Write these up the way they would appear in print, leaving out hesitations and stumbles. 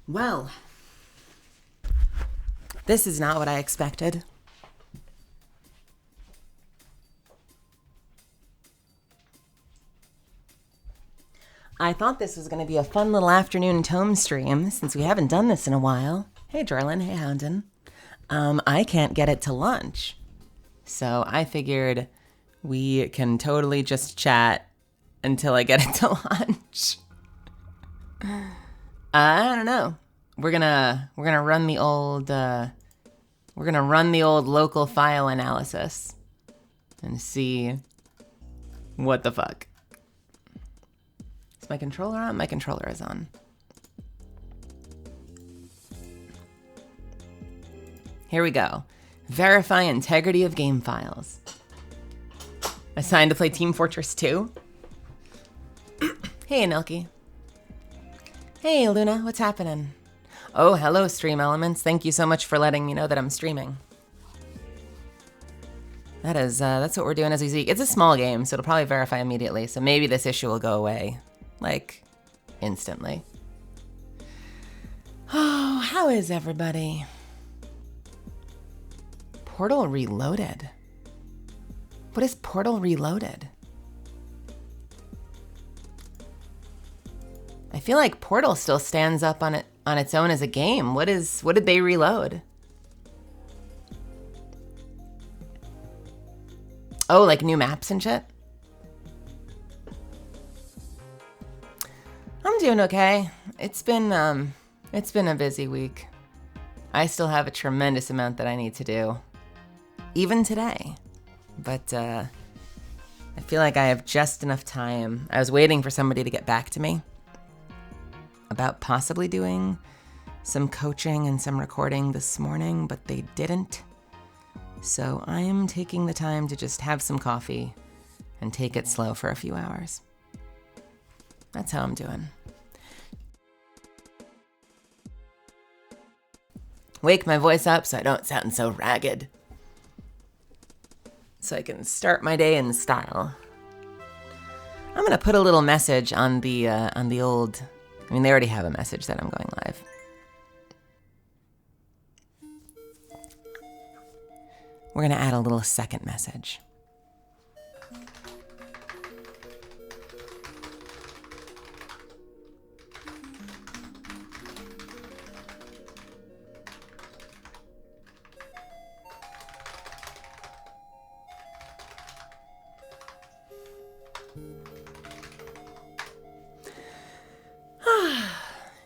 Well, this is not what I expected. I thought this was going to be a fun little afternoon tome stream, since we haven't done this in a while. Hey, Jorlin. Hey, Houndon. I can't get it to lunch. So I figured we can totally just chat until I get it to lunch. I don't know. We're gonna run the old local file analysis and see what the fuck. Is my controller on? My controller is on. Here we go. Verify integrity of game files. Assigned to play Team Fortress 2. Hey, Anelki. Hey, Luna, what's happening? Oh, hello, Stream Elements. Thank you so much for letting me know that I'm streaming. That's what we're doing as we speak. It's a small game, so it'll probably verify immediately, so maybe this issue will go away, like, instantly. Oh, how is everybody? Portal Reloaded. What is Portal Reloaded? I feel like Portal still stands up on its own as a game. What did they reload? Oh, like new maps and shit? I'm doing okay. It's been a busy week. I still have a tremendous amount that I need to do, even today. But I feel like I have just enough time. I was waiting for somebody to get back to me about possibly doing some coaching and some recording this morning, but they didn't. So I am taking the time to just have some coffee and take it slow for a few hours. That's how I'm doing. Wake my voice up so I don't sound so ragged, so I can start my day in style. I'm gonna put a little message on the old. I mean, they already have a message that I'm going live. We're gonna add a little second message.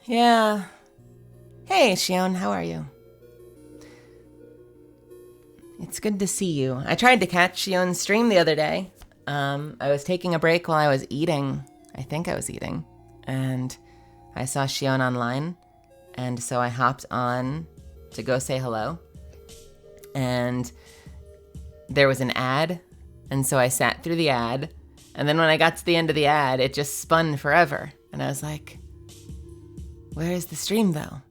Yeah. Hey, Shion, how are you? It's good to see you. I tried to catch Shion's stream the other day. I was taking a break while I was eating. I think I was eating. And I saw Shion online. And so I hopped on to go say hello. And there was an ad. And so I sat through the ad. And then when I got to the end of the ad, it just spun forever. And I was like, where is the stream though?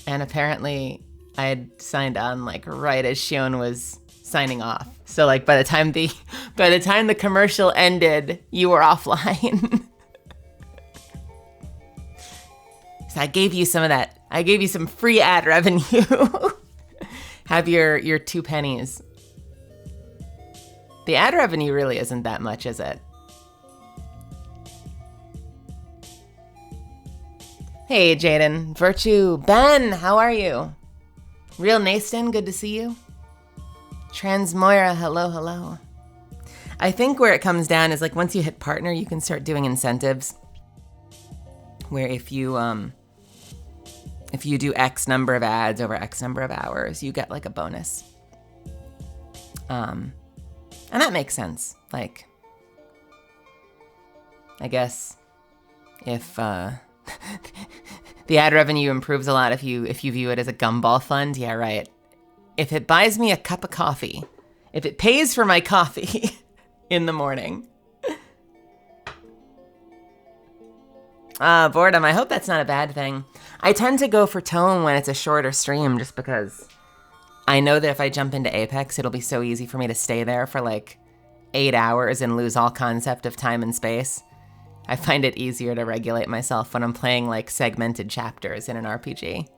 And apparently I had signed on like right as Shion was signing off. So like by the time the commercial ended, you were offline. So I gave you some of that. I gave you some free ad revenue. Have your 2 pennies. The ad revenue really isn't that much, is it? Hey, Jaden. Virtue. Ben, how are you? Real Naston, good to see you. Transmoira, hello, hello. I think where it comes down is like once you hit partner, you can start doing incentives. Where if you do X number of ads over X number of hours, you get like a bonus. And that makes sense. Like, I guess if the ad revenue improves a lot if you view it as a gumball fund, yeah, right. If it buys me a cup of coffee, if it pays for my coffee in the morning, Boredom. I hope that's not a bad thing. I tend to go for tome when it's a shorter stream just because I know that if I jump into Apex, it'll be so easy for me to stay there for like 8 hours and lose all concept of time and space. I find it easier to regulate myself when I'm playing like segmented chapters in an RPG.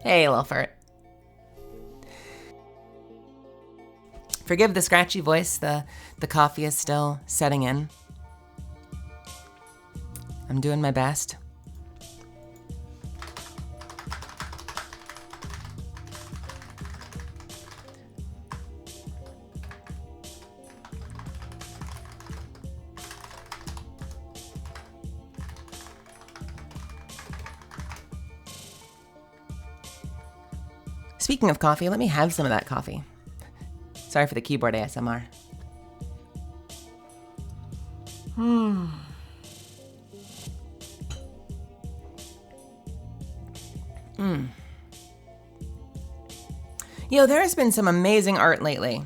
Hey, Lilfert. Forgive the scratchy voice, the coffee is still setting in. I'm doing my best. Speaking of coffee, let me have some of that coffee. Sorry for the keyboard ASMR. Yo, there has been some amazing art lately.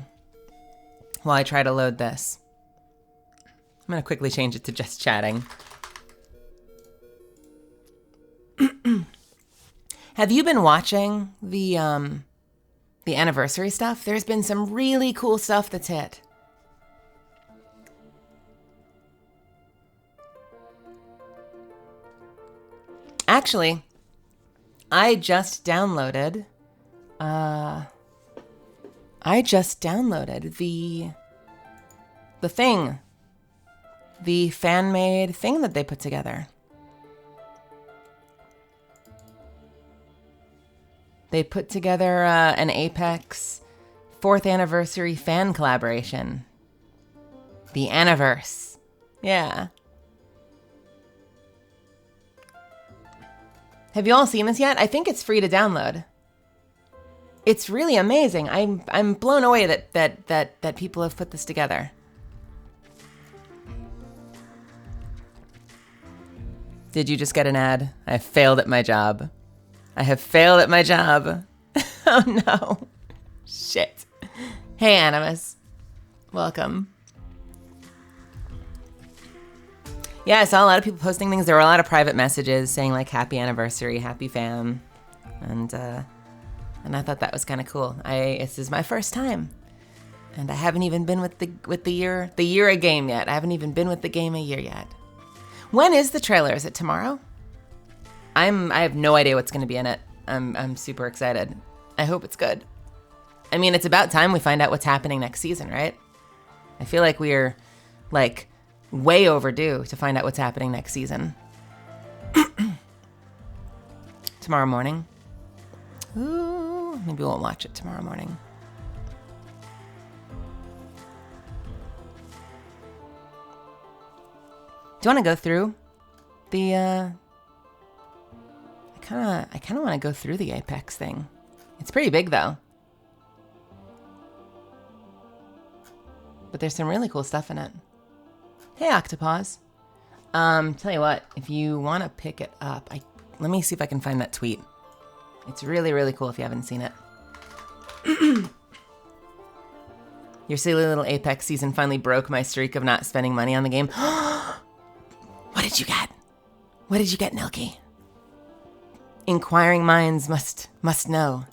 While I try to load this. I'm gonna quickly change it to just chatting. Have you been watching the anniversary stuff? There's been some really cool stuff that's hit. Actually, I just downloaded the thing. The fan-made thing that they put together. They put together an Apex 4th anniversary fan collaboration. The Anniverse. Yeah. Have you all seen this yet? I think it's free to download. It's really amazing. I'm blown away that people have put this together. Did you just get an ad? I failed at my job. I have failed at my job. Oh no. Shit. Hey, Animus. Welcome. Yeah, I saw a lot of people posting things. There were a lot of private messages saying like happy anniversary, happy fam. And I thought that was kind of cool. This is my first time. And I haven't even been with the year a game yet. I haven't even been with the game a year yet. When is the trailer? Is it tomorrow? I have no idea what's going to be in it. I'm super excited. I hope it's good. I mean, it's about time we find out what's happening next season, right? I feel like we're like way overdue to find out what's happening next season. Tomorrow morning. Ooh, maybe we'll watch it tomorrow morning. Do you want to go through the I kind of want to go through the Apex thing. It's pretty big though. But there's some really cool stuff in it. Hey, Octopause. Tell you what, if you want to pick it up, let me see if I can find that tweet. It's really, really cool if you haven't seen it. Your silly little Apex season finally broke my streak of not spending money on the game. What did you get? What did you get, Nilky? Inquiring minds must know.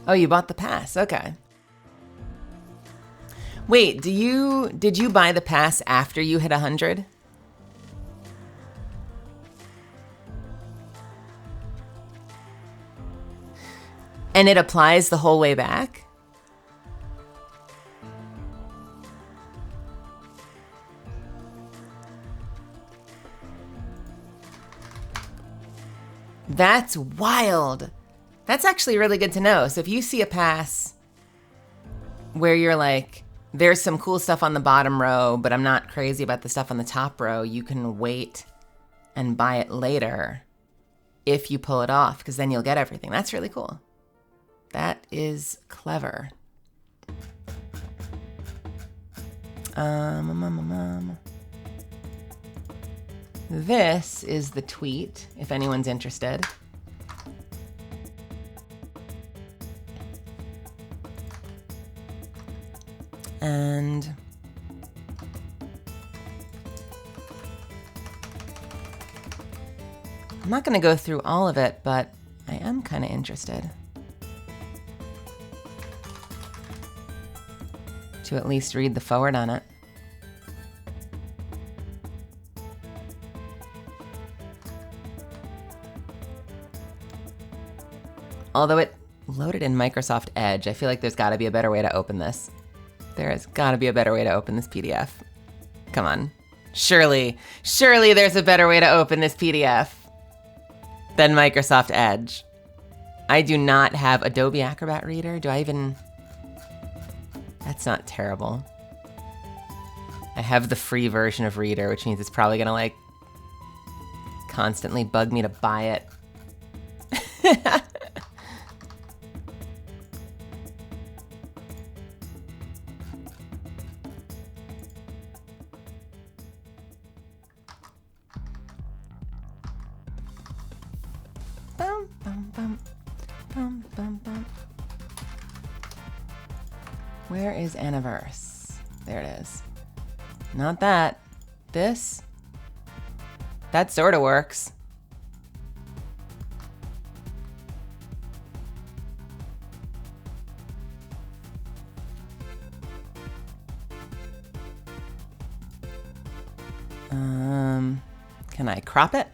Oh, you bought the pass. Okay. Wait, did you buy the pass after you hit 100? And it applies the whole way back? That's wild. That's actually really good to know. So if you see a pass where you're like, there's some cool stuff on the bottom row, but I'm not crazy about the stuff on the top row, you can wait and buy it later if you pull it off, because then you'll get everything. That's really cool. That is clever. This is the tweet, if anyone's interested. And I'm not going to go through all of it, but I am kind of interested to at least read the forward on it. Although it loaded in Microsoft Edge, I feel like there's got to be a better way to open this. There has got to be a better way to open this PDF. Come on. Surely there's a better way to open this PDF than Microsoft Edge. I do not have Adobe Acrobat Reader. Do I even... That's not terrible. I have the free version of Reader, which means it's probably gonna like constantly bug me to buy it. Bum, bum, bum. Bum, bum, bum. Where is Anniverse? There it is. Not that. This? That sort of works. Can I crop it?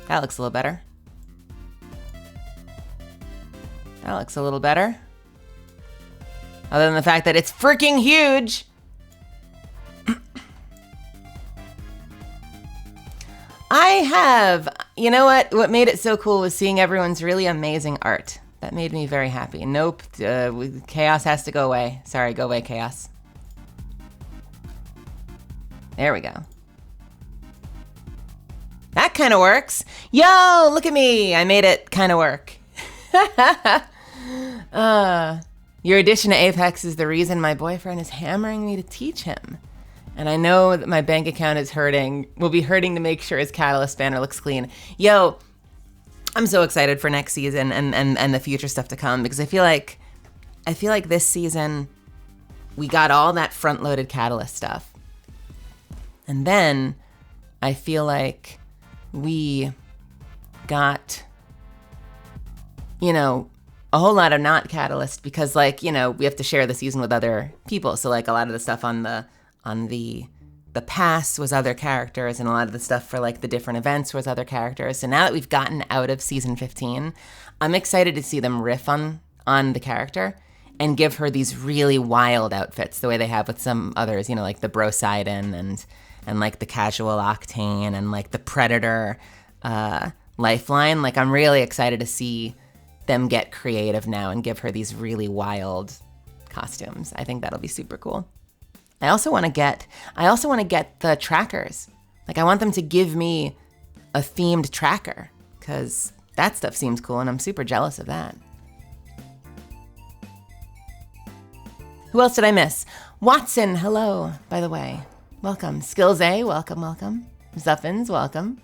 That looks a little better. That looks a little better. Other than the fact that it's freaking huge. You know what made it so cool was seeing everyone's really amazing art. That made me very happy. Nope, chaos has to go away. Sorry, go away, chaos. There we go. That kind of works. Yo, look at me. I made it kind of work. Your addition to Apex is the reason my boyfriend is hammering me to teach him. And I know that my bank account is will be hurting to make sure his Catalyst banner looks clean. Yo, I'm so excited for next season and the future stuff to come, because I feel like this season we got all that front-loaded Catalyst stuff. And then I feel like we got, a whole lot of not Catalyst, because we have to share the season with other people. So like a lot of the stuff on the pass was other characters, and a lot of the stuff for like the different events was other characters. So now that we've gotten out of season 15, I'm excited to see them riff on the character and give her these really wild outfits the way they have with some others, like the Brosidon and like the Casual Octane and like the Predator Lifeline. Like I'm really excited to see them get creative now and give her these really wild costumes. I think that'll be super cool. I also want to get the trackers. Like I want them to give me a themed tracker, because that stuff seems cool and I'm super jealous of that. Who else did I miss? Watson, hello, by the way. Welcome. Skills A, welcome. Zuffins, welcome.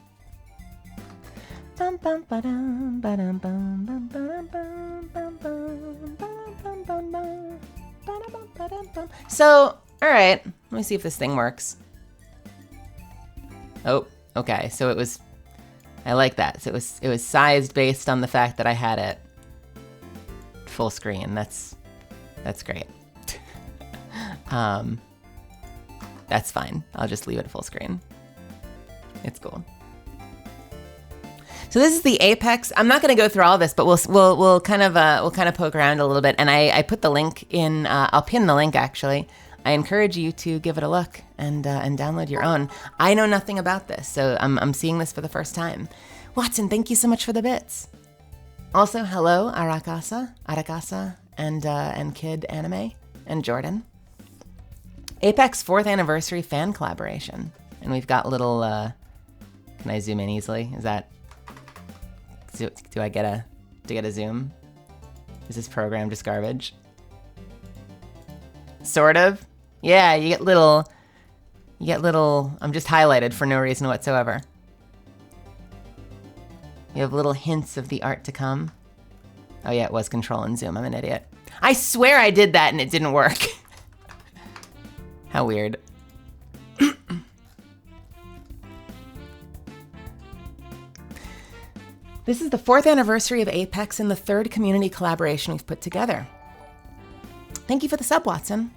So, all right, let me see if this thing works. Oh, okay. So I like that. So it was sized based on the fact that I had it full screen. That's great. That's fine. I'll just leave it full screen. It's cool. So this is the Apex. I'm not going to go through all this, but we'll kind of poke around a little bit. And I put the link in. I'll pin the link actually. I encourage you to give it a look and download your own. I know nothing about this, so I'm seeing this for the first time. Watson, thank you so much for the bits. Also, hello Arakasa, and Kid Anime, and Jordan. Apex 4th anniversary fan collaboration, and we've got little. Can I zoom in easily? Is that? Do I get a zoom? Is this program just garbage? Sort of. Yeah, you get little, I'm just highlighted for no reason whatsoever. You have little hints of the art to come. Oh yeah, it was Control and Zoom. I'm an idiot. I swear I did that and it didn't work. How weird. This is the 4th anniversary of Apex and the 3rd community collaboration we've put together. Thank you for the sub, Watson.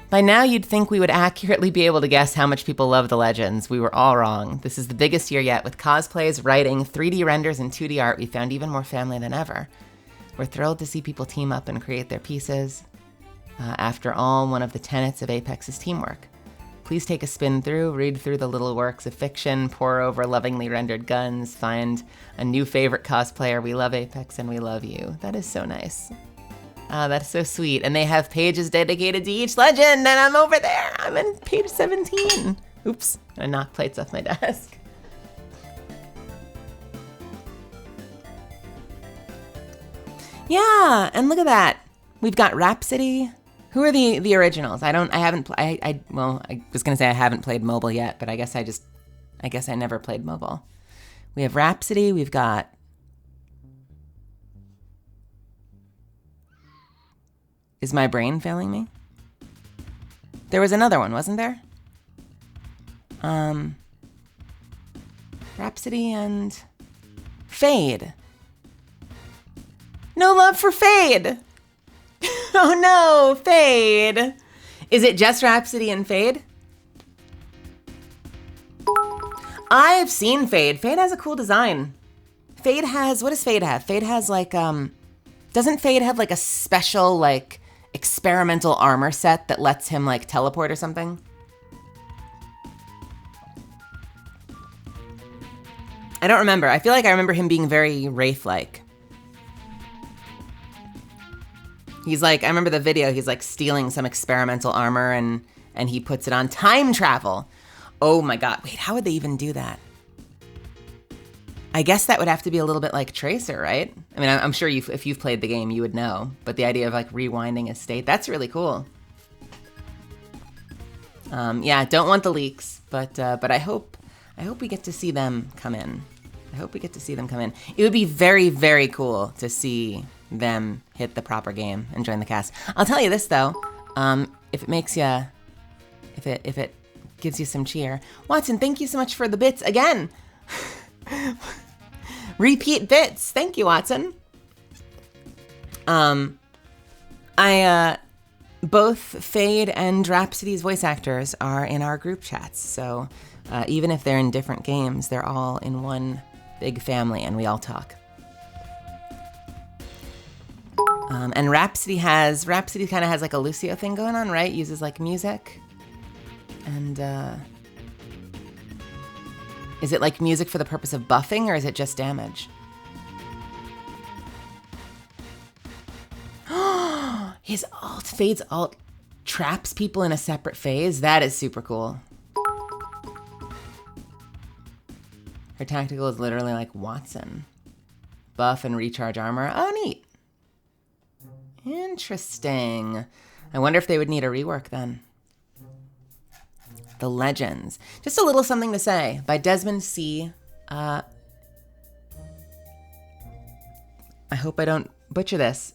By now, you'd think we would accurately be able to guess how much people love the Legends. We were all wrong. This is the biggest year yet. With cosplays, writing, 3D renders, and 2D art, we found even more family than ever. We're thrilled to see people team up and create their pieces. After all, one of the tenets of Apex is teamwork. Please take a spin through, read through the little works of fiction, pore over lovingly rendered guns, find a new favorite cosplayer. We love Apex and we love you. That is so nice. That's so sweet. And they have pages dedicated to each legend, and I'm over there. I'm in page 17. Oops, I knocked plates off my desk. Yeah, and look at that. We've got Rhapsody. Who are the originals? I was gonna say I haven't played mobile yet, but I guess I never played mobile. We have Rhapsody, we've got Is my brain failing me? There was another one, wasn't there? Rhapsody and Fade. No love for Fade. Oh no, Fade. Is it just Rhapsody and Fade? I've seen Fade. Fade has a cool design. Fade has, what does Fade have? Fade has like, doesn't Fade have like a special like experimental armor set that lets him like teleport or something? I don't remember. I feel like I remember him being very Wraith-like. He's like, I remember the video, he's like stealing some experimental armor and he puts it on. Time travel. Oh my God, wait, how would they even do that? I guess that would have to be a little bit like Tracer, right? I mean, I'm sure if you've played the game, you would know, but the idea of like rewinding a state, that's really cool. Yeah, don't want the leaks, but I hope we get to see them come in. I hope we get to see them come in. It would be very, very cool to see them hit the proper game and join the cast. I'll tell you this though, if it makes you, if it gives you some cheer. Watson, thank you so much for the bits again. Repeat bits. Thank you, Watson. Both Fade and Rhapsody's voice actors are in our group chats, so even if they're in different games, they're all in one big family and we all talk. And Rhapsody kind of has like a Lucio thing going on, right? Uses like music. And is it like music for the purpose of buffing or is it just damage? His alt, Fade's alt, traps people in a separate phase? That is super cool. Her tactical is literally like Watson. Buff and recharge armor. Oh, neat. Interesting. I wonder if they would need a rework then. The Legends. Just a little something to say by Desmond C. I hope I don't butcher this.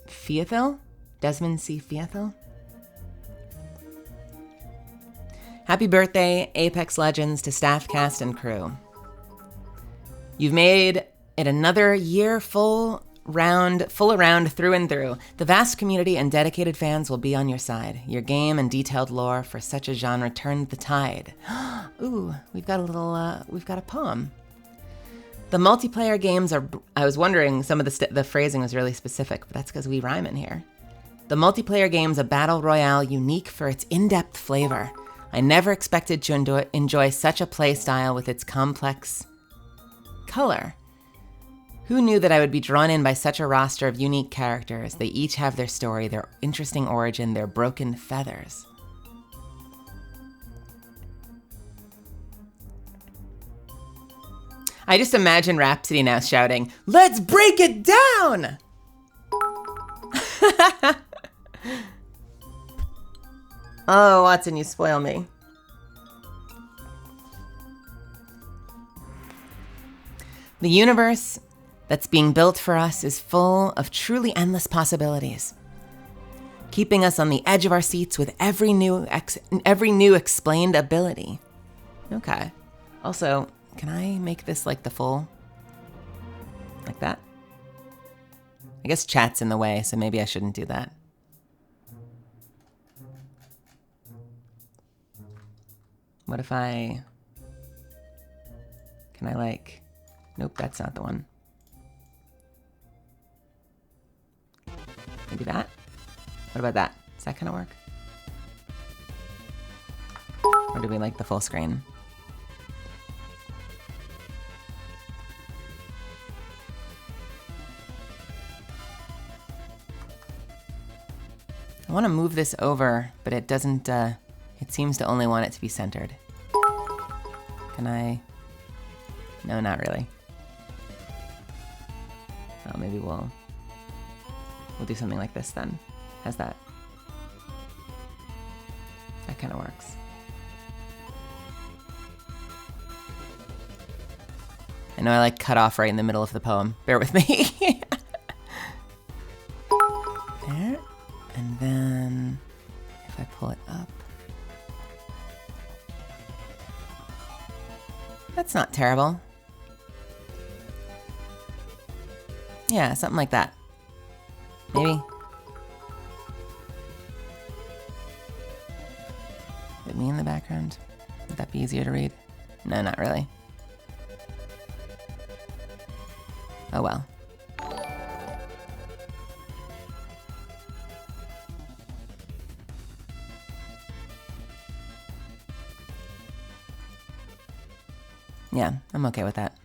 Feathil? Desmond C. Feathil? Happy birthday, Apex Legends, to staff, cast, and crew. You've made it another year full around through and through. The vast community and dedicated fans will be on your side. Your game and detailed lore for such a genre turned the tide. Ooh, we've got a poem. The multiplayer games are, I was wondering, some of the phrasing was really specific, but that's because we rhyme in here. The multiplayer game's a battle royale unique for its in-depth flavor. I never expected to enjoy such a play style with its complex color. Who knew that I would be drawn in by such a roster of unique characters? They each have their story, their interesting origin, their broken feathers. I just imagine Rhapsody now shouting, "Let's break it down!" Oh, Watson, you spoil me. The universe that's being built for us is full of truly endless possibilities, keeping us on the edge of our seats with every new explained ability. Okay. Also, can I make this like the full? Like that? I guess chat's in the way, so maybe I shouldn't do that. What if I... Can I like... Nope, that's not the one. Maybe that? What about that? Does that kind of work? Or do we like the full screen? I want to move this over, but it doesn't, it seems to only want it to be centered. Can I? No, not really. Oh, maybe we'll do something like this then. How's that? That kind of works. I know I like cut off right in the middle of the poem. Bear with me. There. And then if I pull it up. That's not terrible. Yeah, something like that. Maybe. Is it me in the background? Would that be easier to read? No, not really. Oh well. Yeah, I'm okay with that.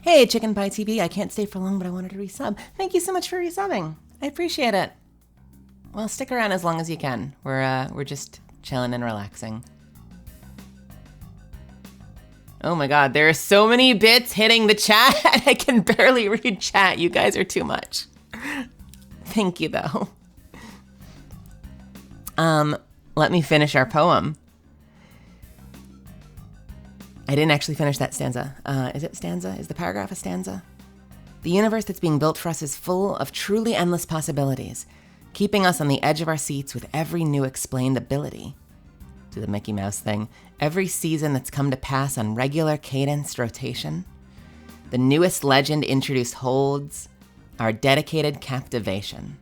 Hey, Chicken Pie TV, I can't stay for long, but I wanted to resub. Thank you so much for resubbing. I appreciate it. Well, stick around as long as you can. We're just chilling and relaxing. Oh my God, there are so many bits hitting the chat. I can barely read chat. You guys are too much. Thank you, though. Let me finish our poem. I didn't actually finish that stanza. Is it stanza? Is the paragraph a stanza? The universe that's being built for us is full of truly endless possibilities, keeping us on the edge of our seats with every new explained ability. Do the Mickey Mouse thing. Every season that's come to pass on regular cadenced rotation. The newest legend introduced holds our dedicated captivation.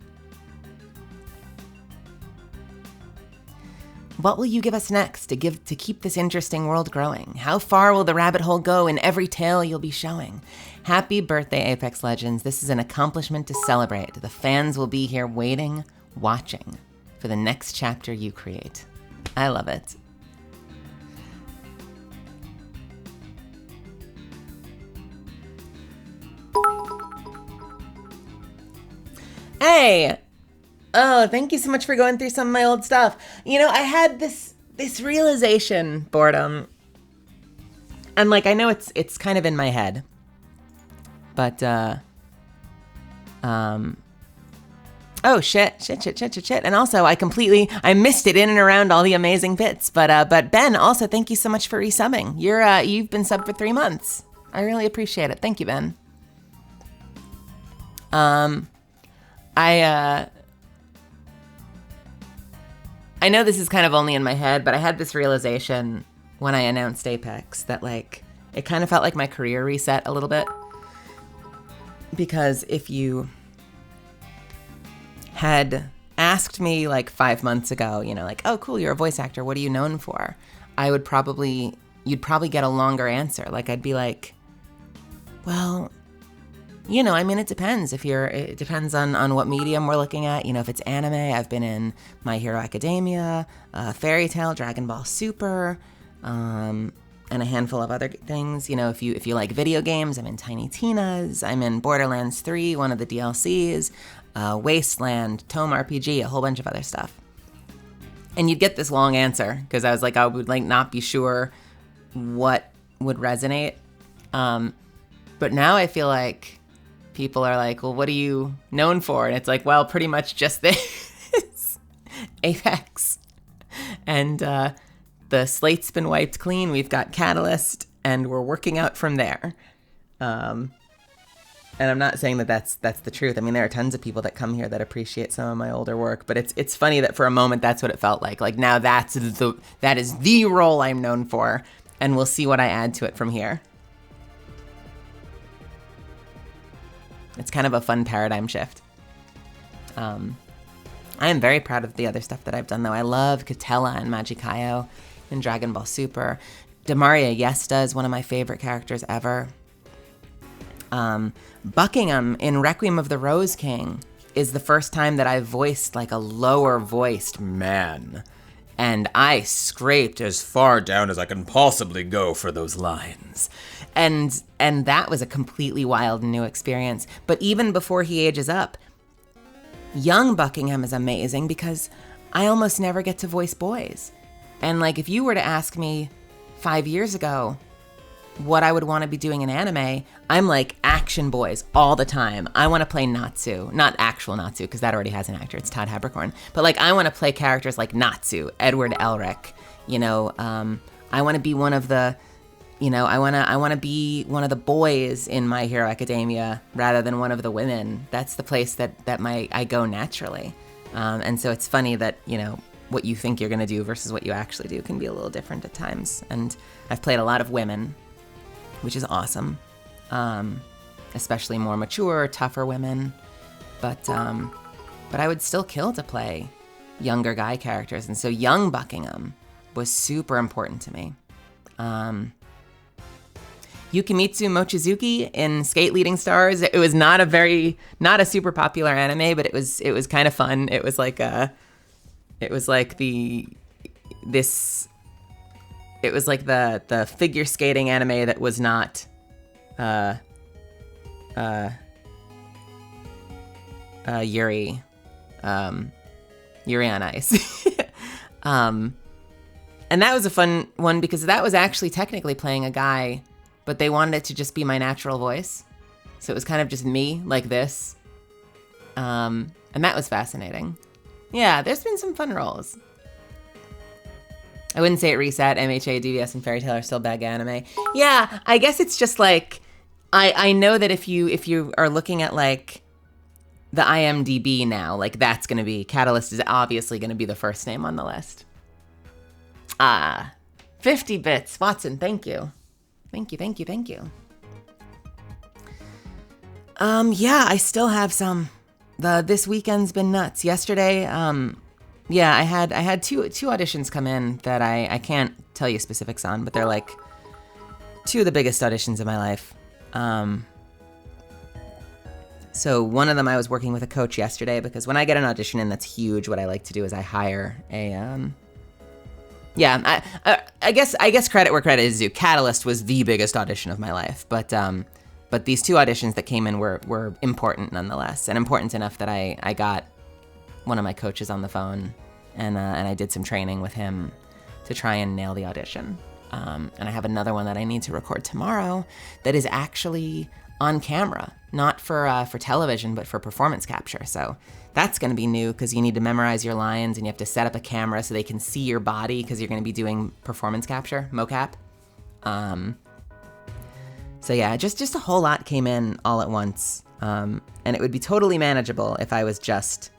What will you give us next to keep this interesting world growing? How far will the rabbit hole go in every tale you'll be showing? Happy birthday, Apex Legends. This is an accomplishment to celebrate. The fans will be here waiting, watching for the next chapter you create. I love it. Hey! Oh, thank you so much for going through some of my old stuff. You know, I had this realization, Boredom. And like, I know it's kind of in my head. But, oh, shit. And also, I missed it in and around all the amazing bits. But Ben, also, thank you so much for resubbing. You've been subbed for 3 months. I really appreciate it. Thank you, Ben. I know this is kind of only in my head, but I had this realization when I announced Apex that, like, it kind of felt like my career reset a little bit. Because if you had asked me, like, 5 months ago, you know, like, oh, cool, you're a voice actor, what are you known for? You'd probably get a longer answer. Like, I'd be like, well, you know, I mean, it depends. It depends on what medium we're looking at. You know, if it's anime, I've been in My Hero Academia, Fairy Tail, Dragon Ball Super, and a handful of other things. You know, if you like video games, I'm in Tiny Tina's. I'm in Borderlands 3, one of the DLCs, Wasteland, Tome RPG, a whole bunch of other stuff. And you'd get this long answer because I was like, I would like not be sure what would resonate. But now I feel like people are like, well, what are you known for? And it's like, well, pretty much just this. Apex. And the slate's been wiped clean. We've got Catalyst. and we're working out from there. And I'm not saying that that's the truth. I mean, there are tons of people that come here that appreciate some of my older work, but it's funny that for a moment that's what it felt like. Like now that is the role I'm known for, and we'll see what I add to it from here. It's kind of a fun paradigm shift. I am very proud of the other stuff that I've done, though. I love Catella and Magicayo in Dragon Ball Super. Demaria Yesta is one of my favorite characters ever. Buckingham in Requiem of the Rose King is the first time that I voiced like a lower voiced man. And I scraped as far down as I can possibly go for those lines. And that was a completely wild new experience. But even before he ages up, young Buckingham is amazing because I almost never get to voice boys. And like if you were to ask me 5 years ago what I would want to be doing in anime, I'm like action boys all the time. I want to play Natsu, not actual Natsu because that already has an actor. It's Todd Haberkorn. But like I want to play characters like Natsu, Edward Elric. You know, I want to be one of the, you know, I want to be one of the boys in My Hero Academia rather than one of the women. That's the place that I go naturally. And so it's funny that, you know, what you think you're going to do versus what you actually do can be a little different at times. And I've played a lot of women, which is awesome. Especially more mature, tougher women. But I would still kill to play younger guy characters. And so young Buckingham was super important to me. Yukimitsu Mochizuki in Skate Leading Stars. It was not a super popular anime, but it was kind of fun. It was like the figure skating anime that was not Yuri on Ice. And that was a fun one because that was actually technically playing a guy, but they wanted it to just be my natural voice. So it was kind of just me like this. And that was fascinating. Yeah, there's been some fun roles. I wouldn't say it reset. MHA, DVS, and Fairy Tail are still big anime. Yeah, I guess it's just like, I know that if you are looking at like the IMDb now, like that's going to be, Catalyst is obviously going to be the first name on the list. 50 bits. Watson, thank you. Thank you. Yeah, I still have some. This weekend's been nuts. Yesterday, yeah, I had two auditions come in that I can't tell you specifics on, but they're like two of the biggest auditions of my life. So one of them I was working with a coach yesterday because when I get an audition in that's huge, what I like to do is I hire a yeah, I guess credit where credit is due. Catalyst was the biggest audition of my life, but these two auditions that came in were important nonetheless, and important enough that I got one of my coaches on the phone, and I did some training with him to try and nail the audition. And I have another one that I need to record tomorrow that is actually on camera, not for television, but for performance capture. So that's going to be new because you need to memorize your lines and you have to set up a camera so they can see your body because you're going to be doing performance capture, mocap. So yeah, just a whole lot came in all at once. And it would be totally manageable if I was just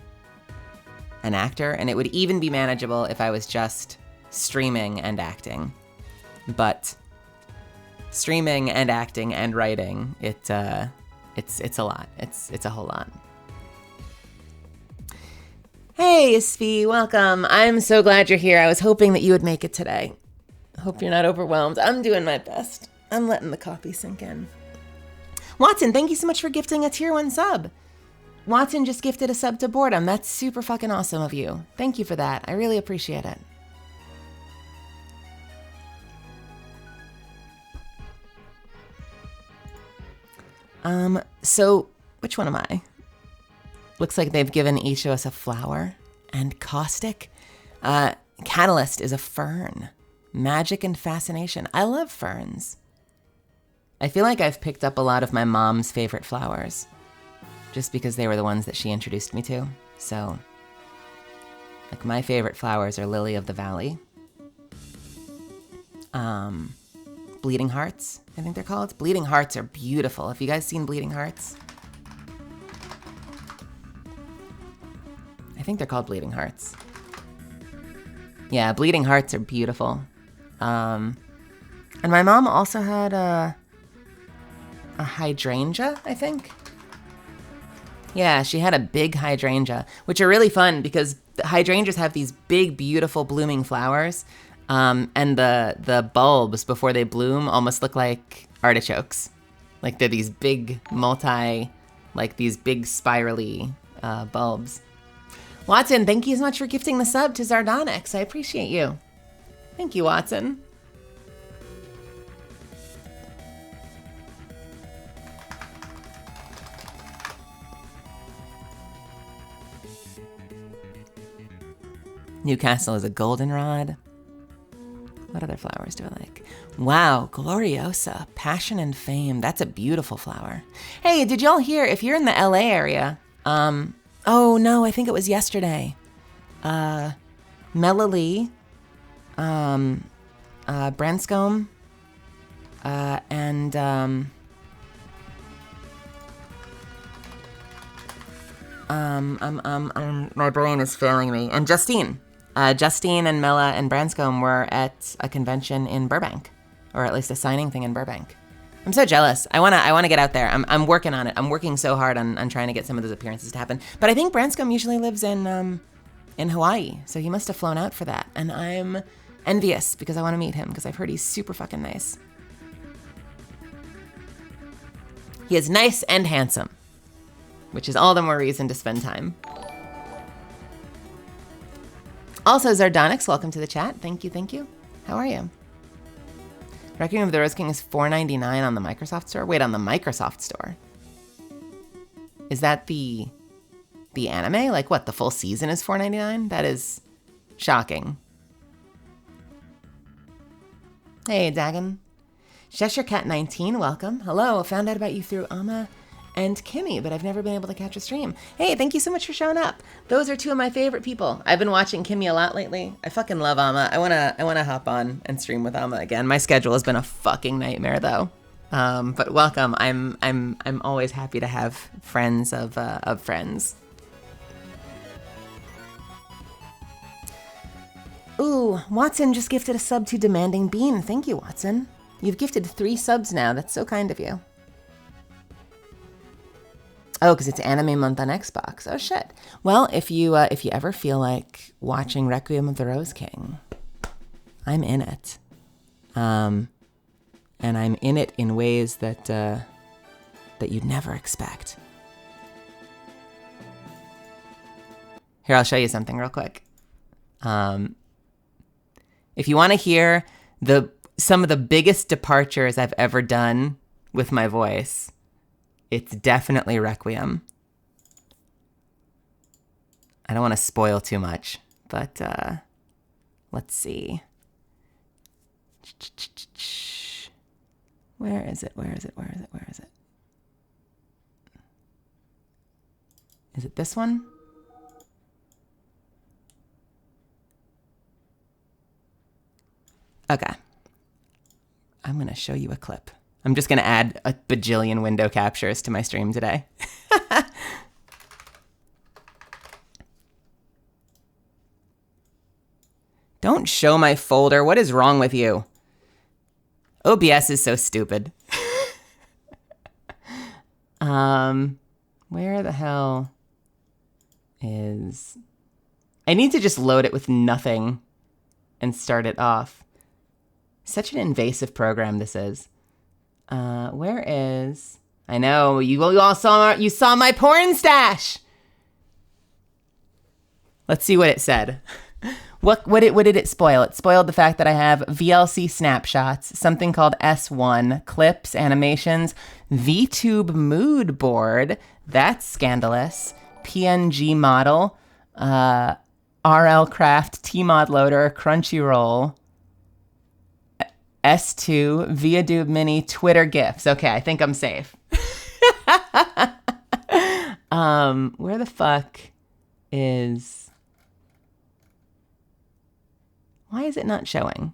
an actor, and it would even be manageable if I was just streaming and acting. But streaming and acting and writing, it's a lot. It's a whole lot. Hey, Svi, welcome. I'm so glad you're here. I was hoping that you would make it today. Hope you're not overwhelmed. I'm doing my best. I'm letting the coffee sink in. Watson, thank you so much for gifting a tier 1 sub. Watson just gifted a sub to Boredom. That's super fucking awesome of you. Thank you for that. I really appreciate it. So which one am I? Looks like they've given each of us a flower. And Caustic. Catalyst is a fern. Magic and fascination. I love ferns. I feel like I've picked up a lot of my mom's favorite flowers just because they were the ones that she introduced me to. So, like, my favorite flowers are Lily of the Valley, Bleeding Hearts, I think they're called. Bleeding Hearts are beautiful. Have you guys seen Bleeding Hearts? I think they're called Bleeding Hearts. Yeah, Bleeding Hearts are beautiful. And my mom also had a hydrangea, I think. Yeah, she had a big hydrangea, which are really fun because the hydrangeas have these big, beautiful blooming flowers. And the bulbs before they bloom almost look like artichokes. Like they're these big these big spirally bulbs. Watson, thank you so much for gifting the sub to Zardonix. I appreciate you. Thank you, Watson. Newcastle is a goldenrod. What other flowers do I like? Wow, Gloriosa, Passion and Fame. That's a beautiful flower. Hey, did y'all hear, if you're in the LA area, oh no, I think it was yesterday. Melalee, Branscombe, and my brain is failing me. And Justine and Mela and Branscombe were at a convention in Burbank, or at least a signing thing in Burbank. I'm so jealous. I wanna get out there. I'm working on it. I'm working so hard on trying to get some of those appearances to happen. But I think Branscombe usually lives in Hawaii, so he must have flown out for that. And I'm envious because I want to meet him because I've heard he's super fucking nice. He is nice and handsome, which is all the more reason to spend time. Also, Zardonix, welcome to the chat. Thank you. How are you? Requiem of the Rose King is $4.99 on the Microsoft Store. Wait, on the Microsoft Store? Is that the anime? Like what, the full season is $4.99? That is shocking. Hey, Dagon. Cheshire Cat 19, welcome. Hello, found out about you through Amma and Kimmy, but I've never been able to catch a stream. Hey, thank you so much for showing up. Those are two of my favorite people. I've been watching Kimmy a lot lately. I fucking love Amma. I wanna hop on and stream with Amma again. My schedule has been a fucking nightmare though. But welcome. I'm always happy to have friends of friends. Ooh, Watson just gifted a sub to Demanding Bean. Thank you, Watson. You've gifted 3 subs now. That's so kind of you. Oh, because it's Anime Month on Xbox. Oh shit. Well, if you ever feel like watching Requiem of the Rose King, I'm in it. And I'm in it in ways that you'd never expect. Here, I'll show you something real quick. If you want to hear some of the biggest departures I've ever done with my voice, it's definitely Requiem. I don't want to spoil too much, but let's see. Where is it? Is it this one? Okay. I'm going to show you a clip. I'm just going to add a bajillion window captures to my stream today. Don't show my folder. What is wrong with you? OBS is so stupid. Where the hell is... I need to just load it with nothing and start it off. Such an invasive program this is. Where is... I know, you all saw my porn stash! Let's see what it said. What did it spoil? It spoiled the fact that I have VLC snapshots, something called S1, clips, animations, VTube mood board, that's scandalous, PNG model, RL Craft, Tmod loader, Crunchyroll, S2, ViaDube Mini, Twitter GIFs. Okay, I think I'm safe. Where the fuck is... Why is it not showing?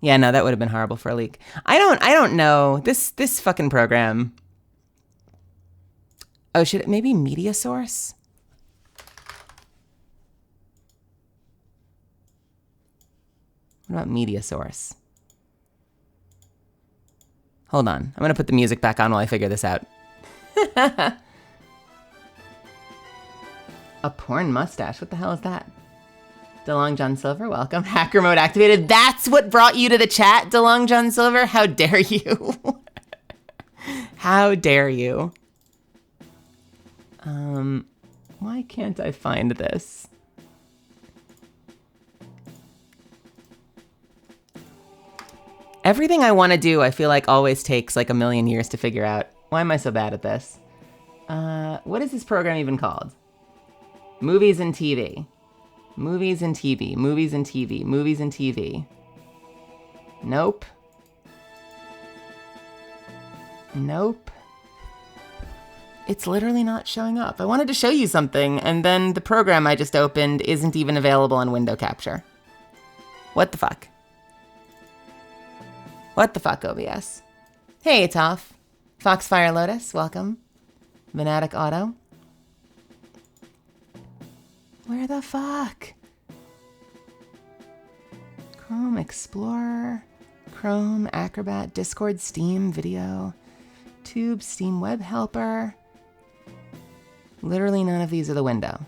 Yeah, no, that would have been horrible for a leak. I don't know. This fucking program. Oh, should it maybe media source? What about media source? Hold on. I'm going to put the music back on while I figure this out. A porn mustache. What the hell is that? DeLong John Silver, welcome. Hacker mode activated. That's what brought you to the chat, DeLong John Silver? How dare you? How dare you? Why can't I find this? Everything I want to do, I feel like always takes like a million years to figure out. Why am I so bad at this? What is this program even called? Movies and TV. Movies and TV. Movies and TV. Movies and TV. Nope. Nope. It's literally not showing up. I wanted to show you something, and then the program I just opened isn't even available on window capture. What the fuck? What the fuck, OBS? Hey, Toph. Foxfire Lotus, welcome. Venatic Auto. Where the fuck? Chrome Explorer, Chrome, Acrobat, Discord, Steam, Video, Tube, Steam Web Helper. Literally none of these are the window.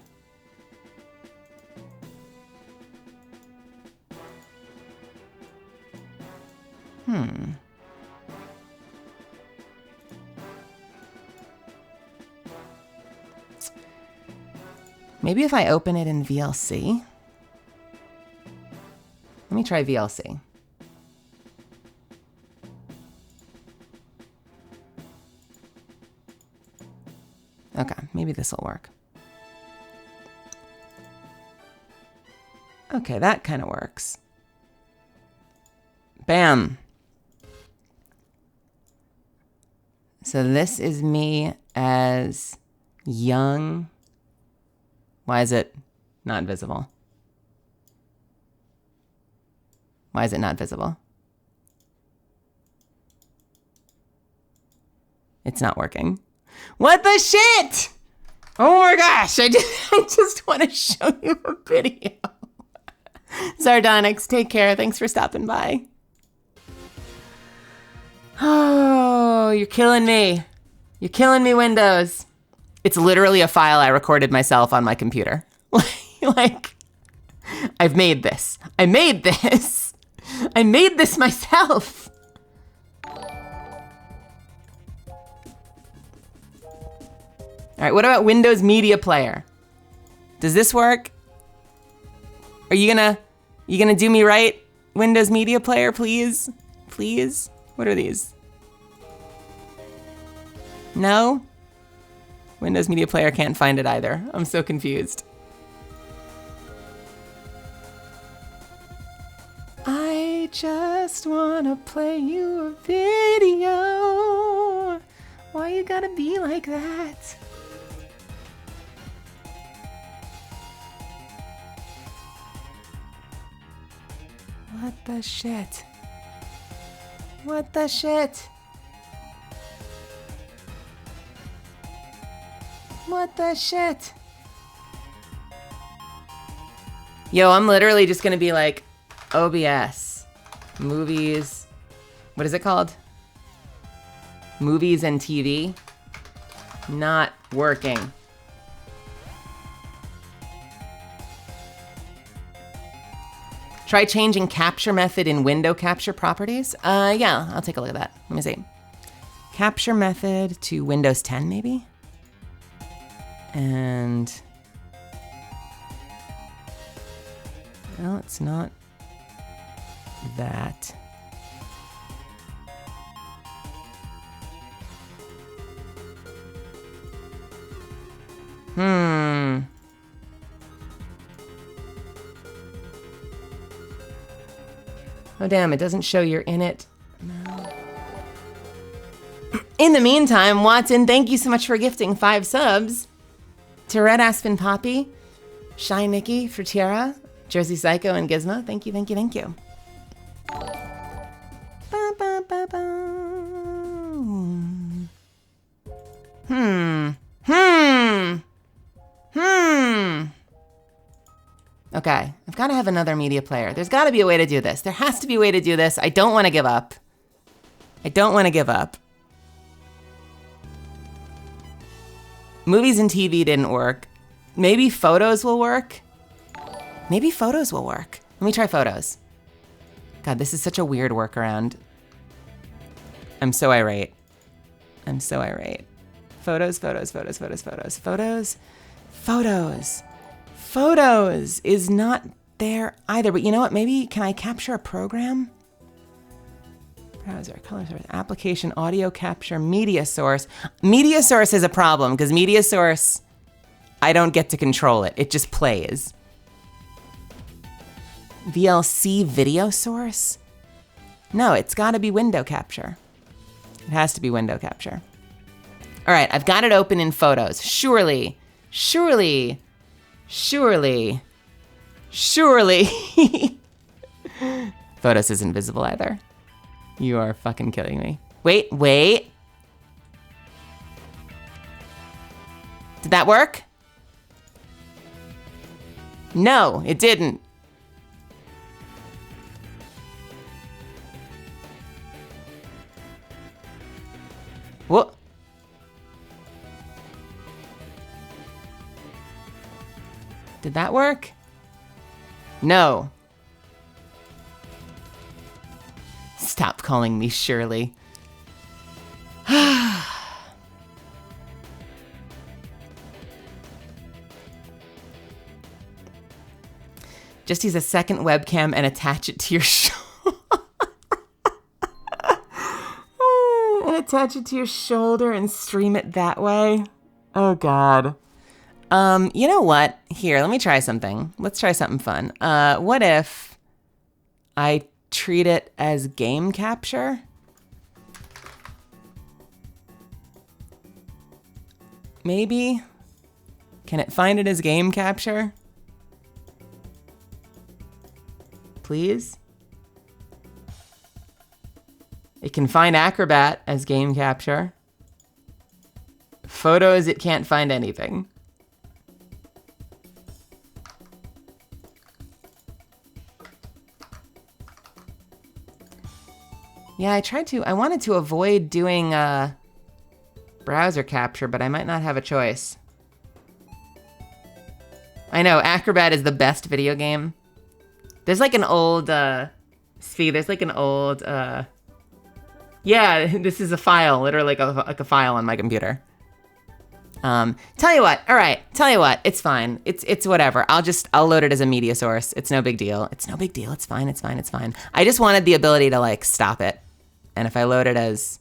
Maybe if I open it in VLC. Let me try VLC. Okay, maybe this will work. Okay, that kind of works. Bam. So this is me as young. Why is it not visible? Why is it not visible? It's not working. What the shit? Oh my gosh, I just want to show you a video. Zardonix, take care. Thanks for stopping by. Oh, you're killing me. You're killing me, Windows. It's literally a file I recorded myself on my computer. Like, I've made this. I made this. I made this myself. All right, what about Windows Media Player? Does this work? Are you gonna do me right? Windows Media Player, please? Please? What are these? No? Windows Media Player can't find it either. I'm so confused. I just wanna play you a video. Why you gotta be like that? What the shit? What the shit? What the shit? Yo, I'm literally just gonna be like, OBS, movies, what is it called? Movies and TV, not working. Try changing capture method in window capture properties. Yeah, I'll take a look at that. Let me see. Capture method to Windows 10 maybe? And, well, it's not that. Oh damn, it doesn't show you're in it. No. In the meantime, Watson, thank you so much for gifting 5 subs. To Red Aspen Poppy, Shy Nikki, Frutiera, Jersey Psycho, and Gizmo. Thank you, thank you, thank you. Okay, I've got to have another media player. There's got to be a way to do this. There has to be a way to do this. I don't want to give up. I don't want to give up. Movies and TV didn't work. Maybe photos will work. Maybe photos will work. Let me try photos. God, this is such a weird workaround. I'm so irate. I'm so irate. Photos, photos, photos, photos, photos, photos, photos. Photos is not there either, but you know what? Maybe, can I capture a program? Browser, color source, application, audio capture, media source. Media source is a problem because media source, I don't get to control it. It just plays. VLC video source? No, it's gotta be window capture. It has to be window capture. All right, I've got it open in photos. Surely, surely, surely, surely. Photos isn't visible either. You are fucking killing me. Wait, wait. Did that work? No, it didn't. What? Did that work? No. Stop calling me Shirley. Just use a second webcam and attach it to your and attach it to your shoulder and stream it that way. Oh God. You know what? Here, let me try something. Let's try something fun. What if I treat it as game capture? Maybe? Can it find it as game capture? Please? It can find Acrobat as game capture. Photos, it can't find anything. Yeah, I wanted to avoid doing browser capture, but I might not have a choice. I know, Acrobat is the best video game. There's like an old, there's like an old, yeah, this is a file, literally like a file on my computer. Tell you what, all right, tell you what, it's fine. It's whatever. I'll load it as a media source. It's no big deal. It's no big deal. It's fine, it's fine, it's fine. I just wanted the ability to like stop it. And if I load it as,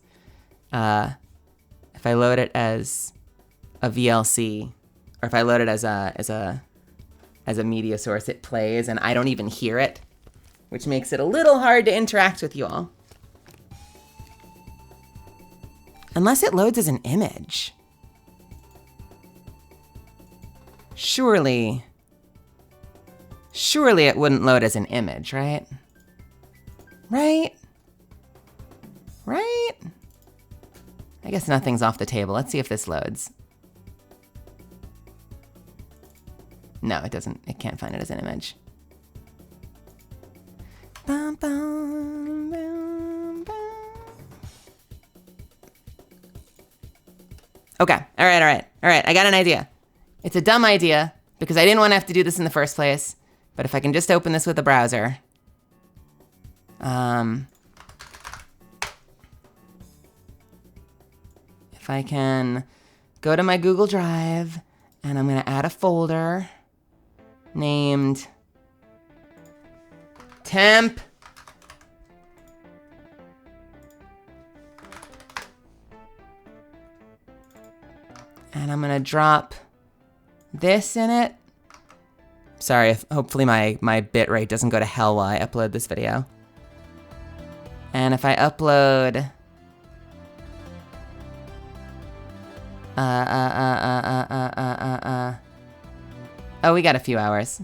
a VLC, or if I load it as a media source, it plays and I don't even hear it, which makes it a little hard to interact with you all. Unless it loads as an image. Surely it wouldn't load as an image, right? Right? Right? I guess nothing's off the table. Let's see if this loads. No, it doesn't. It can't find it as an image. Bum, bum, bum, bum. Okay. All right. I got an idea. It's a dumb idea because I didn't want to have to do this in the first place. But if I can just open this with a browser. If I can go to my Google Drive and I'm going to add a folder named temp and I'm going to drop this in it. Sorry, hopefully my bit rate doesn't go to hell while I upload this video. And if I upload oh, we got a few hours.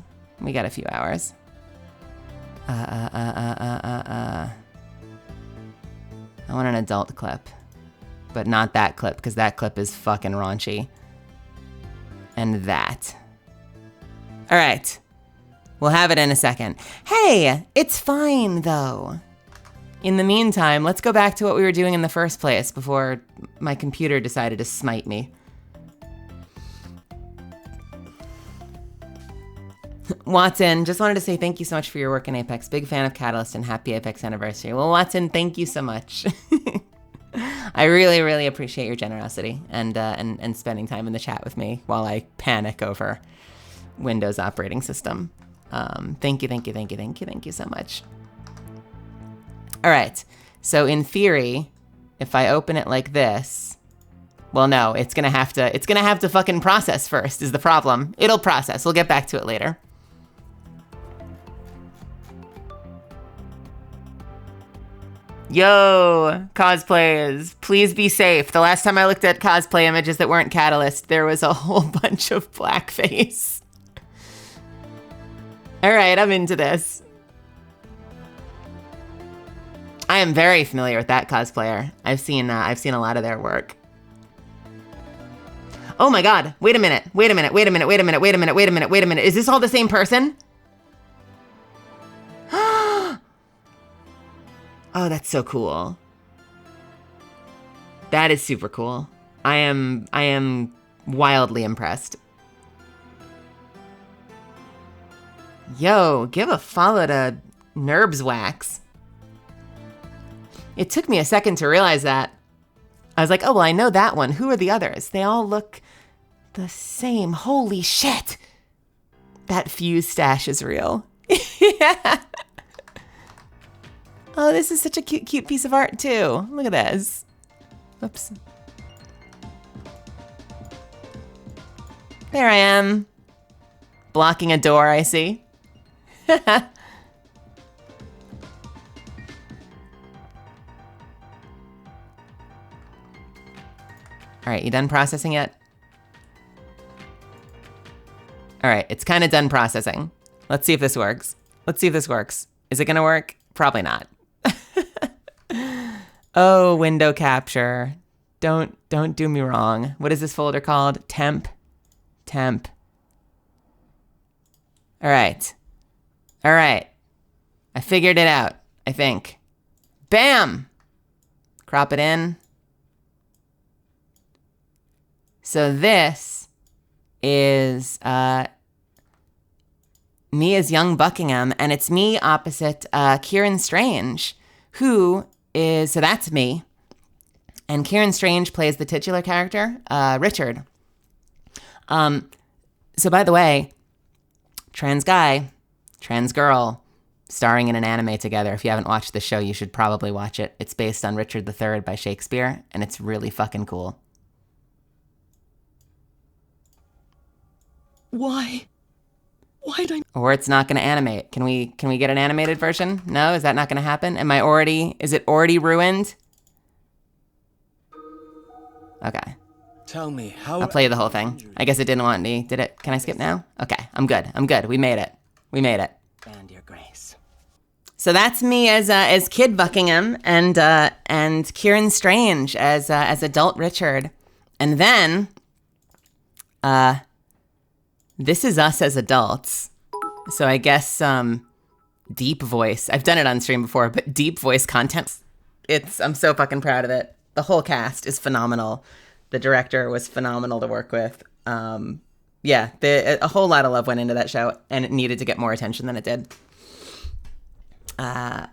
I want an adult clip. But not that clip, because that clip is fucking raunchy. And that. All right. We'll have it in a second. Hey, it's fine, though. In the meantime, let's go back to what we were doing in the first place before my computer decided to smite me. Watson, just wanted to say thank you so much for your work in Apex. Big fan of Catalyst and happy Apex anniversary. Well, Watson, thank you so much. I really, really appreciate your generosity and spending time in the chat with me while I panic over Windows operating system. Thank you so much. All right, so in theory, if I open it like this, well, no, it's gonna have to fucking process first is the problem. It'll process, we'll get back to it later. Yo, cosplayers, please be safe. The last time I looked at cosplay images that weren't Catalyst, there was a whole bunch of blackface. All right, I'm into this. I am very familiar with that cosplayer. I've seen a lot of their work. Oh my God, wait a minute. Is this all the same person? Oh, that's so cool. That is super cool. I am wildly impressed. Yo, give a follow to Nerbs Wax. It took me a second to realize that. I was like, oh, well, I know that one. Who are the others? They all look the same. Holy shit. That fuse stash is real. Yeah. Oh, this is such a cute piece of art, too. Look at this. Oops. There I am. Blocking a door, I see. All right, you done processing yet? All right, it's kind of done processing. Let's see if this works. Is it gonna work? Probably not. Oh, window capture. Don't do me wrong. What is this folder called? Temp. All right. I figured it out, I think. Bam! Crop it in. So this is me as young Buckingham, and it's me opposite Kieran Strange, who is, so that's me. And Kieran Strange plays the titular character, Richard. So by the way, trans guy, trans girl, starring in an anime together. If you haven't watched the show, you should probably watch it. It's based on Richard III by Shakespeare, and it's really fucking cool. Why did I... Or it's not gonna animate. Can we get an animated version? No, is that not gonna happen? Is it already ruined? Okay. Tell me, how... I'll play you the whole thing. I guess it didn't want me, did it? Can I skip now? Okay, I'm good. We made it. And your grace. So that's me as Kid Buckingham and Kieran Strange as adult Richard. And then, this is us as adults. So I guess deep voice. I've done it on stream before, but deep voice content. I'm so fucking proud of it. The whole cast is phenomenal. The director was phenomenal to work with. Yeah, a whole lot of love went into that show, and it needed to get more attention than it did. Yeah.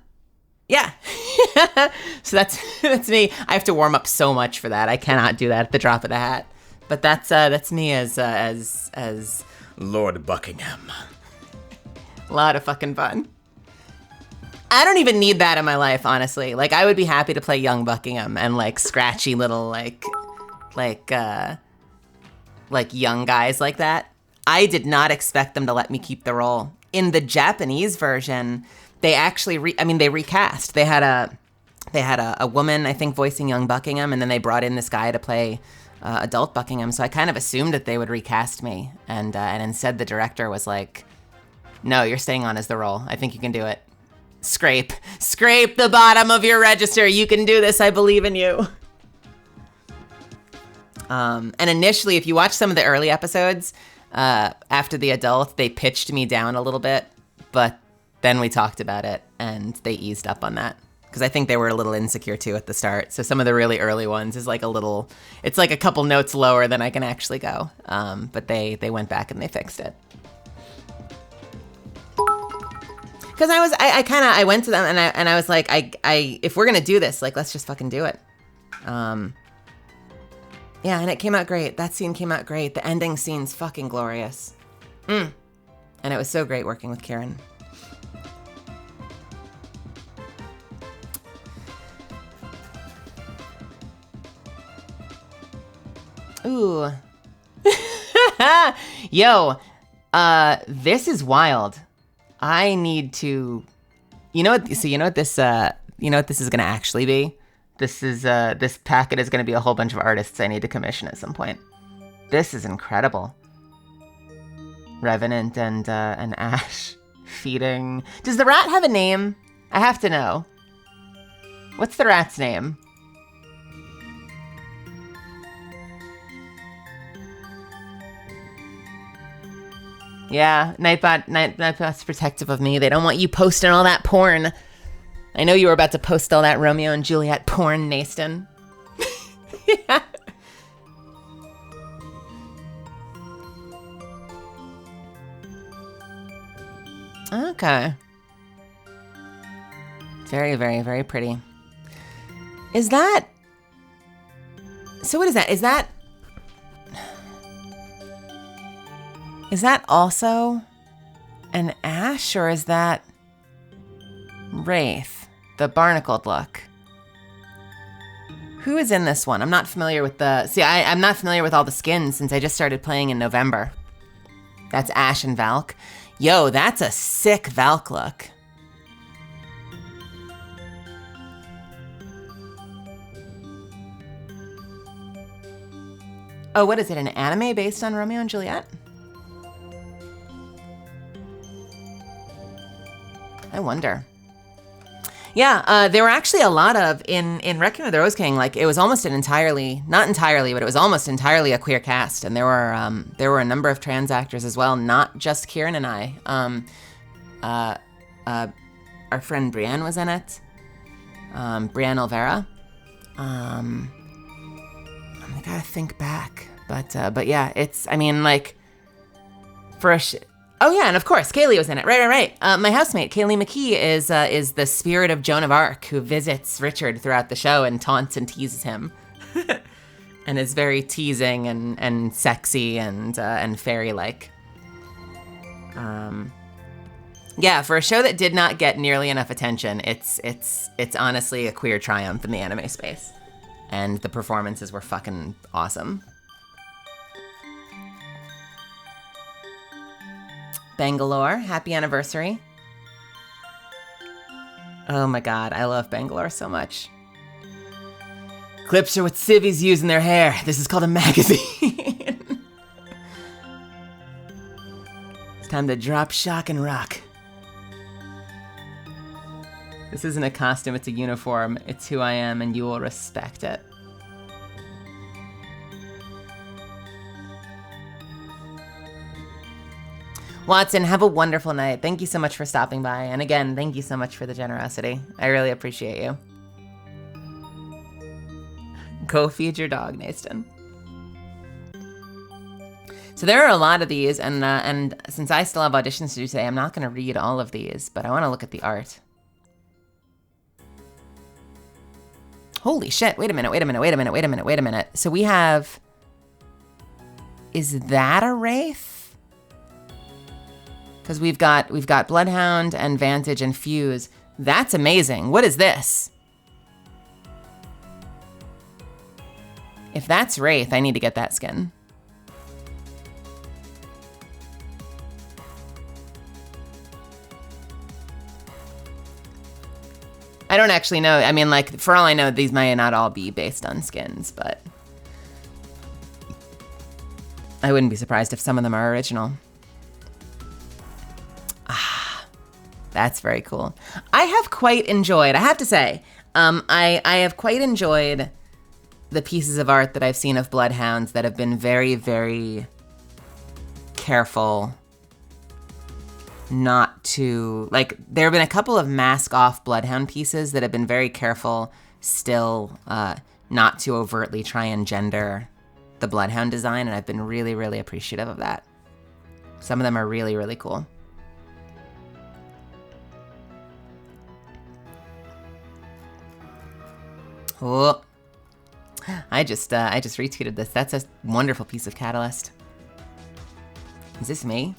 So that's me. I have to warm up so much for that. I cannot do that at the drop of the hat. But that's me as Lord Buckingham. A lot of fucking fun. I don't even need that in my life, honestly. Like, I would be happy to play young Buckingham and like scratchy little like young guys like that. I did not expect them to let me keep the role. In the Japanese version, they actually they recast. They had a woman, I think, voicing young Buckingham, and then they brought in this guy to play adult Buckingham. So I kind of assumed that they would recast me, and instead the director was like, "No, you're staying on as the role. I think you can do it." Scrape the bottom of your register. You can do this. I believe in you. And initially, if you watch some of the early episodes, after the adult, they pitched me down a little bit, but then we talked about it and they eased up on that. Because I think they were a little insecure too at the start. So some of the really early ones is like it's like a couple notes lower than I can actually go. But they went back and they fixed it. Because I went to them and I was like, if we're gonna do this, like, let's just fucking do it. Yeah, and it came out great. That scene came out great. The ending scene's fucking glorious. And it was so great working with Kieran. Ooh. Yo, this is wild. I need to, you know what this is gonna actually be? This packet is gonna be a whole bunch of artists I need to commission at some point. This is incredible. Revenant and Ash feeding. Does the rat have a name? I have to know. What's the rat's name? Yeah, Nightbot's protective of me. They don't want you posting all that porn. I know you were about to post all that Romeo and Juliet porn, Naston. Yeah. Okay. Very, very, very pretty. Is that... So what is that? Is that also an Ash, or is that Wraith, the barnacled look? Who is in this one? I'm not familiar with I'm not familiar with all the skins since I just started playing in November. That's Ash and Valk. Yo, that's a sick Valk look. Oh, what is it, an anime based on Romeo and Juliet? I wonder. Yeah, there were actually a lot of, in Requiem of the Rose King, like, it was almost not entirely, but it was almost entirely a queer cast, and there were a number of trans actors as well, not just Kieran and I. Our friend Brienne was in it. Brienne Olvera. I gotta think back, but yeah, it's, I mean, like, oh yeah, and of course, Kaylee was in it. Right. My housemate, Kaylee McKee, is the spirit of Joan of Arc, who visits Richard throughout the show and taunts and teases him, and is very teasing and sexy and fairy-like. Yeah, for a show that did not get nearly enough attention, it's honestly a queer triumph in the anime space, and the performances were fucking awesome. Bangalore, happy anniversary. Oh my god, I love Bangalore so much. Clips are what civvies use in their hair. This is called a magazine. It's time to drop, shock, and rock. This isn't a costume, it's a uniform. It's who I am, and you will respect it. Watson, have a wonderful night. Thank you so much for stopping by. And again, thank you so much for the generosity. I really appreciate you. Go feed your dog, Naston. So there are a lot of these, and since I still have auditions to do today, I'm not going to read all of these, but I want to look at the art. Holy shit, wait a minute. So we have... Is that a Wraith? Because we've got Bloodhound and Vantage and Fuse. That's amazing. What is this? If that's Wraith, I need to get that skin. I don't actually know. I mean, like, for all I know, these might not all be based on skins, but I wouldn't be surprised if some of them are original. That's very cool. I have quite enjoyed, I have to say, I have quite enjoyed the pieces of art that I've seen of bloodhounds that have been very, very careful not to, like, there have been a couple of mask-off bloodhound pieces that have been very careful still not to overtly try and gender the bloodhound design, and I've been really, really appreciative of that. Some of them are really, really cool. Oh, I just retweeted this. That's a wonderful piece of Catalyst. Is this me?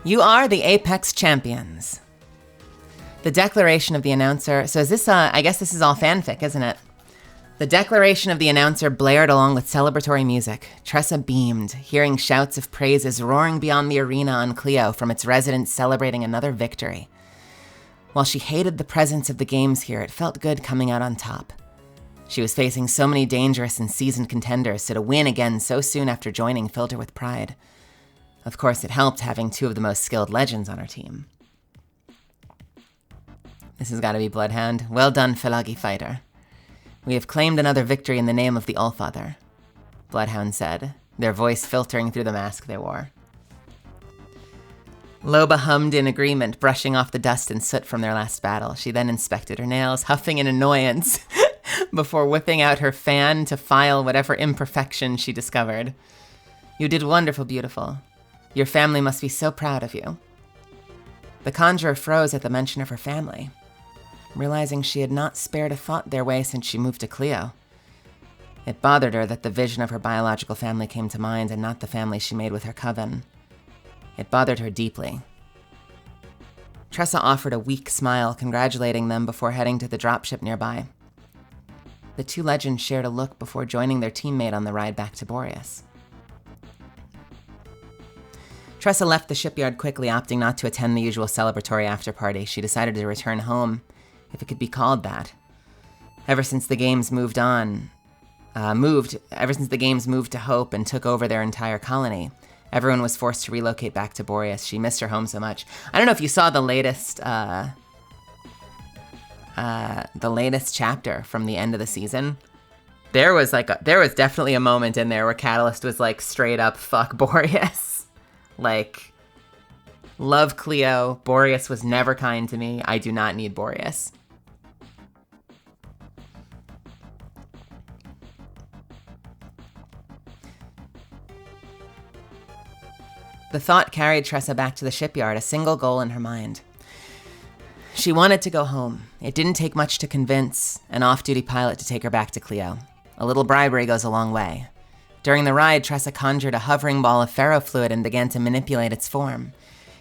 You are the Apex Champions. The declaration of the announcer. So is this, I guess this is all fanfic, isn't it? The declaration of the announcer blared along with celebratory music. Tressa beamed, hearing shouts of praises roaring beyond the arena on Clio from its residents celebrating another victory. While she hated the presence of the games here, it felt good coming out on top. She was facing so many dangerous and seasoned contenders, so to win again so soon after joining filled her with pride. Of course, it helped having two of the most skilled legends on her team. This has got to be Bloodhound. Well done, Felagi Fighter. We have claimed another victory in the name of the Allfather, Bloodhound said, their voice filtering through the mask they wore. Loba hummed in agreement, brushing off the dust and soot from their last battle. She then inspected her nails, huffing in annoyance, before whipping out her fan to file whatever imperfection she discovered. You did wonderful, beautiful. Your family must be so proud of you. The conjurer froze at the mention of her family, realizing she had not spared a thought their way since she moved to Clio. It bothered her that the vision of her biological family came to mind and not the family she made with her coven. It bothered her deeply. Tressa offered a weak smile, congratulating them before heading to the dropship nearby. The two legends shared a look before joining their teammate on the ride back to Boreas. Tressa left the shipyard quickly, opting not to attend the usual celebratory after-party. She decided to return home, if it could be called that. Ever since the games moved to Hope and took over their entire colony, everyone was forced to relocate back to Boreas. She missed her home so much. I don't know if you saw the latest chapter from the end of the season. There was definitely a moment in there where Catalyst was like straight up fuck Boreas. Like, love Clio. Boreas was never kind to me. I do not need Boreas. The thought carried Tressa back to the shipyard, a single goal in her mind. She wanted to go home. It didn't take much to convince an off-duty pilot to take her back to Clio. A little bribery goes a long way. During the ride, Tressa conjured a hovering ball of ferrofluid and began to manipulate its form.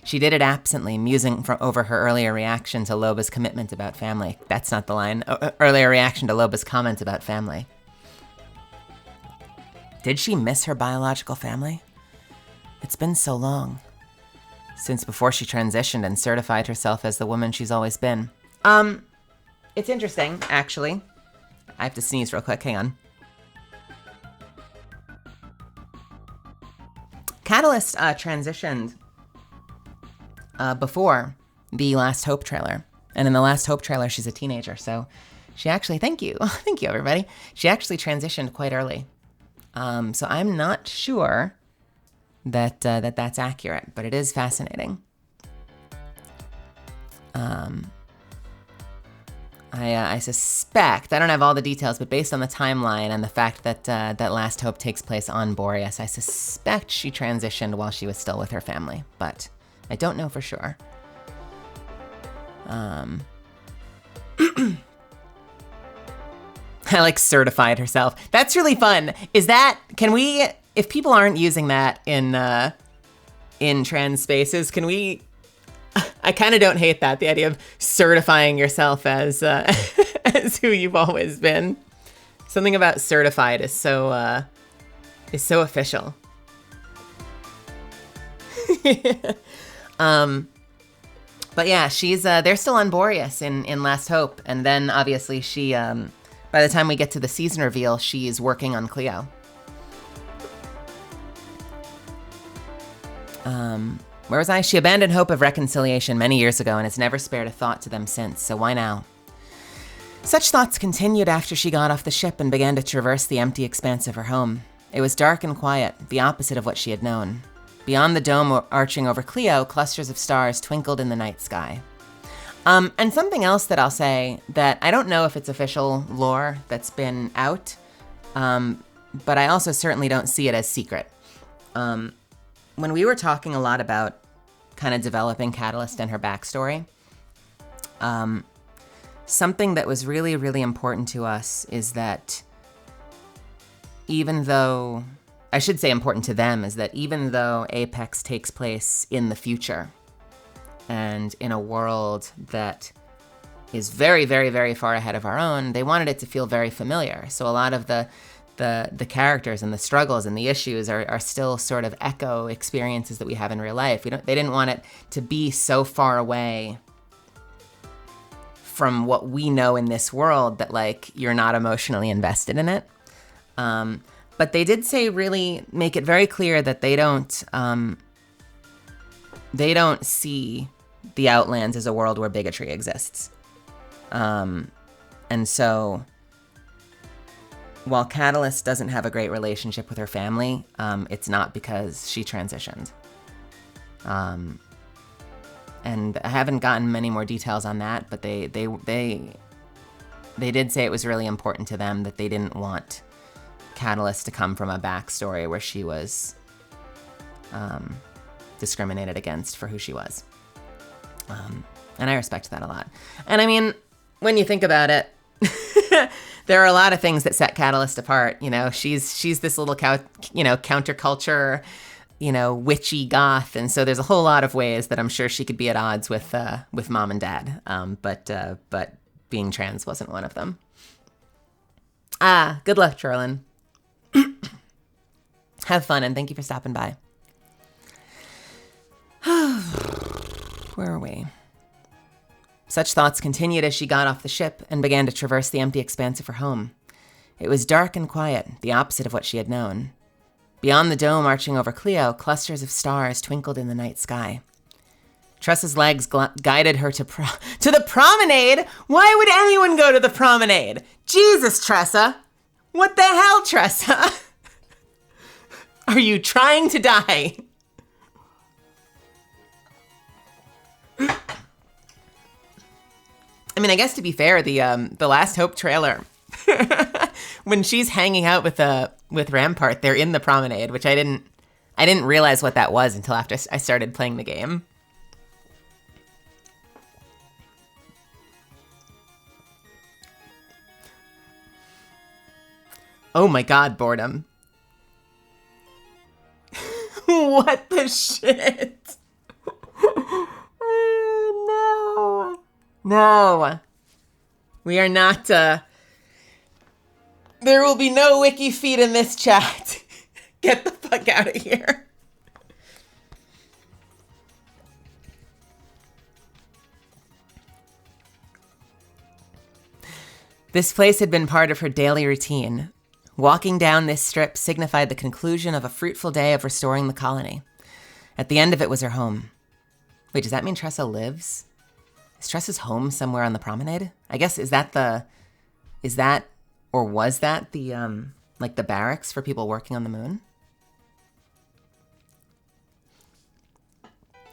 She did it absently, musing over her earlier reaction to Loba's commitment about family. That's not the line. Earlier reaction to Loba's comment about family. Did she miss her biological family? It's been so long. Since before she transitioned and certified herself as the woman she's always been. It's interesting, actually. I have to sneeze real quick, hang on. Catalyst transitioned before the Last Hope trailer. And in the Last Hope trailer, she's a teenager. So she actually, thank you. Thank you, everybody. She actually transitioned quite early. So I'm not sure that that's accurate, but it is fascinating. I suspect, I don't have all the details, but based on the timeline and the fact that that Last Hope takes place on Boreas, I suspect she transitioned while she was still with her family, but I don't know for sure. I like certified herself. That's really fun. Can we, if people aren't using that in trans spaces, can we, I kind of don't hate that, the idea of certifying yourself as as who you've always been. Something about certified is so official. But yeah, she's they're still on Boreas in Last Hope, and then obviously she by the time we get to the season reveal, she's working on Clio. Where was I? She abandoned hope of reconciliation many years ago and has never spared a thought to them since, so why now? Such thoughts continued after she got off the ship and began to traverse the empty expanse of her home. It was dark and quiet, the opposite of what she had known. Beyond the dome arching over Cleo, clusters of stars twinkled in the night sky. And something else that I'll say, that I don't know if it's official lore that's been out, but I also certainly don't see it as secret. When we were talking a lot about kind of developing Catalyst and her backstory, something that was really, really important to us is that even though, I should say important to them, is that even though Apex takes place in the future and in a world that is very, very, very far ahead of our own, they wanted it to feel very familiar. So a lot of the characters and the struggles and the issues are still sort of echo experiences that we have in real life. They didn't want it to be so far away from what we know in this world that like you're not emotionally invested in it. But they did say really make it very clear that they don't see the Outlands as a world where bigotry exists. And so while Catalyst doesn't have a great relationship with her family, it's not because she transitioned. And I haven't gotten many more details on that, but they did say it was really important to them that they didn't want Catalyst to come from a backstory where she was discriminated against for who she was. And I respect that a lot. And I mean, when you think about it, there are a lot of things that set Catalyst apart. You know, she's this little counterculture, witchy goth, and so there's a whole lot of ways that I'm sure she could be at odds with mom and dad. But being trans wasn't one of them. Good luck, Charlin. Have fun, and thank you for stopping by. Where are we? Such thoughts continued as she got off the ship and began to traverse the empty expanse of her home. It was dark and quiet, the opposite of what she had known. Beyond the dome arching over Cleo, clusters of stars twinkled in the night sky. Tressa's legs guided her to the promenade? Why would anyone go to the promenade? Jesus, Tressa! What the hell, Tressa? Are you trying to die? I mean, I guess to be fair, the Last Hope trailer, when she's hanging out with Rampart, they're in the promenade, which I didn't realize what that was until after I started playing the game. Oh my god, boredom. What the shit? No. We are not, there will be no wiki feed in this chat. Get the fuck out of here. This place had been part of her daily routine. Walking down this strip signified the conclusion of a fruitful day of restoring the colony. At the end of it was her home. Wait, does that mean Tressa lives? Is Tressa's home somewhere on the promenade? I guess, was that the the barracks for people working on the moon?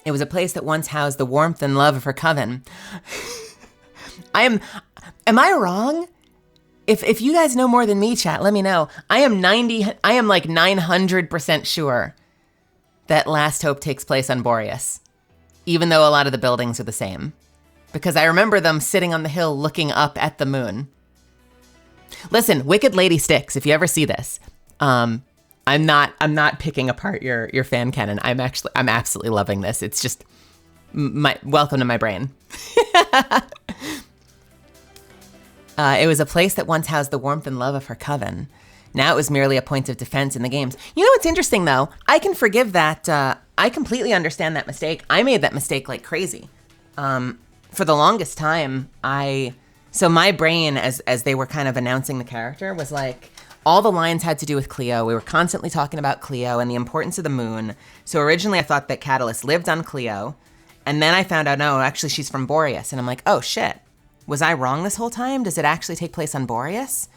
It was a place that once housed the warmth and love of her coven. Am I wrong? If you guys know more than me, chat, let me know. I am like 900% sure that Last Hope takes place on Boreas, even though a lot of the buildings are the same. Because I remember them sitting on the hill looking up at the moon. Listen, Wicked Lady Styx, if you ever see this, I'm not picking apart your fan canon. I'm absolutely loving this. It's just welcome to my brain. It was a place that once housed the warmth and love of her coven. Now it was merely a point of defense in the games. You know what's interesting, though? I can forgive that. I completely understand that mistake. I made that mistake like crazy. For the longest time, so my brain, as they were kind of announcing the character, was like, all the lines had to do with Cleo. We were constantly talking about Cleo and the importance of the moon. So originally I thought that Catalyst lived on Cleo. And then I found out, no, actually she's from Boreas. And I'm like, oh shit, was I wrong this whole time? Does it actually take place on Boreas?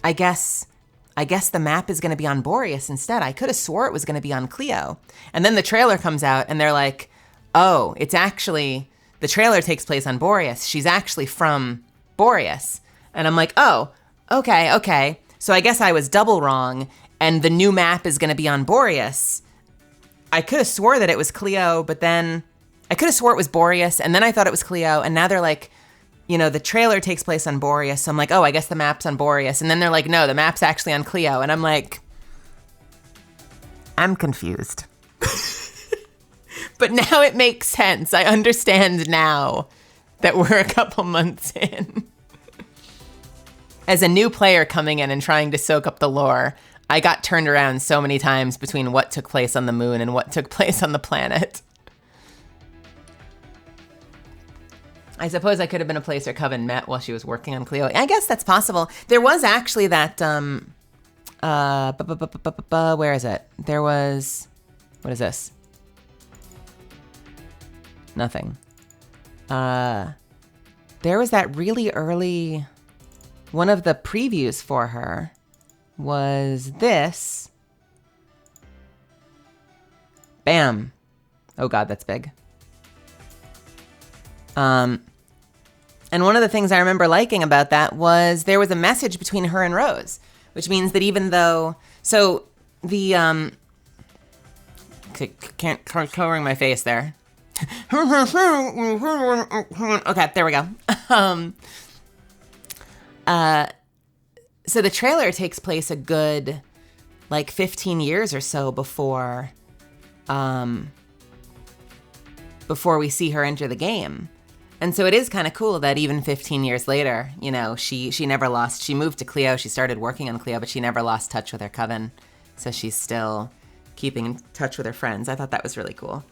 I guess the map is gonna be on Boreas instead. I could have swore it was gonna be on Cleo. And then the trailer comes out and they're like, oh, it's actually, the trailer takes place on Boreas. She's actually from Boreas. And I'm like, oh, okay. So I guess I was double wrong and the new map is gonna be on Boreas. I could have swore that it was Cleo, but then I could have swore it was Boreas and then I thought it was Cleo and now they're like, you know, the trailer takes place on Boreas. So I'm like, oh, I guess the map's on Boreas. And then they're like, no, the map's actually on Cleo. And I'm like, I'm confused. But now it makes sense. I understand now that we're a couple months in. As a new player coming in and trying to soak up the lore, I got turned around so many times between what took place on the moon and what took place on the planet. I suppose I could have been a place where Coven met while she was working on Cleo. I guess that's possible. There was actually that, where is it? There was, what is this? Nothing. There was that really early, one of the previews for her was this. Bam. Oh God, that's big. And one of the things I remember liking about that was there was a message between her and Rose, which means that even though, so the, can't covering my face there. Okay, there we go. So the trailer takes place a good, like 15 years or so before we see her enter the game. And so it is kind of cool that even 15 years later, you know, she never lost, she moved to Cleo, she started working on Cleo, but she never lost touch with her coven. So she's still keeping in touch with her friends. I thought that was really cool.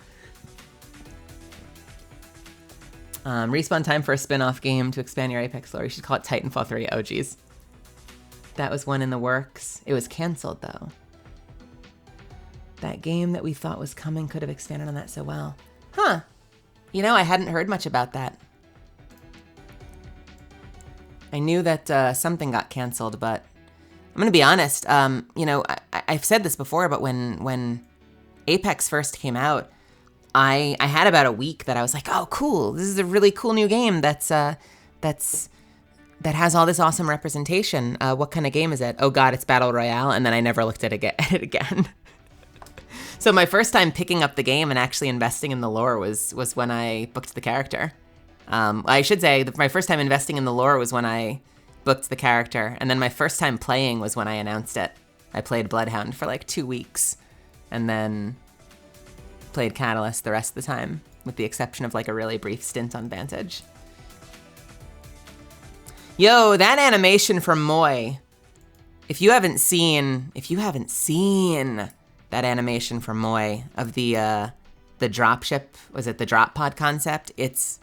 Respawn time for a spin-off game to expand your Apex lore. You should call it Titanfall 3. Oh, geez. That was one in the works. It was canceled, though. That game that we thought was coming could have expanded on that so well. Huh. You know, I hadn't heard much about that. I knew that something got canceled, but I'm gonna be honest. You know, I've said this before, but when Apex first came out, I had about a week that I was like, oh, cool. This is a really cool new game that has all this awesome representation. What kind of game is it? Oh God, it's Battle Royale. And then I never looked at it again. So my first time picking up the game and actually investing in the lore was when I booked the character. I should say that my first time investing in the lore was when I booked the character. And then my first time playing was when I announced it. I played Bloodhound for like 2 weeks and then played Catalyst the rest of the time, with the exception of like a really brief stint on Vantage. Yo, that animation from Moy. If you haven't seen that animation from Moy of the dropship, was it the drop pod concept? It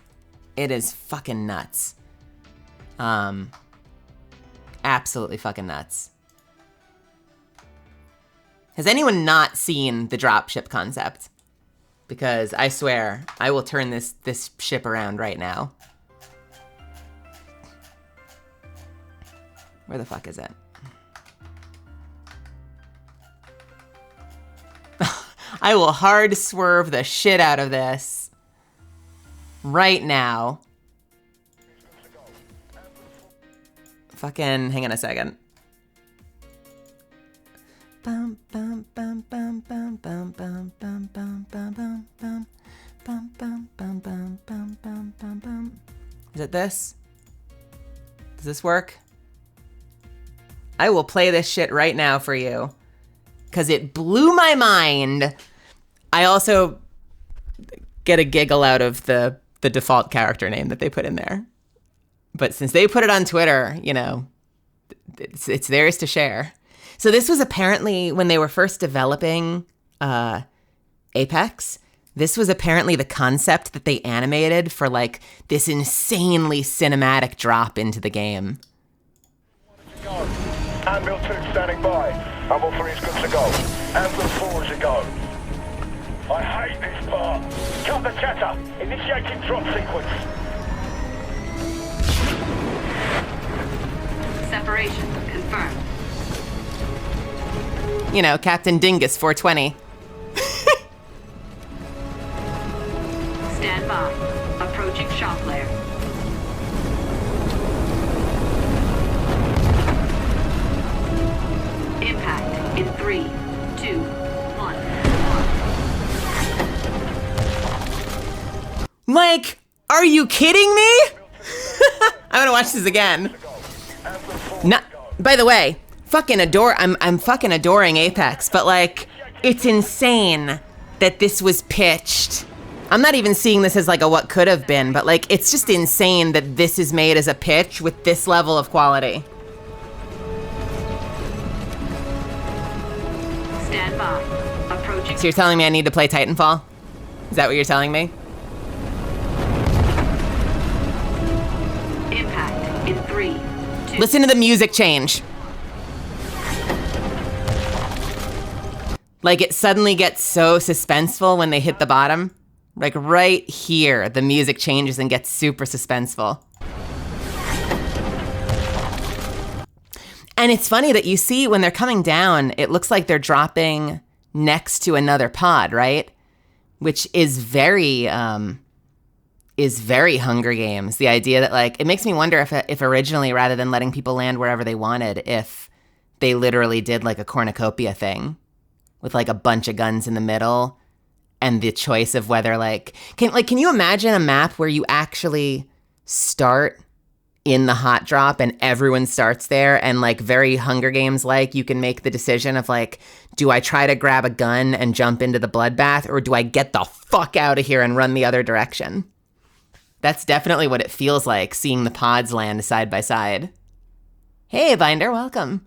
is fucking nuts. Absolutely fucking nuts. Has anyone not seen the dropship concept? Because I swear, I will turn this ship around right now. Where the fuck is it? I will hard swerve the shit out of this right now. Fucking, hang on a second. Bum bum bum bum bum bum bum bum bum bum bum bum bum bum bum bum bum bum bum bum. Is it this? Does this work? I will play this shit right now for you, because it blew my mind. I also get a giggle out of the default character name that they put in there. But since they put it on Twitter, you know, it's theirs to share. So this was apparently, when they were first developing Apex, this was apparently the concept that they animated for like this insanely cinematic drop into the game. Anvil 2 standing by. Anvil 3 is good to go. Anvil 4 is a go. I hate this part. Cut the chatter. Initiating drop sequence. Separation confirmed. You know, Captain Dingus 420. Stand by. Approaching shock layer. Impact in 3, 2, 1. Mike, are you kidding me? I'm gonna watch this again. Not, by the way, I'm fucking adoring Apex, but like, it's insane that this was pitched. I'm not even seeing this as like a what could have been, but like, it's just insane that this is made as a pitch with this level of quality. Stand by. Approaching. So you're telling me I need to play Titanfall? Is that what you're telling me? Impact in 3, 2. Listen to the music change. Like, it suddenly gets so suspenseful when they hit the bottom. Like, right here, the music changes and gets super suspenseful. And it's funny that you see when they're coming down, it looks like they're dropping next to another pod, right? Which is very Hunger Games. The idea that, like, it makes me wonder if originally, rather than letting people land wherever they wanted, if they literally did like a cornucopia thing with like a bunch of guns in the middle and the choice of whether can you imagine a map where you actually start in the hot drop and everyone starts there, and like very Hunger Games, like you can make the decision of like, do I try to grab a gun and jump into the bloodbath, or do I get the fuck out of here and run the other direction? That's definitely what it feels like, seeing the pods land side by side. Hey, Binder, welcome.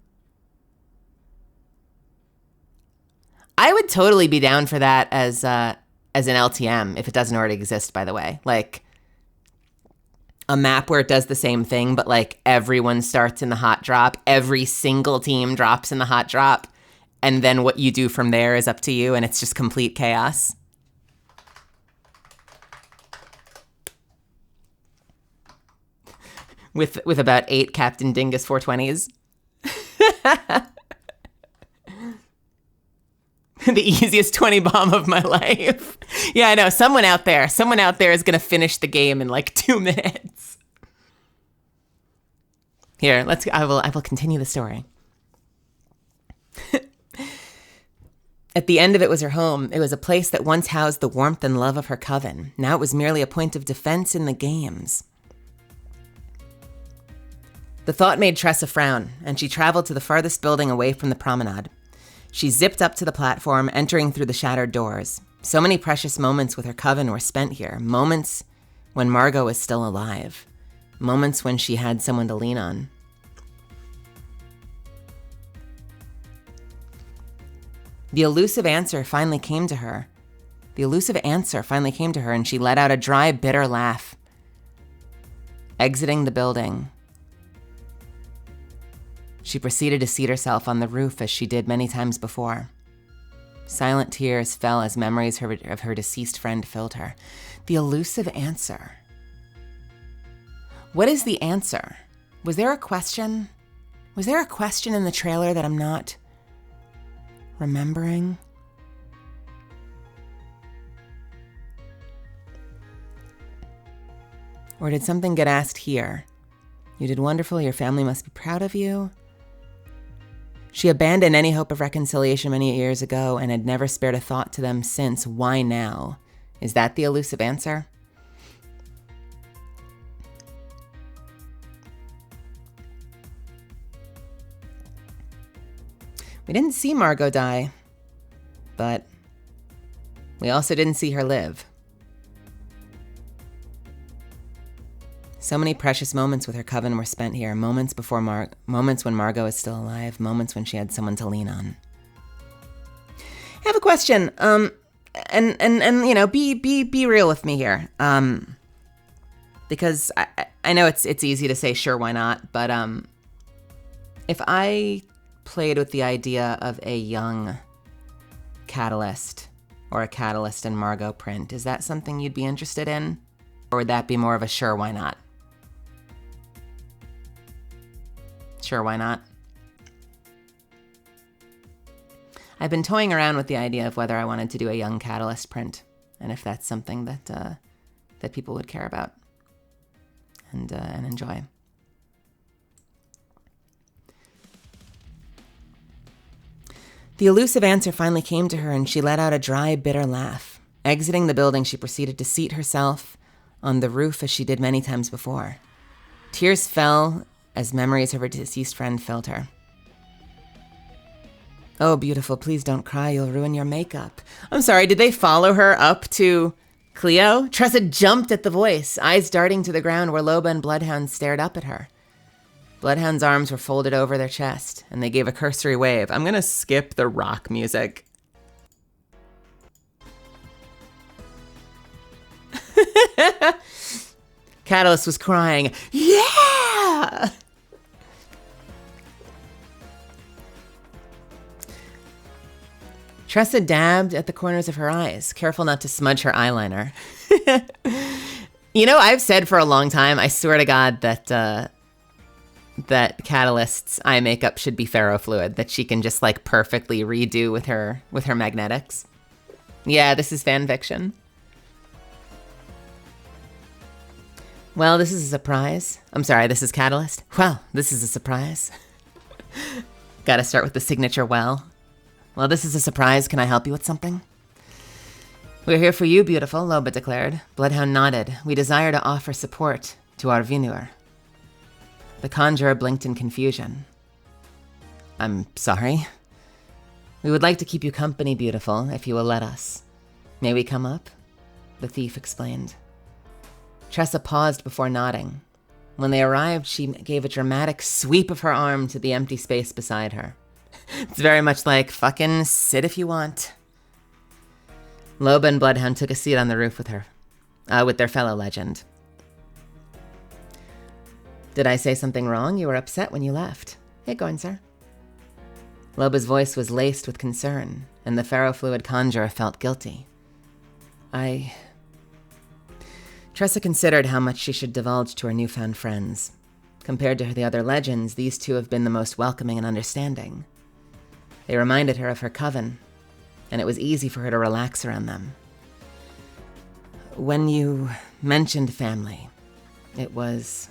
I would totally be down for that as an LTM, if it doesn't already exist, by the way. Like, a map where it does the same thing, but like everyone starts in the hot drop, every single team drops in the hot drop, and then what you do from there is up to you, and it's just complete chaos. With about 8 Captain Dingus 420s. The easiest 20 bomb of my life. Yeah, I know. Someone out there is going to finish the game in like 2 minutes. Here, I will continue the story. At the end of it was her home. It was a place that once housed the warmth and love of her coven. Now it was merely a point of defense in the games. The thought made Tressa frown, and she traveled to the farthest building away from the promenade. She zipped up to the platform, entering through the shattered doors. So many precious moments with her coven were spent here. Moments when Margot was still alive. Moments when she had someone to lean on. The elusive answer finally came to her. And she let out a dry, bitter laugh. Exiting the building, she proceeded to seat herself on the roof as she did many times before. Silent tears fell as memories of her deceased friend filled her. The elusive answer. What is the answer? Was there a question? Was there a question in the trailer that I'm not remembering? Or did something get asked here? You did wonderful, your family must be proud of you. She abandoned any hope of reconciliation many years ago and had never spared a thought to them since. Why now? Is that the elusive answer? We didn't see Margot die, but we also didn't see her live. So many precious moments with her coven were spent here. Moments when Margot was still alive. Moments when she had someone to lean on. I have a question. And you know, be real with me here. Because I know it's easy to say sure, why not, but If I played with the idea of a young Catalyst or a Catalyst and Margot print, is that something you'd be interested in? Or would that be more of a sure, why not? Sure, why not? I've been toying around with the idea of whether I wanted to do a young Catalyst print, and if that's something that that people would care about and enjoy. The elusive answer finally came to her, and she let out a dry, bitter laugh. Exiting the building, she proceeded to seat herself on the roof as she did many times before. Tears fell as memories of her deceased friend filled her. Oh, beautiful, please don't cry. You'll ruin your makeup. I'm sorry, did they follow her up to Cleo? Tressa jumped at the voice, eyes darting to the ground where Loba and Bloodhound stared up at her. Bloodhound's arms were folded over their chest, and they gave a cursory wave. I'm gonna skip the rock music. Catalyst was crying, yeah! Tressa dabbed at the corners of her eyes, careful not to smudge her eyeliner. You know, I've said for a long time, I swear to God, that Catalyst's eye makeup should be ferrofluid, that she can just like perfectly redo with her magnetics. Yeah, this is fan fiction. Well, this is a surprise. I'm sorry, this is Catalyst. Well, this is a surprise. Gotta start with the signature well. Well, this is a surprise. Can I help you with something? We're here for you, beautiful, Loba declared. Bloodhound nodded. We desire to offer support to our Vinur. The conjurer blinked in confusion. I'm sorry. We would like to keep you company, beautiful, if you will let us. May we come up? The thief explained. Tressa paused before nodding. When they arrived, she gave a dramatic sweep of her arm to the empty space beside her. It's very much like, fucking sit if you want. Loba and Bloodhound took a seat on the roof with her, with their fellow legend. Did I say something wrong? You were upset when you left. Hey, go on, sir. Loba's voice was laced with concern, and the ferrofluid conjurer felt guilty. Tressa considered how much she should divulge to her newfound friends. Compared to the other legends, these two have been the most welcoming and understanding. They reminded her of her coven, and it was easy for her to relax around them. When you mentioned family, it was...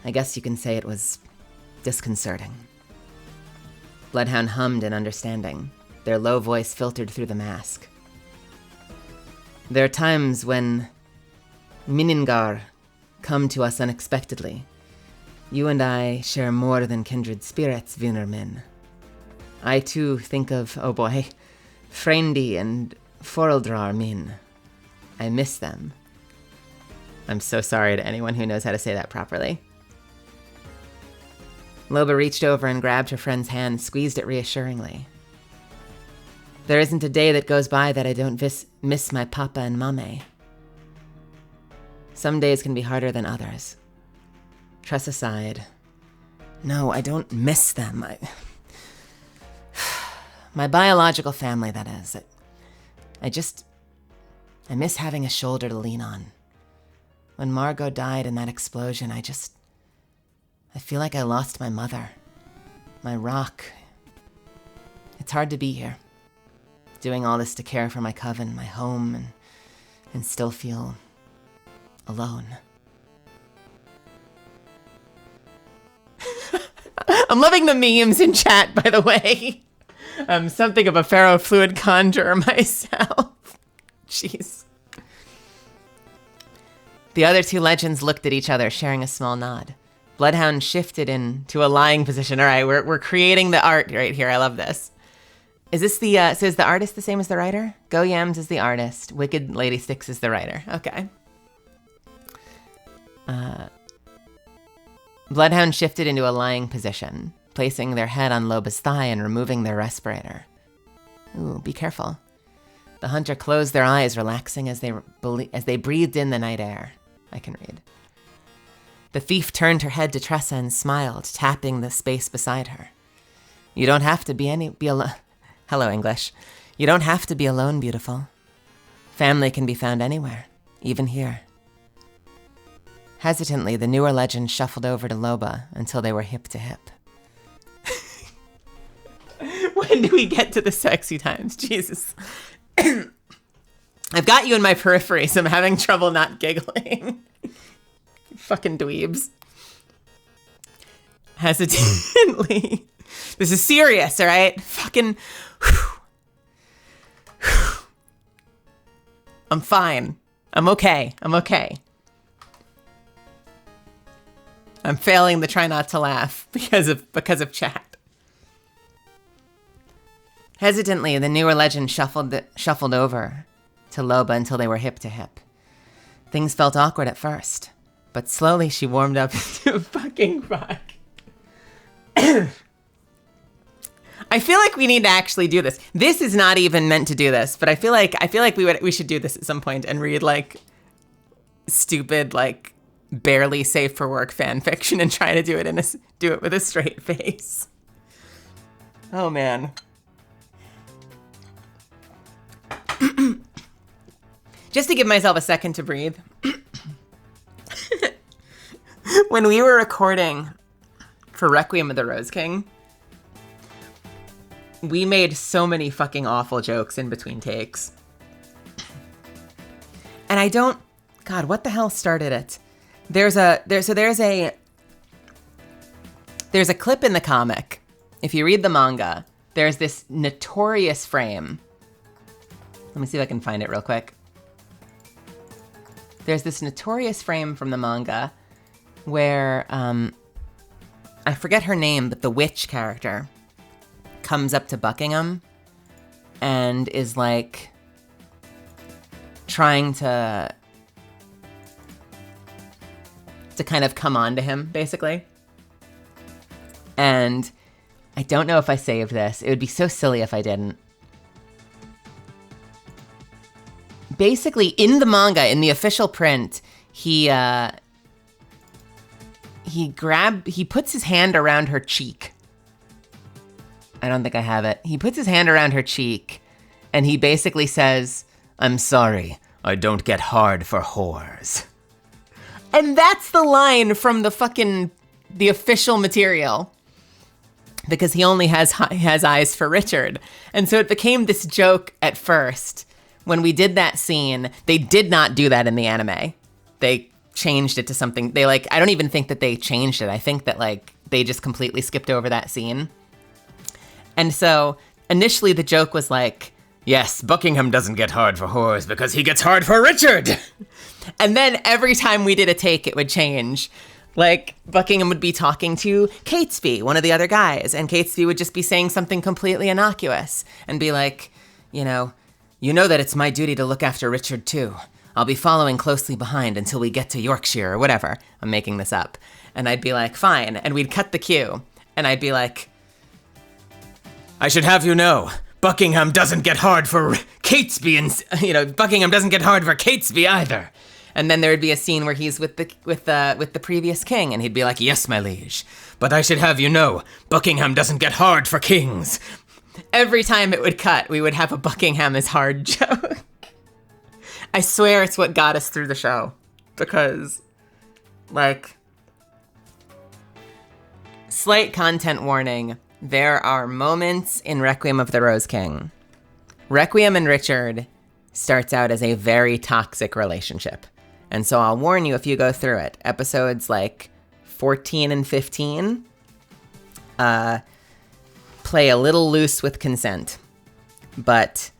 I guess you can say it was disconcerting. Bloodhound hummed in understanding. Their low voice filtered through the mask. There are times when Miningar come to us unexpectedly. You and I share more than kindred spirits, Vinurmin. I too think of, oh boy, Frendi and Forildrar Min. I miss them. I'm so sorry to anyone who knows how to say that properly. Loba reached over and grabbed her friend's hand, squeezed it reassuringly. There isn't a day that goes by that I don't miss my papa and mame. Some days can be harder than others. Tressa sighed. No, I don't miss them. My biological family, that is. I miss having a shoulder to lean on. When Margot died in that explosion, I feel like I lost my mother. My rock. It's hard to be here. Doing all this to care for my coven, my home, and still feel alone. I'm loving the memes in chat, by the way. I'm something of a ferrofluid conjurer myself. Jeez. The other two legends looked at each other, sharing a small nod. Bloodhound shifted into a lying position. All right, we're creating the art right here. I love this. Is this the, so is the artist the same as the writer? Go Yams is the artist. Wicked Lady Styx is the writer. Okay. Bloodhound shifted into a lying position, placing their head on Loba's thigh and removing their respirator. Ooh, be careful. The hunter closed their eyes, relaxing as they breathed in the night air. I can read. The thief turned her head to Tressa and smiled, tapping the space beside her. You don't have to be alone. Hello, English. You don't have to be alone, beautiful. Family can be found anywhere, even here. Hesitantly, the newer legend shuffled over to Loba until they were hip to hip. When do we get to the sexy times? Jesus. I've got you in my periphery, so I'm having trouble not giggling. Fucking dweebs. Hesitantly. This is serious, all right? Fucking... I'm fine. I'm okay. I'm failing to try not to laugh because of chat. Hesitantly, the newer legend shuffled over to Loba until they were hip to hip. Things felt awkward at first, but slowly she warmed up to a fucking rock. I feel like we need to actually do this. This is not even meant to do this, but I feel like we should do this at some point and read like stupid, like barely safe for work fan fiction and try to do it with a straight face. Oh man. Just to give myself a second to breathe. When we were recording for Requiem of the Rose King, we made so many fucking awful jokes in between takes. And God, what the hell started it? There's a clip in the comic. If you read the manga, there's this notorious frame. Let me see if I can find it real quick. There's this notorious frame from the manga where, I forget her name, but the witch character comes up to Buckingham and is like trying to kind of come on to him, basically. And I don't know if I saved this. It would be so silly if I didn't. Basically, in the manga, in the official print, he puts his hand around her cheek. I don't think I have it. He puts his hand around her cheek, and he basically says, "I'm sorry, I don't get hard for whores." And that's the line from the official material. Because he only has eyes for Richard. And so it became this joke at first. When we did that scene, they did not do that in the anime. They changed it to something. I don't even think that they changed it. I think that they just completely skipped over that scene. And so initially the joke was like, yes, Buckingham doesn't get hard for whores because he gets hard for Richard. And then every time we did a take, it would change. Like, Buckingham would be talking to Catesby, one of the other guys, and Catesby would just be saying something completely innocuous and be like, you know that it's my duty to look after Richard too. I'll be following closely behind until we get to Yorkshire or whatever. I'm making this up. And I'd be like, fine. And we'd cut the cue. And I'd be like, I should have you know, Buckingham doesn't get hard for Catesby, and Buckingham doesn't get hard for Catesby either. And then there would be a scene where he's with the previous king, and he'd be like, yes, my liege, but I should have you know, Buckingham doesn't get hard for kings. Every time it would cut, we would have a Buckingham is hard joke. I swear it's what got us through the show. Because, slight content warning, there are moments in Requiem of the Rose King. Requiem and Richard starts out as a very toxic relationship. And so I'll warn you if you go through it. Episodes 14 and 15 play a little loose with consent. But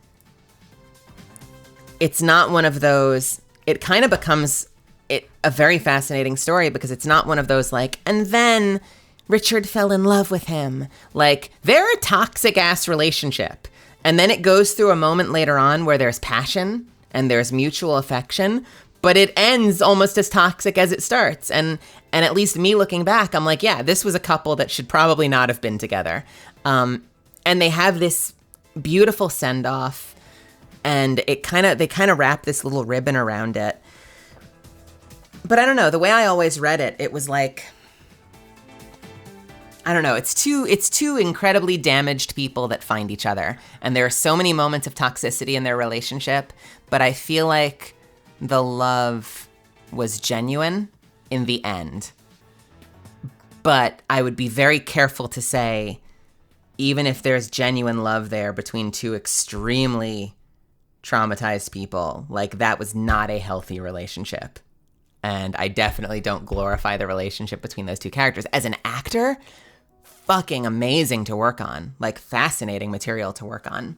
it's not one of those, it kind of becomes a very fascinating story because it's not one of those and then Richard fell in love with him. They're a toxic ass relationship. And then it goes through a moment later on where there's passion and there's mutual affection, but it ends almost as toxic as it starts. And at least me looking back, I'm like, yeah, this was a couple that should probably not have been together. And they have this beautiful send-off, and they kind of wrap this little ribbon around it. But I don't know, the way I always read it, it was like, I don't know, it's two incredibly damaged people that find each other. And there are so many moments of toxicity in their relationship, but I feel like the love was genuine in the end. But I would be very careful to say, even if there's genuine love there between two extremely traumatized people, like that was not a healthy relationship. And I definitely don't glorify the relationship between those two characters. As an actor, fucking amazing to work on, like fascinating material to work on.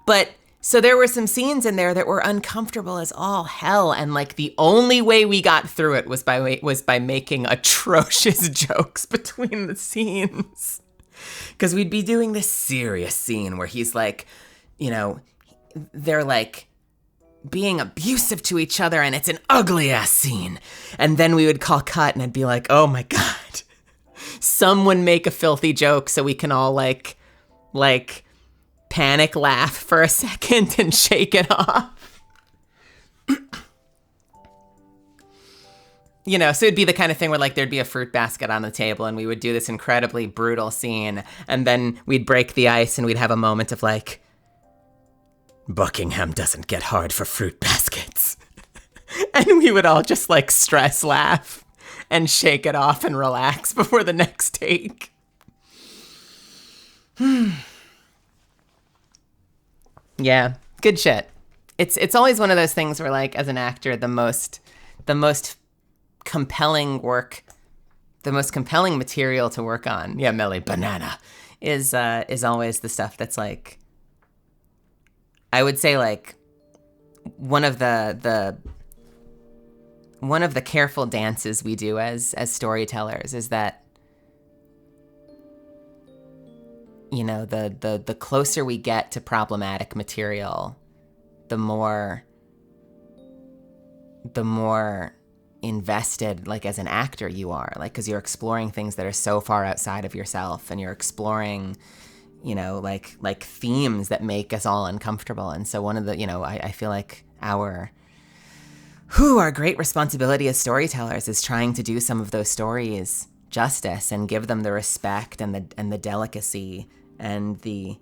But so there were some scenes in there that were uncomfortable as all hell, and like the only way we got through it was by making atrocious jokes between the scenes. Because we'd be doing this serious scene where he's like, you know, they're like being abusive to each other, and it's an ugly ass scene. And then we would call cut, and I'd be like, oh my God. Someone make a filthy joke so we can all like panic laugh for a second and shake it off. You know, so it'd be the kind of thing where like there'd be a fruit basket on the table and we would do this incredibly brutal scene, and then we'd break the ice and we'd have a moment of like, Buckingham doesn't get hard for fruit baskets. And we would all just like stress laugh and shake it off and relax before the next take. Yeah, good shit. It's always one of those things where like as an actor, the most compelling work, the most compelling material to work on, yeah, Melly Banana, is always the stuff that's like, I would say like one of the careful dances we do as storytellers is that, you know, the closer we get to problematic material, the more invested, like as an actor you are, like, because you're exploring things that are so far outside of yourself, and you're exploring, you know, like themes that make us all uncomfortable. And so one of the, you know, I feel like our great responsibility as storytellers is trying to do some of those stories justice and give them the respect and the delicacy and the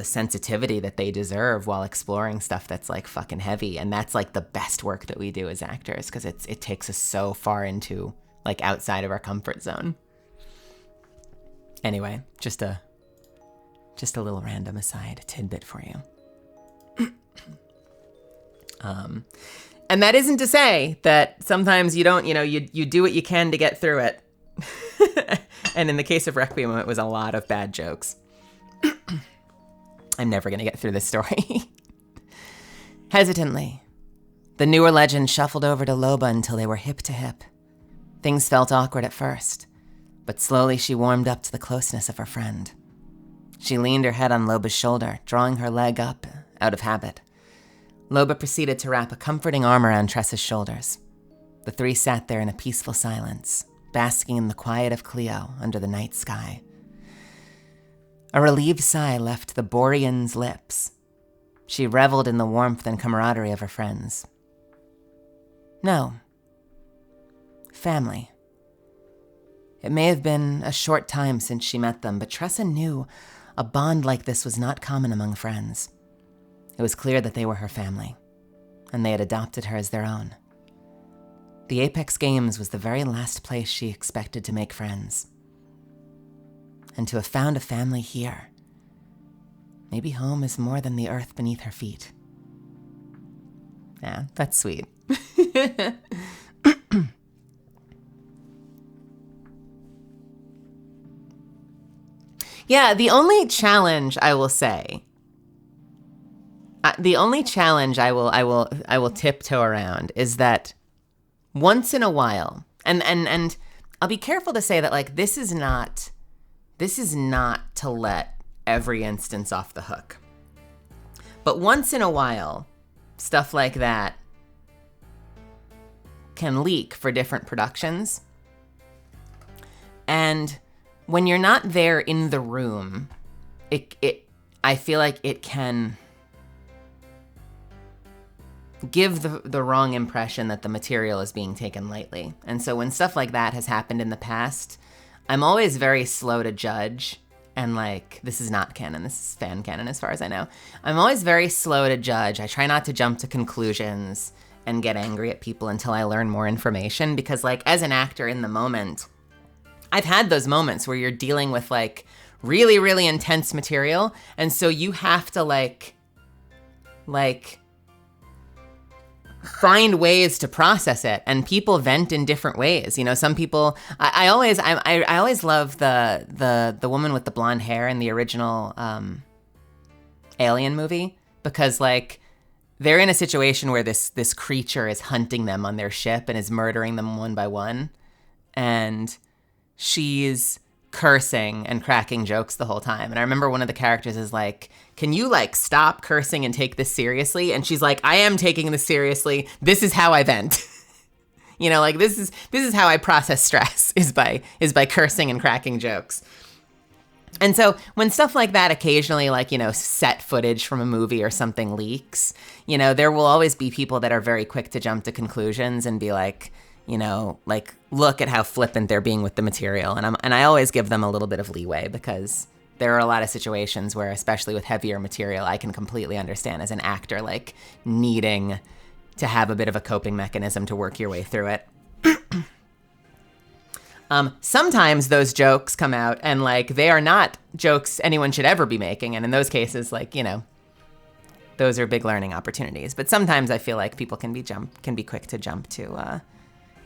sensitivity that they deserve while exploring stuff that's like fucking heavy. And that's like the best work that we do as actors, because it takes us so far into like outside of our comfort zone. Anyway, just a little random aside tidbit for you. And that isn't to say that sometimes you don't, you know, you do what you can to get through it. And in the case of Requiem, it was a lot of bad jokes. I'm never going to get through this story. Hesitantly, the newer legend shuffled over to Loba until they were hip to hip. Things felt awkward at first, but slowly she warmed up to the closeness of her friend. She leaned her head on Loba's shoulder, drawing her leg up out of habit. Loba proceeded to wrap a comforting arm around Tressa's shoulders. The three sat there in a peaceful silence, basking in the quiet of Cleo under the night sky. A relieved sigh left the Borean's lips. She reveled in the warmth and camaraderie of her friends. No. Family. It may have been a short time since she met them, but Tressa knew a bond like this was not common among friends. It was clear that they were her family, and they had adopted her as their own. The Apex Games was the very last place she expected to make friends. And to have found a family here, maybe home is more than the earth beneath her feet. Yeah, that's sweet. Yeah, the only challenge I will say, I will tiptoe around is that once in a while, and I'll be careful to say that like this is not to let every instance off the hook. But once in a while, stuff like that can leak for different productions. And when you're not there in the room, I feel like it can give the wrong impression that the material is being taken lightly. And so when stuff like that has happened in the past, I'm always very slow to judge. And like, this is not canon, this is fan canon as far as I know. I'm always very slow to judge. I try not to jump to conclusions and get angry at people until I learn more information, because like as an actor in the moment, I've had those moments where you're dealing with like really, really intense material. And so you have to like find ways to process it, and people vent in different ways. You know, some people, I always love the woman with the blonde hair in the original Alien movie, because like they're in a situation where this creature is hunting them on their ship and is murdering them one by one, and she's cursing and cracking jokes the whole time. And I remember one of the characters is like, can you like stop cursing and take this seriously? And she's like, I am taking this seriously. This is how I vent. You know, like this is how I process stress is by cursing and cracking jokes. And so when stuff like that occasionally, like, you know, set footage from a movie or something leaks, you know, there will always be people that are very quick to jump to conclusions and be like, you know, like, look at how flippant they're being with the material. And I always give them a little bit of leeway, because there are a lot of situations where, especially with heavier material, I can completely understand as an actor, like, needing to have a bit of a coping mechanism to work your way through it. Sometimes those jokes come out and, like, they are not jokes anyone should ever be making. And in those cases, like, you know, those are big learning opportunities. But sometimes I feel like people can be quick to jump to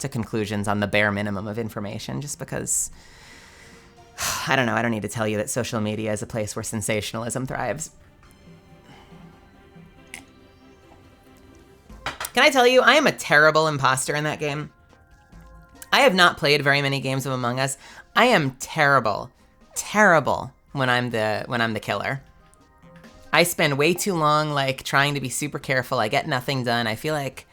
conclusions on the bare minimum of information, just because, I don't know, I don't need to tell you that social media is a place where sensationalism thrives. Can I tell you, I am a terrible imposter in that game. I have not played very many games of Among Us. I am terrible when I'm the killer. I spend way too long like trying to be super careful. I get nothing done. I feel like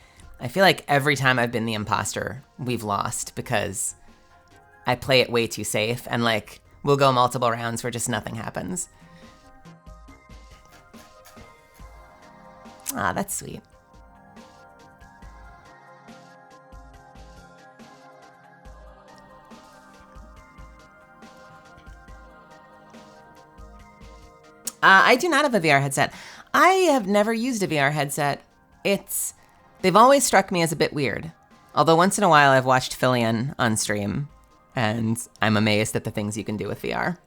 every time I've been the imposter, we've lost, because I play it way too safe, and like we'll go multiple rounds where just nothing happens. Ah, that's sweet. I do not have a VR headset. I have never used a VR headset. They've always struck me as a bit weird. Although once in a while I've watched Fillion on stream, and I'm amazed at the things you can do with VR.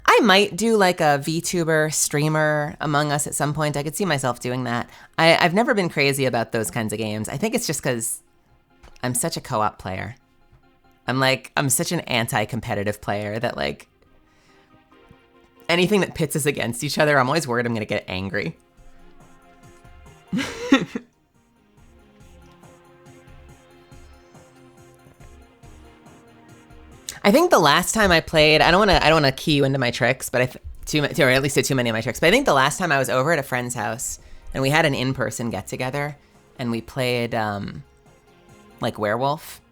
I might do like a VTuber streamer Among Us at some point. I could see myself doing that. I've never been crazy about those kinds of games. I think it's just because I'm such a co-op player. I'm such an anti-competitive player that like anything that pits us against each other, I'm always worried I'm gonna get angry. I think the last time I played, I don't want to key you into my tricks, but or at least too many of my tricks. But I think the last time I was over at a friend's house and we had an in-person get-together and we played like Werewolf,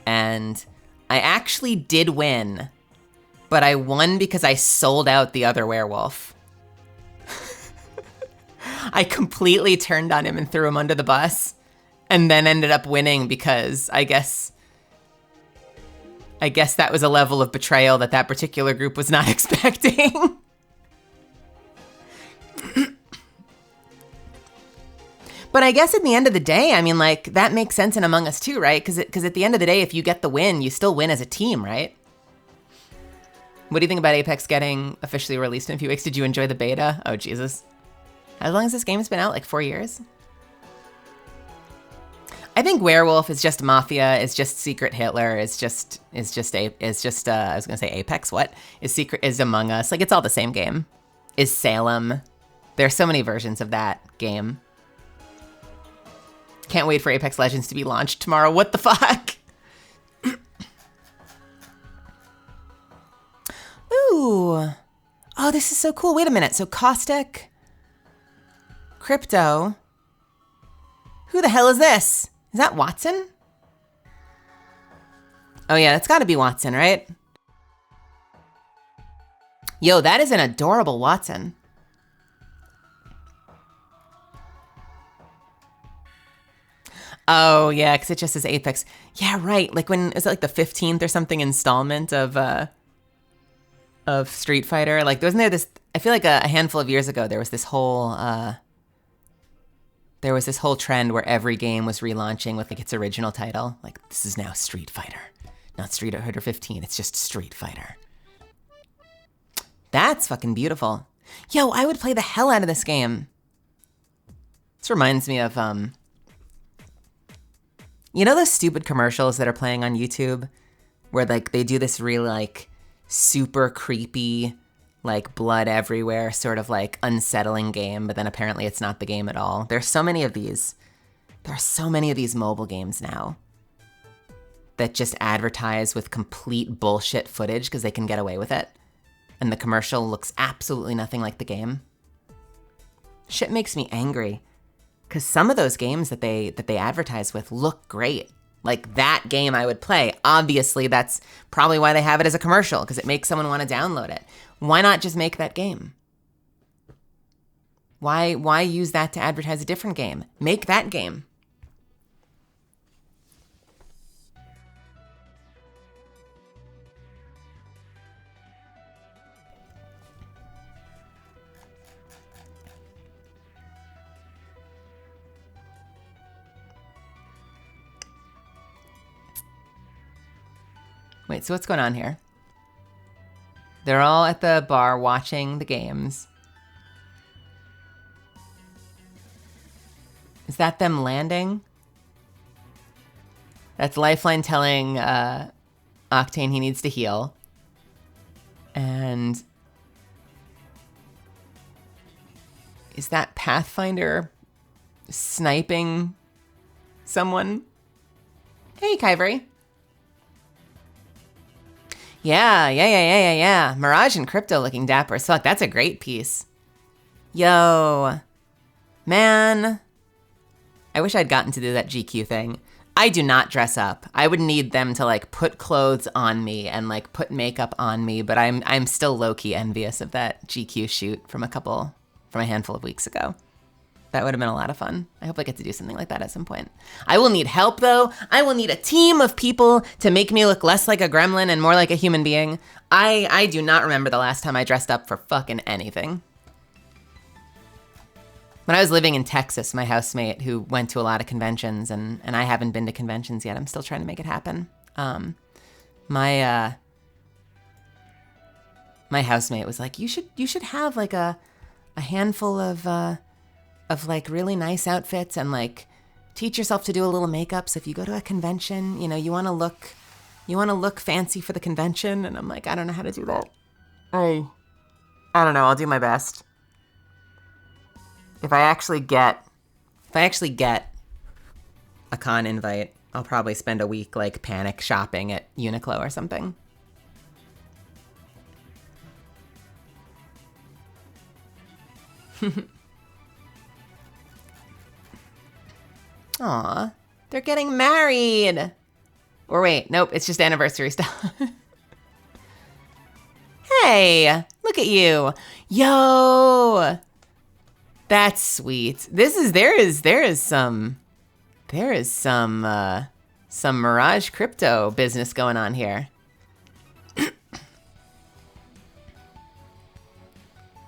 and I actually did win, but I won because I sold out the other werewolf. I completely turned on him and threw him under the bus, and then ended up winning because I guess that was a level of betrayal that particular group was not expecting. But I guess at the end of the day, I mean, like, that makes sense in Among Us too, right? Because at the end of the day, if you get the win, you still win as a team, right? What do you think about Apex getting officially released in a few weeks? Did you enjoy the beta? Oh, Jesus. How long has this game been out? Like 4 years? I think Werewolf is just Mafia, is just Secret Hitler, is just I was gonna say Apex, what? Is Among Us, like it's all the same game. Is Salem. There's so many versions of that game. Can't wait for Apex Legends to be launched tomorrow. What the fuck? Ooh. Oh, this is so cool. Wait a minute. So Caustic, Crypto. Who the hell is this? Is that Watson? Oh yeah, that's gotta be Watson, right? Yo, that is an adorable Watson. Oh, yeah, because it just says Apex. Yeah, right. Like when, is it like the 15th or something installment of Street Fighter? Like, wasn't there this, I feel like a handful of years ago, there was this whole trend where every game was relaunching with like its original title. Like, this is now Street Fighter. Not Street Fighter 15, it's just Street Fighter. That's fucking beautiful. Yo, I would play the hell out of this game. This reminds me of, you know those stupid commercials that are playing on YouTube? Where like they do this really like super creepy, like blood everywhere, sort of like unsettling game, but then apparently it's not the game at all. There's so many of these. There are so many of these mobile games now that just advertise with complete bullshit footage because they can get away with it. And the commercial looks absolutely nothing like the game. Shit makes me angry. Because some of those games that they advertise with look great. Like that game I would play. Obviously, that's probably why they have it as a commercial, because it makes someone want to download it. Why not just make that game? Why use that to advertise a different game? Make that game. Wait, so what's going on here? They're all at the bar watching the games. Is that them landing? That's Lifeline telling Octane he needs to heal. And is that Pathfinder sniping someone? Hey, Kyvery. Yeah. Mirage and Crypto looking dapper as fuck. That's a great piece. Yo. Man. I wish I'd gotten to do that GQ thing. I do not dress up. I would need them to like put clothes on me and like put makeup on me, but I'm still low-key envious of that GQ shoot from a handful of weeks ago. That would have been a lot of fun. I hope I get to do something like that at some point. I will need help, though. I will need a team of people to make me look less like a gremlin and more like a human being. I do not remember the last time I dressed up for fucking anything. When I was living in Texas, my housemate, who went to a lot of conventions, and I haven't been to conventions yet. I'm still trying to make it happen. My housemate was like, you should have like a handful of like really nice outfits and like teach yourself to do a little makeup. So if you go to a convention, you know, you want to look fancy for the convention. And I'm like, I don't know how to do that. I don't know. I'll do my best. If I actually get a con invite, I'll probably spend a week like panic shopping at Uniqlo or something. Aw, they're getting married. Or wait, nope, it's just anniversary stuff. Hey, look at you. Yo, that's sweet. There is some Mirage crypto business going on here.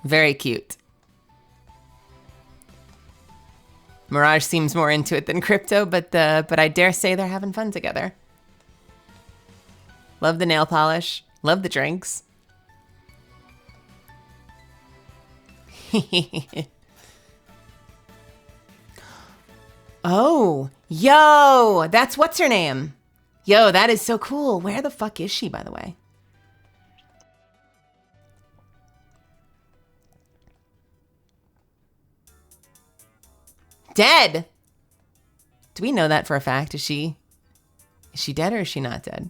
Very cute. Mirage seems more into it than Crypto, but I dare say they're having fun together. Love the nail polish. Love the drinks. Oh, yo, that's what's her name? Yo, that is so cool. Where the fuck is she, by the way? Dead. Do we know that for a fact? Is she dead or is she not dead?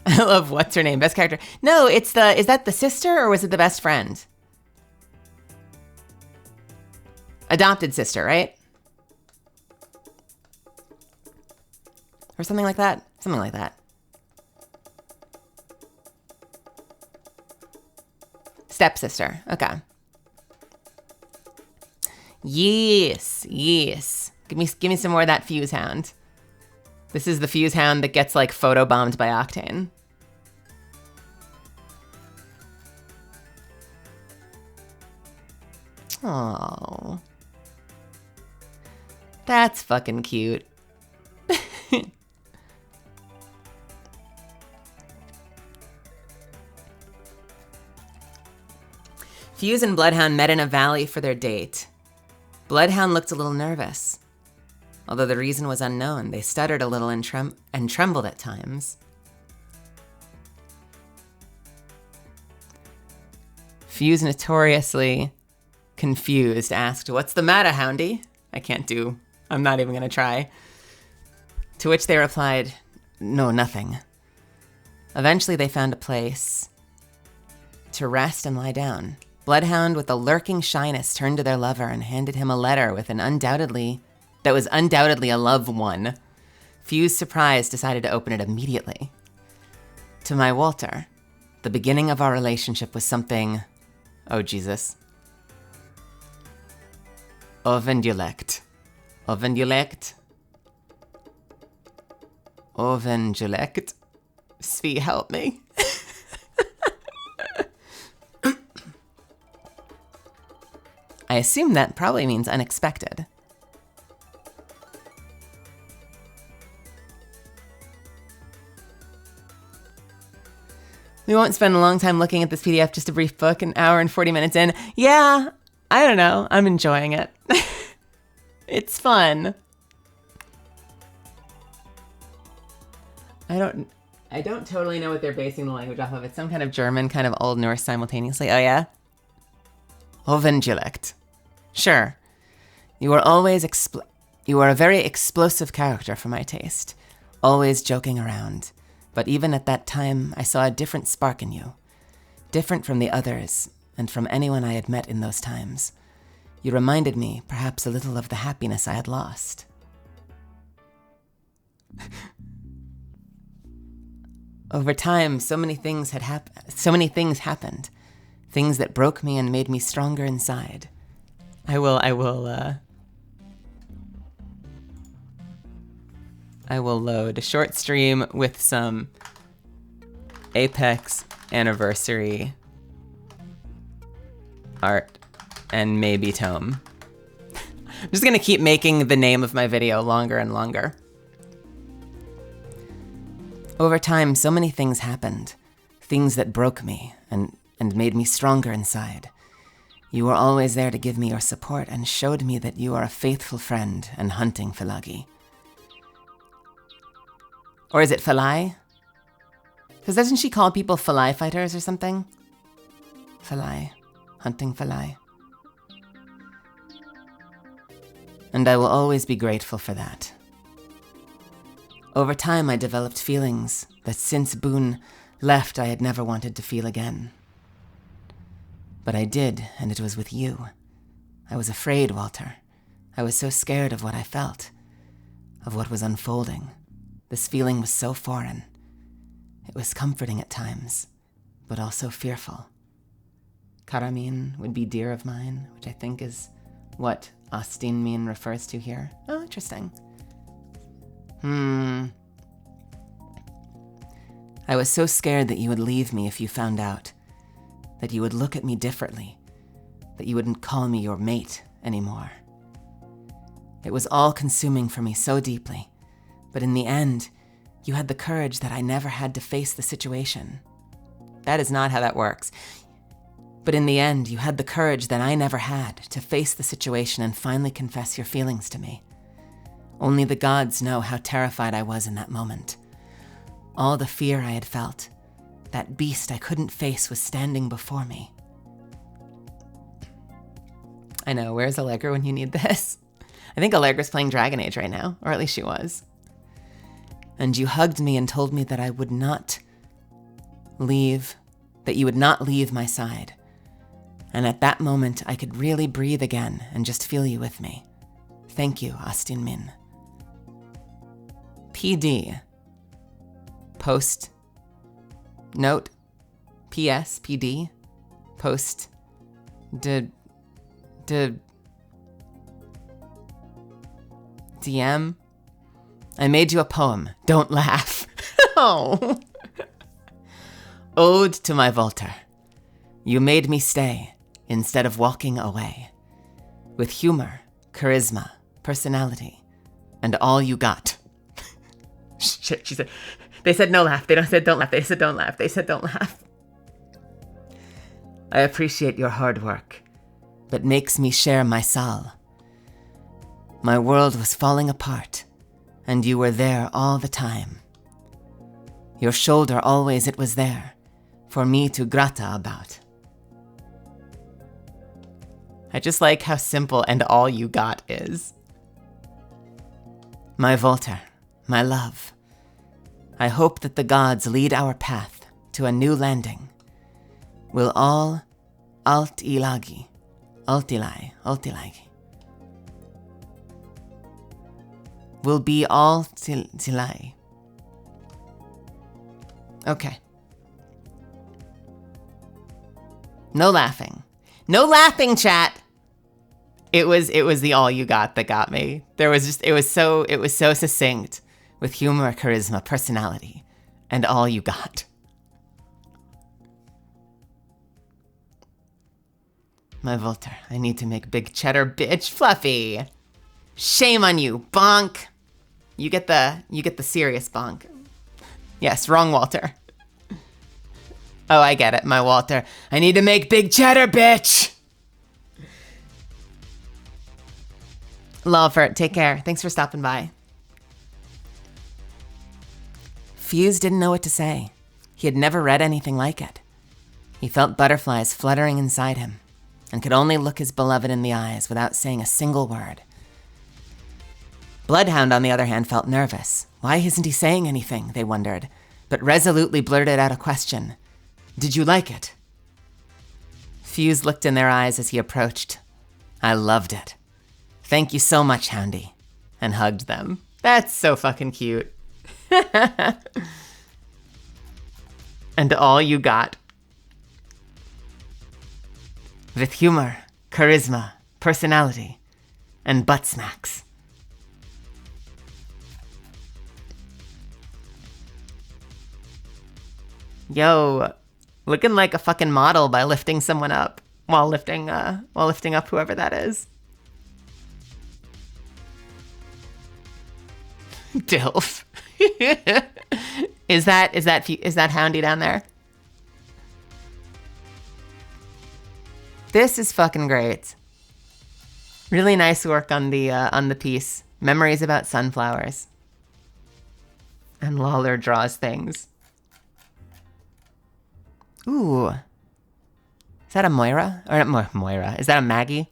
I love what's her name, best character. No, is that the sister or was it the best friend? Adopted sister, right? Or something like that? Something like that. Stepsister, okay. Yes. Give me some more of that fuse hound. This is the Fuse Hound that gets, like, photobombed by Octane. Oh, that's fucking cute. Fuse and Bloodhound met in a valley for their date. Bloodhound looked a little nervous. Although the reason was unknown, they stuttered a little and trembled at times. Fuse, notoriously confused, asked, "What's the matter, Houndy?" I'm not even gonna try. To which they replied, "No, nothing." Eventually they found a place to rest and lie down. Bloodhound, with a lurking shyness, turned to their lover and handed him a letter with that was undoubtedly a love one. Fuse, surprised, decided to open it immediately. "To my Walter, the beginning of our relationship was something, oh Jesus. Ovendulect. Svi, help me." I assume that probably means unexpected. We won't spend a long time looking at this PDF, just a brief book, an hour and 40 minutes in. Yeah, I don't know. I'm enjoying it. It's fun. I don't totally know what they're basing the language off of. It's some kind of German, kind of Old Norse simultaneously. Oh, yeah? Ovendulect. Sure. You are a very explosive character for my taste. Always joking around. But even at that time, I saw a different spark in you. Different from the others, and from anyone I had met in those times. You reminded me, perhaps, a little of the happiness I had lost. Over time, so many things happened. Things that broke me and made me stronger inside. I will load a short stream with some Apex anniversary art and maybe Tome. I'm just gonna keep making the name of my video longer and longer. Over time, so many things happened. Things that broke me and made me stronger inside. You were always there to give me your support and showed me that you are a faithful friend and hunting Filagi. Or is it Filai? Because doesn't she call people Filai fighters or something? Filai. Hunting Filai. And I will always be grateful for that. Over time, I developed feelings that since Boone left, I had never wanted to feel again. But I did, and it was with you. I was afraid, Walter. I was so scared of what I felt, of what was unfolding. This feeling was so foreign. It was comforting at times, but also fearful. Karamin would be dear of mine, which I think is what Astinmin refers to here. Oh, interesting. I was so scared that you would leave me if you found out, that you would look at me differently, that you wouldn't call me your mate anymore. It was all consuming for me so deeply, but in the end, you had the courage that I never had to face the situation. That is not how that works. But in the end, you had the courage that I never had to face the situation and finally confess your feelings to me. Only the gods know how terrified I was in that moment. All the fear I had felt, that beast I couldn't face was standing before me. I know, where's Allegra when you need this? I think Allegra's playing Dragon Age right now, or at least she was. And you hugged me and told me that I would not leave, that you would not leave my side. And at that moment, I could really breathe again and just feel you with me. Thank you, Astin Min. PD. Post. Note. PS. PD. Post. DM. I made you a poem. Don't laugh. Oh. Ode to my Volter. You made me stay instead of walking away. With humor, charisma, personality, and all you got. Shit, she said. They said no laugh. They said don't laugh. They said don't laugh. They said don't laugh. I appreciate your hard work, but makes me share my sal. My world was falling apart, and you were there all the time. Your shoulder always it was there, for me to grata about. I just like how simple and all you got is. My Volter, my love, I hope that the gods lead our path to a new landing. Will all alt-ilagi, altilai, will be all tilai. Okay. No laughing. No laughing, chat. It was the all you got that got me. It was so succinct with humor, charisma, personality, and all you got. My Volter, I need to make big cheddar, bitch. Fluffy. Shame on you, bonk. You get the serious bonk. Yes, wrong Walter. Oh, I get it, my Walter. I need to make big cheddar, bitch. Lawfert, take care. Thanks for stopping by. Fuse didn't know what to say. He had never read anything like it. He felt butterflies fluttering inside him, and could only look his beloved in the eyes without saying a single word. Bloodhound, on the other hand, felt nervous. Why isn't he saying anything, they wondered, but resolutely blurted out a question. Did you like it? Fuse looked in their eyes as he approached. I loved it. Thank you so much, Houndy, and hugged them. That's so fucking cute. And all you got. With humor, charisma, personality, and butt smacks. Yo, looking like a fucking model by lifting someone up while lifting up whoever that is. Dilf. Is that Houndy down there? This is fucking great. Really nice work on the piece. Memories about sunflowers. And Lawler draws things. Ooh. Is that a Moira? Or not Moira. Is that a Maggie?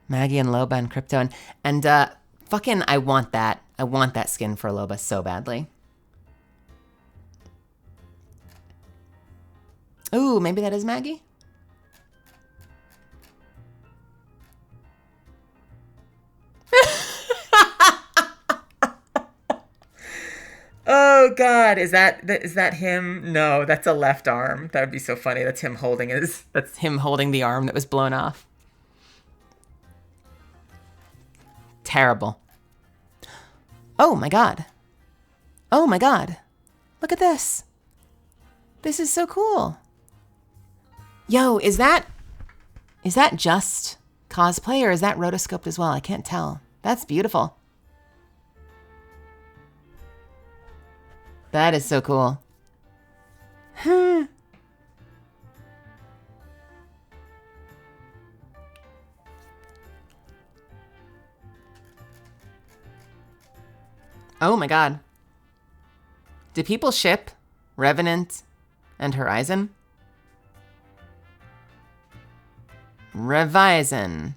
Maggie and Loba and Crypto. And fucking, I want that. I want that skin for Loba so badly. Ooh, maybe that is Maggie? Oh God, is that him? No, that's a left arm. That would be so funny. That's him holding the arm that was blown off. Terrible. Oh my God. Oh my God. Look at this. This is so cool. Yo, is that just cosplay or is that rotoscoped as well? I can't tell. That's beautiful. That is so cool. Oh my God. Do people ship Revenant and Horizon? Revision.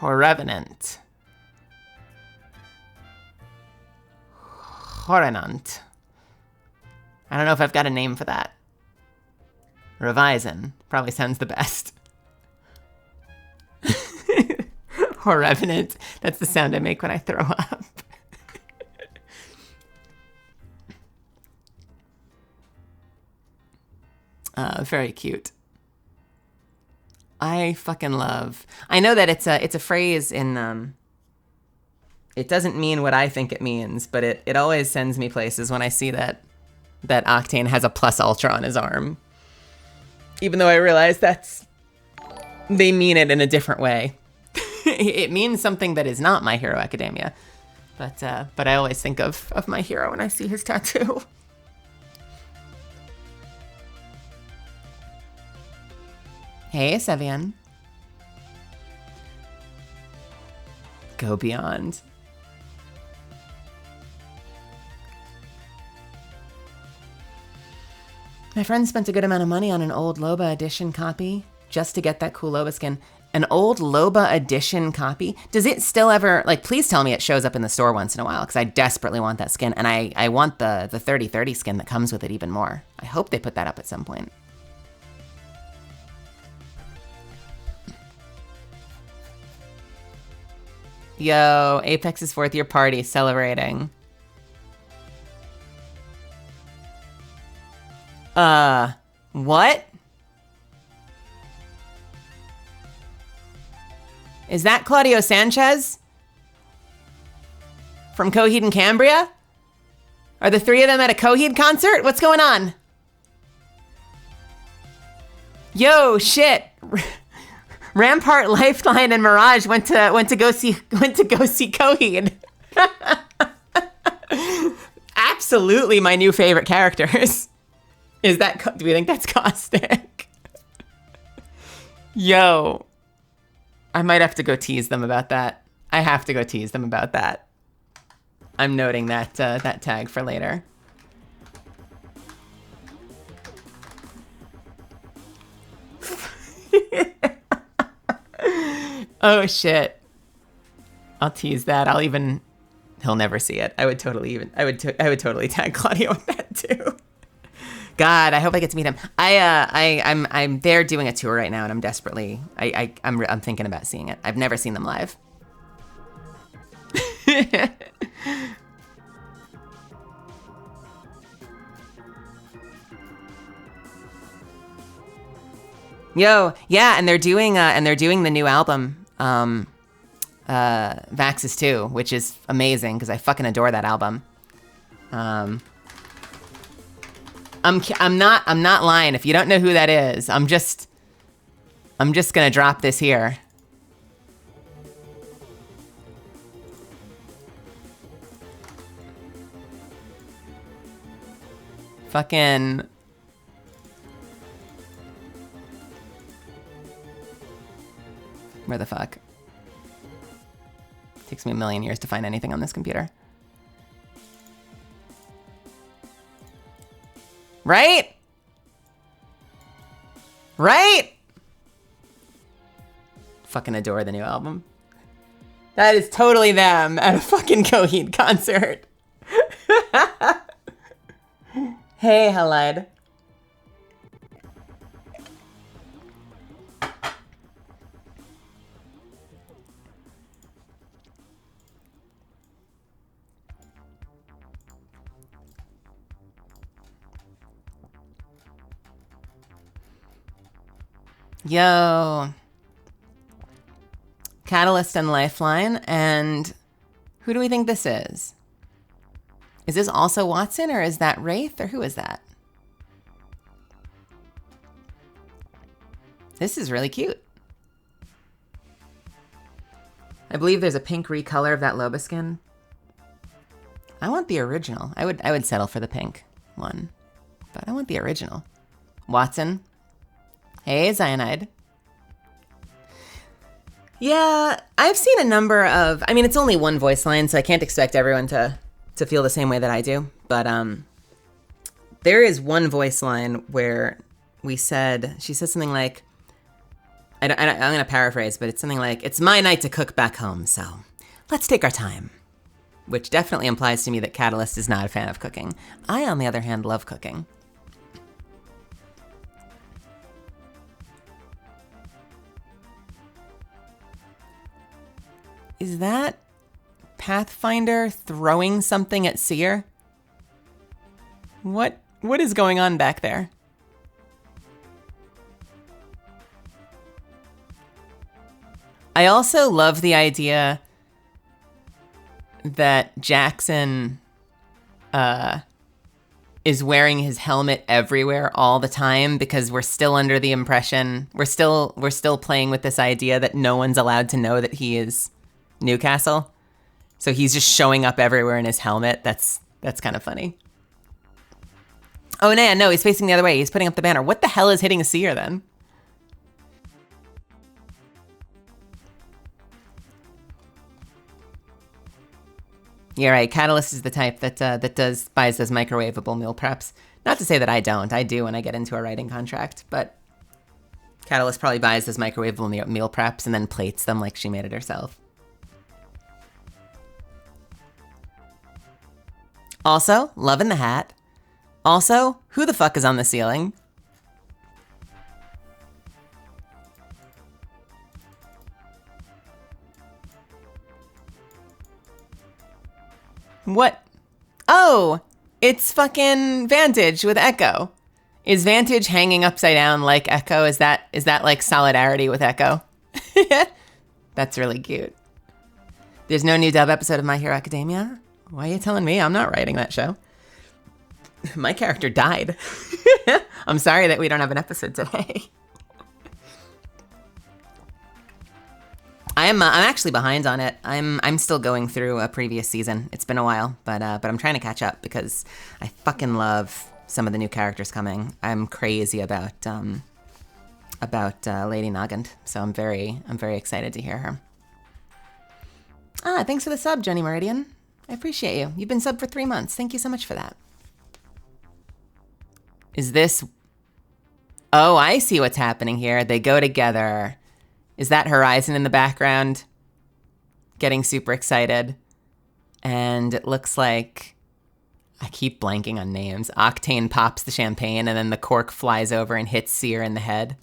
Revenant. Horenant. I don't know if I've got a name for that. Revision probably sounds the best. Revenant. That's the sound I make when I throw up. Very cute. I I fucking love. I know that it's a phrase in it doesn't mean what I think it means, but it always sends me places when I see that Octane has a plus ultra on his arm. Even though I realize they mean it in a different way. It means something that is not My Hero Academia. But I always think of My Hero when I see his tattoo. Hey, Sevian. Go beyond. My friend spent a good amount of money on an old Loba edition copy just to get that cool Loba skin. An old Loba edition copy? Does it still ever, like, please tell me it shows up in the store once in a while, because I desperately want that skin, and I want the 3030 skin that comes with it even more. I hope they put that up at some point. Yo, Apex's 4th year party celebrating. What? Is that Claudio Sanchez? From Coheed and Cambria? Are the three of them at a Coheed concert? What's going on? Yo, shit. Rampart, Lifeline, and Mirage went to go see Coheed. Absolutely my new favorite characters. Do we think that's Caustic? Yo. I might have to go tease them about that. I have to go tease them about that. I'm noting that that tag for later. Oh shit. I'll tease that. He'll never see it. I would totally tag Claudio with that too. God, I hope I get to meet him. I'm there doing a tour right now, and I'm desperately I'm thinking about seeing it. I've never seen them live. Yo, yeah, and they're doing the new album, Vaxxus 2, which is amazing because I fucking adore that album. I'm not lying. If you don't know who that is, I'm just gonna drop this here. Fucking. Where the fuck? Takes me a million years to find anything on this computer. Right? Right? Fucking adore the new album. That is totally them at a fucking Coheed concert. Hey, Halide. Yo. Catalyst and Lifeline, and who do we think this is? Is this also Watson, or is that Wraith, or who is that? This is really cute. I believe there's a pink recolor of that Loba skin. I want the original. I would settle for the pink one, but I want the original. Watson. Hey, Cyanide. Yeah, I've seen a number of... I mean, it's only one voice line, so I can't expect everyone to feel the same way that I do. But there is one voice line where she said something like... I'm going to paraphrase, but it's something like, it's my night to cook back home, so let's take our time. Which definitely implies to me that Catalyst is not a fan of cooking. I, on the other hand, love cooking. Is that Pathfinder throwing something at Seer? What is going on back there? I also love the idea that Jackson is wearing his helmet everywhere all the time, because we're still under the impression, we're still playing with this idea that no one's allowed to know that he is Newcastle. So he's just showing up everywhere in his helmet. That's kind of funny. Oh, no, he's facing the other way. He's putting up the banner. What the hell is hitting a seer then? You're right. Catalyst is the type that buys those microwavable meal preps. Not to say that I don't. I do when I get into a writing contract, but Catalyst probably buys those microwavable meal preps and then plates them like she made it herself. Also, loving the hat. Also, who the fuck is on the ceiling? What? Oh, it's fucking Vantage with Echo. Is Vantage hanging upside down like Echo? Is that like solidarity with Echo? That's really cute. There's no new dub episode of My Hero Academia? Why are you telling me? I'm not writing that show. My character died. I'm sorry that we don't have an episode today. I'm actually behind on it. I'm still going through a previous season. It's been a while, but I'm trying to catch up because I fucking love some of the new characters coming. I'm crazy about Lady Nagant, so I'm very excited to hear her. Thanks for the sub, Jenny Meridian. I appreciate you. You've been subbed for 3 months. Thank you so much for that. Is this... Oh, I see what's happening here. They go together. Is that Horizon in the background? Getting super excited. And it looks like... I keep blanking on names. Octane pops the champagne and then the cork flies over and hits Seer in the head.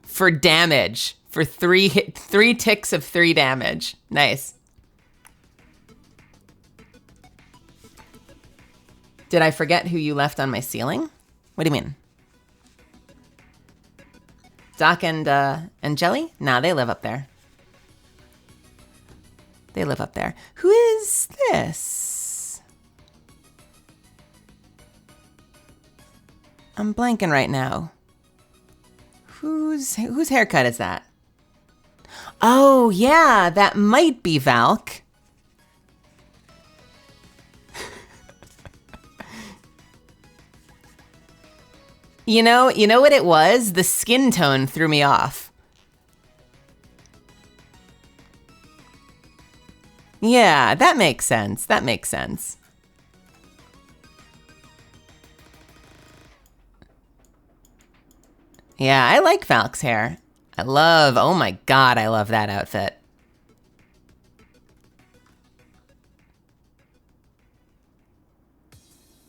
For damage. For 3 ticks of 3 damage. Nice. Did I forget who you left on my ceiling? What do you mean? Doc and Jelly? Nah, they live up there. They live up there. Who is this? I'm blanking right now. Whose haircut is that? Oh, yeah, that might be Valk. You know what it was? The skin tone threw me off. Yeah, that makes sense. That makes sense. Yeah, I like Valk's hair. Oh my god, I love that outfit.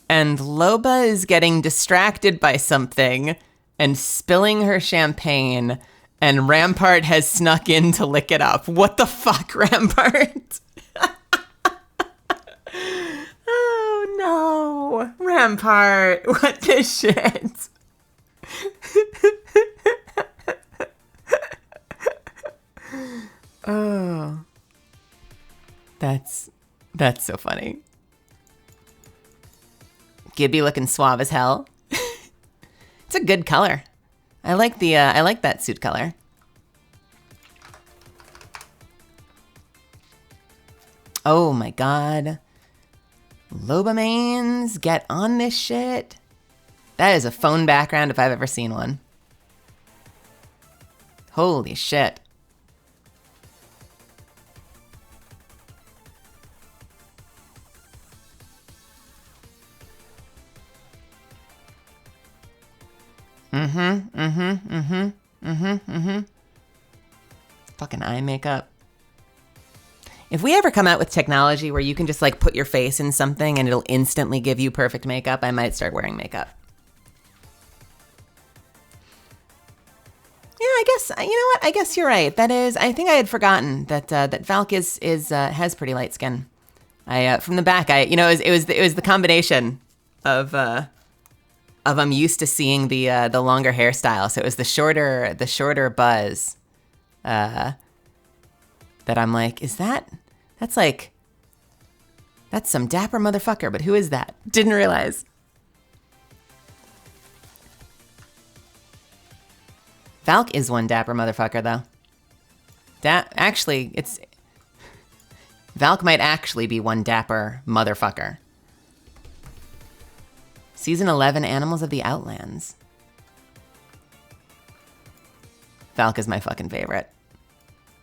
And Loba is getting distracted by something and spilling her champagne, and Rampart has snuck in to lick it up. What the fuck, Rampart? Oh no, Rampart, what the shit? Oh, that's so funny. Gibby looking suave as hell. It's a good color. I like that suit color. Oh my god. Loba mains, get on this shit. That is a phone background if I've ever seen one. Holy shit. Fucking eye makeup. If we ever come out with technology where you can just like put your face in something and it'll instantly give you perfect makeup, I might start wearing makeup. Yeah, I guess, you know what? I guess you're right. That is, I think I had forgotten that that Valk has pretty light skin. From the back, it was the combination of I'm used to seeing the longer hairstyle, so it was the shorter buzz, that I'm like, that's some dapper motherfucker, but who is that? Didn't realize. Valk is one dapper motherfucker, though. Valk might actually be one dapper motherfucker. Season 11, Animals of the Outlands. Valk is my fucking favorite.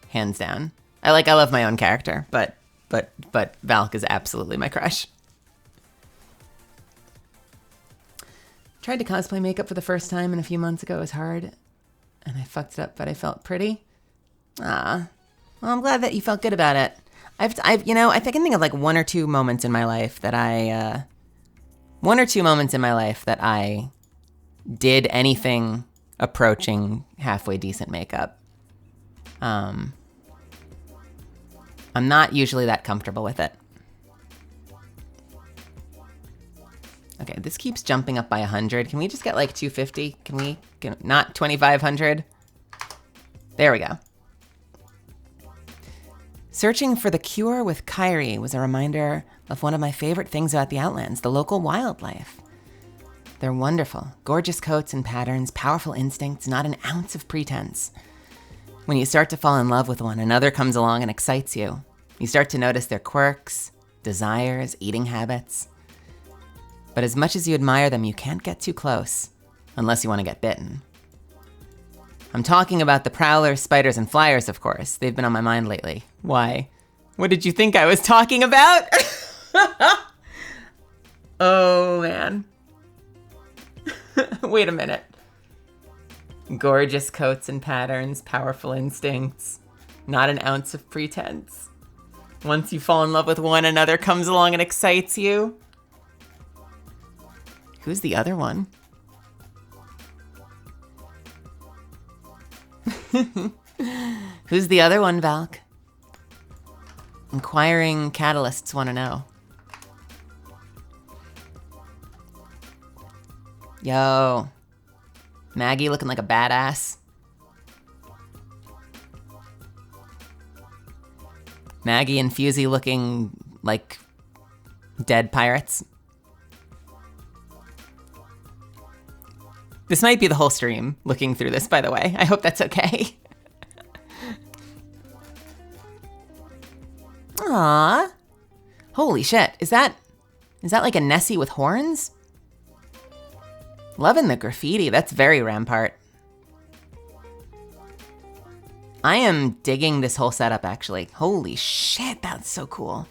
Hands down. I love my own character, but Valk is absolutely my crush. Tried to cosplay makeup for the first time and a few months ago. It was hard. And I fucked it up, but I felt pretty. Well, I'm glad that you felt good about it. I can think of like one or two moments in my life that I did anything approaching halfway decent makeup. I'm not usually that comfortable with it. Okay, this keeps jumping up by 100. Can we just get like 250? Not 2,500? There we go. Searching for the cure with Kyrie was a reminder of one of my favorite things about the Outlands, the local wildlife. They're wonderful, gorgeous coats and patterns, powerful instincts, not an ounce of pretense. When you start to fall in love with one, another comes along and excites you. You start to notice their quirks, desires, eating habits. But as much as you admire them, you can't get too close, unless you want to get bitten. I'm talking about the prowlers, spiders, and flyers, of course. They've been on my mind lately. Why? What did you think I was talking about? Oh, man. Wait a minute. Gorgeous coats and patterns, powerful instincts, not an ounce of pretense. Once you fall in love with one, another comes along and excites you. Who's the other one? Who's the other one, Valk? Inquiring catalysts want to know. Yo. Maggie looking like a badass. Maggie and Fusey looking like dead pirates. This might be the whole stream looking through this, by the way. I hope that's okay. Aww. Holy shit. Is that like a Nessie with horns? Loving the graffiti. That's very Rampart. I am digging this whole setup, actually. Holy shit, that's so cool.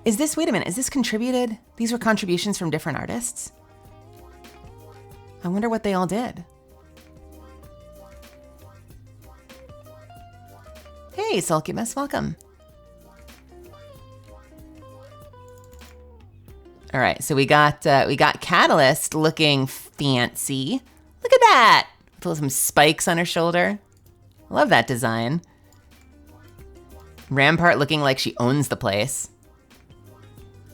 Wait a minute, is this contributed? These were contributions from different artists? I wonder what they all did. Hey, Sulcubus, welcome. All right, so we got Catalyst looking fancy. Look at that! With some spikes on her shoulder. Love that design. Rampart looking like she owns the place.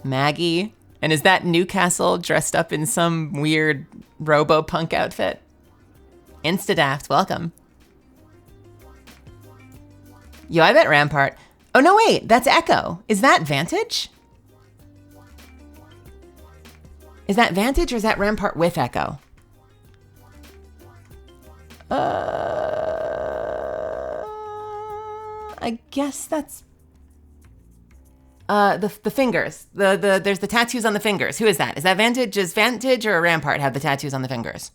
Maggie. And is that Newcastle dressed up in some weird robo-punk outfit? Instadaft, welcome. Yo, I bet Rampart... Oh, no, wait, that's Echo. Is that Vantage? Is that Vantage or is that Rampart with Echo? I guess that's... the fingers. There's the tattoos on the fingers. Who is that? Is that Vantage? Does Vantage or Rampart have the tattoos on the fingers?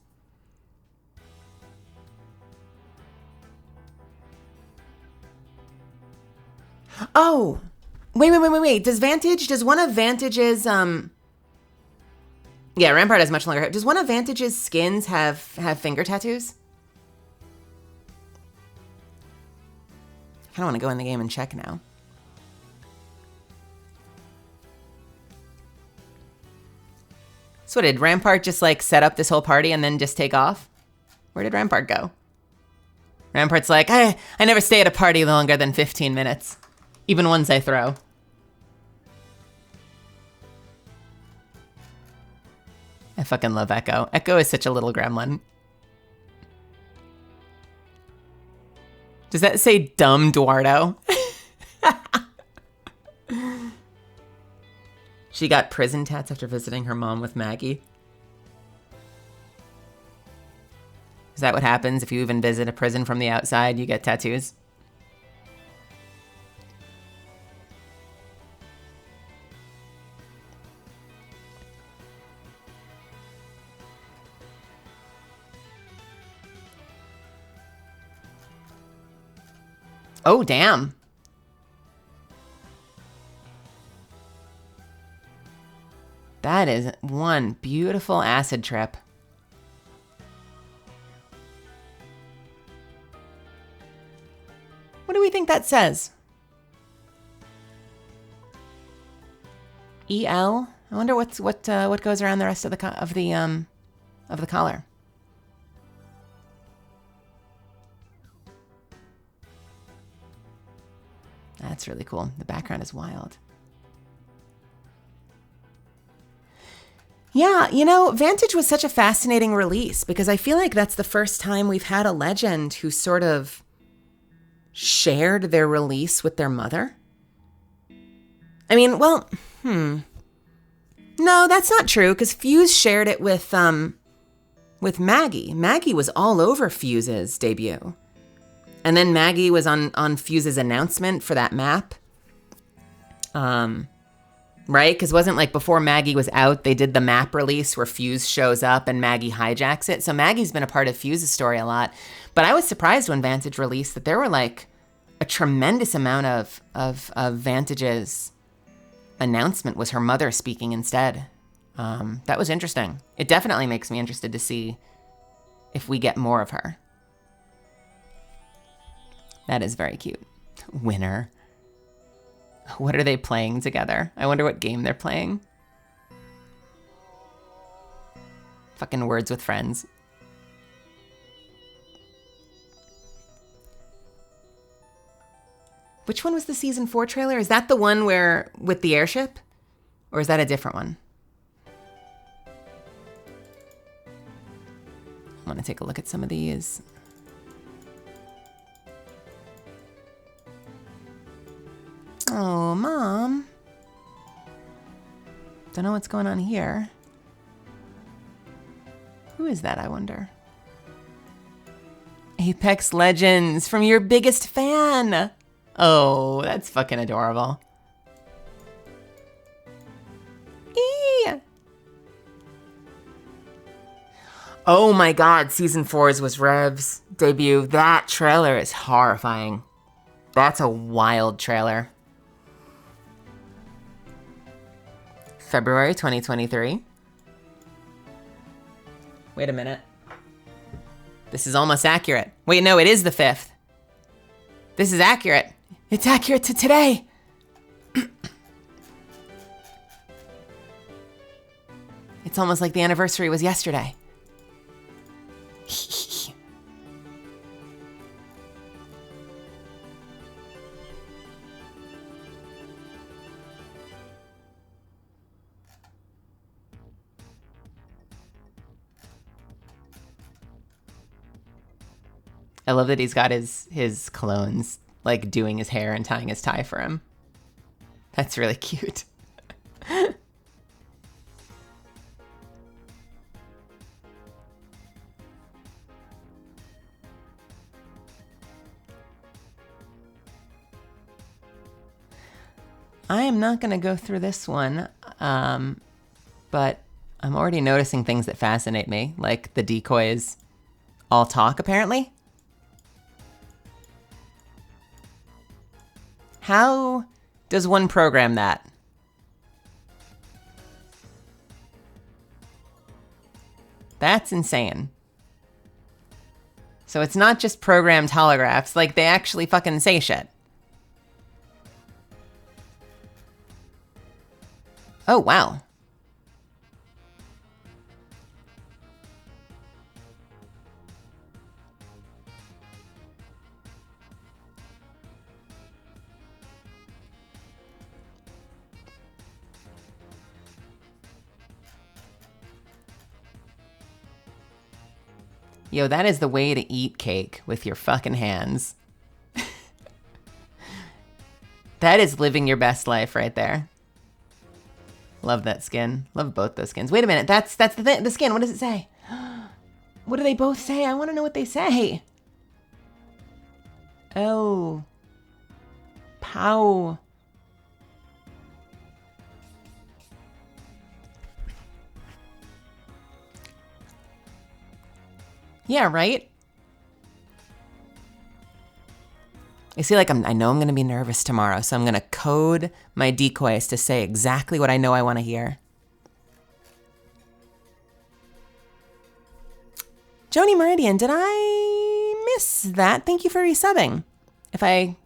Oh! Wait. Does one of Vantage's, Yeah, Rampart has much longer hair. Does one of Vantage's skins have finger tattoos? I kind of want to go in the game and check now. So what, did Rampart just like set up this whole party and then just take off? Where did Rampart go? Rampart's like, I never stay at a party longer than 15 minutes. Even ones I throw. I fucking love Echo. Echo is such a little gremlin. Does that say dumb Duardo? She got prison tats after visiting her mom with Maggie. Is that what happens if you even visit a prison from the outside? You get tattoos? Oh, damn. That is one beautiful acid trip. What do we think that says? EL? I wonder what goes around the rest of the collar. That's really cool. The background is wild. Yeah, you know, Vantage was such a fascinating release because I feel like that's the first time we've had a legend who sort of shared their release with their mother. I mean, well, no, that's not true because Fuse shared it with Maggie. Maggie was all over Fuse's debut. And then Maggie was on Fuse's announcement for that map. Right? Because wasn't like before Maggie was out, they did the map release where Fuse shows up and Maggie hijacks it. So Maggie's been a part of Fuse's story a lot. But I was surprised when Vantage released that there were like a tremendous amount of Vantage's announcement was her mother speaking instead. That was interesting. It definitely makes me interested to see if we get more of her. That is very cute. Winner. What are they playing together? I wonder what game they're playing. Fucking Words with Friends. Which one was the season 4 trailer? Is that the one where with the airship? Or is that a different one? I want to take a look at some of these. Oh, Mom. Don't know what's going on here. Who is that, I wonder? Apex Legends from your biggest fan. Oh, that's fucking adorable. Eee. Oh my God, season 4's was Rev's debut. That trailer is horrifying. That's a wild trailer. February 2023. Wait a minute. This is almost accurate. Wait, no, it is the 5th. This is accurate. It's accurate to today. It's almost like the anniversary was yesterday. I love that he's got his clones like doing his hair and tying his tie for him. That's really cute. I am not going to go through this one, but I'm already noticing things that fascinate me, like the decoys all talk, apparently. How does one program that? That's insane. So it's not just programmed holographs, like they actually fucking say shit. Oh, wow. Yo, that is the way to eat cake with your fucking hands. That is living your best life right there. Love that skin. Love both those skins. Wait a minute. That's the thing. The skin. What does it say? What do they both say? I want to know what they say. Oh. Pow. Yeah, right? I see, like, I know I'm going to be nervous tomorrow, so I'm going to code my decoys to say exactly what I know I want to hear. Joni Meridian, did I miss that? Thank you for resubbing. If I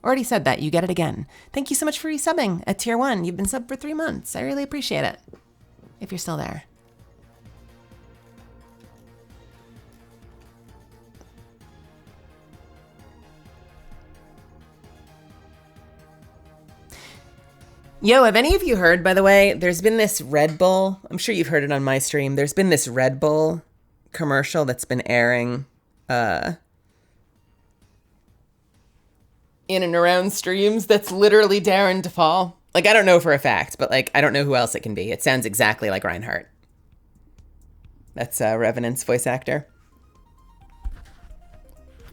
already said that, you get it again. Thank you so much for resubbing at Tier 1. You've been subbed for 3 months. I really appreciate it. If you're still there. Yo, have any of you heard, by the way, there's been this Red Bull, I'm sure you've heard it on my stream, there's been this Red Bull commercial that's been airing in and around streams that's literally Darren DePaul. Like, I don't know for a fact, but, like, I don't know who else it can be. It sounds exactly like Reinhardt. That's Revenant's voice actor.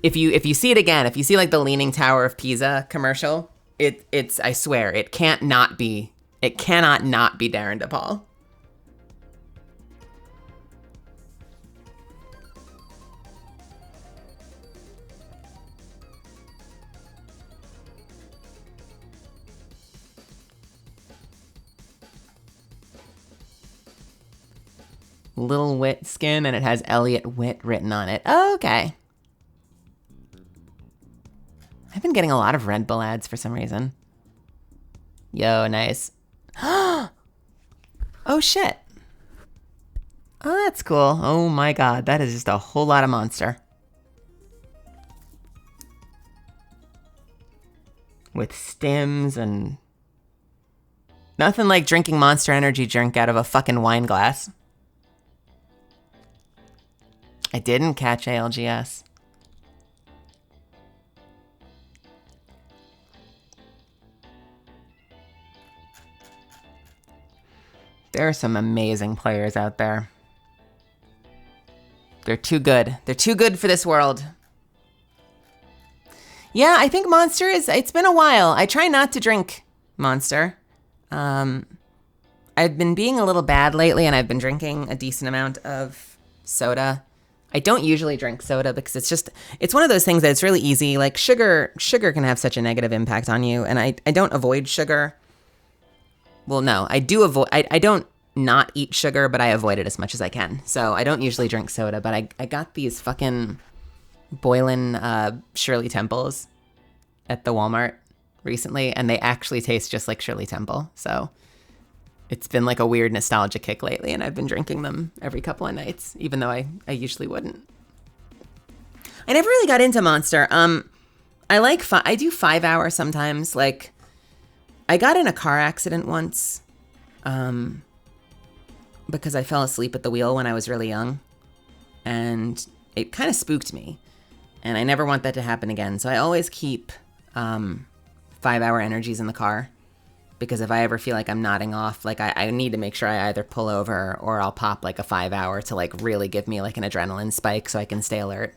If you see it again, if you see, like, the Leaning Tower of Pisa commercial, it's I swear, it cannot not be Darren DePaul. Little Wit skin, and it has Elliot Witt written on it. Oh, okay. I've been getting a lot of Red Bull ads for some reason. Yo, nice. Oh, shit. Oh, that's cool. Oh my god, that is just a whole lot of Monster. With stims and... nothing like drinking Monster Energy drink out of a fucking wine glass. I didn't catch ALGS. There are some amazing players out there. They're too good. They're too good for this world. Yeah, I think Monster is... it's been a while. I try not to drink Monster. I've been being a little bad lately, and I've been drinking a decent amount of soda. I don't usually drink soda because it's one of those things that it's really easy. Like, sugar can have such a negative impact on you, and I don't avoid sugar. Well, no, I do avoid... I don't not eat sugar, but I avoid it as much as I can. So I don't usually drink soda, but I got these fucking Boylan Shirley Temples at the Walmart recently, and they actually taste just like Shirley Temple. So it's been like a weird nostalgia kick lately, and I've been drinking them every couple of nights, even though I usually wouldn't. I never really got into Monster. I do 5 hour sometimes. Like, I got in a car accident once because I fell asleep at the wheel when I was really young, and it kind of spooked me, and I never want that to happen again. So I always keep 5 hour energies in the car, because if I ever feel like I'm nodding off, like I need to make sure I either pull over or I'll pop like a 5 hour to like really give me like an adrenaline spike so I can stay alert.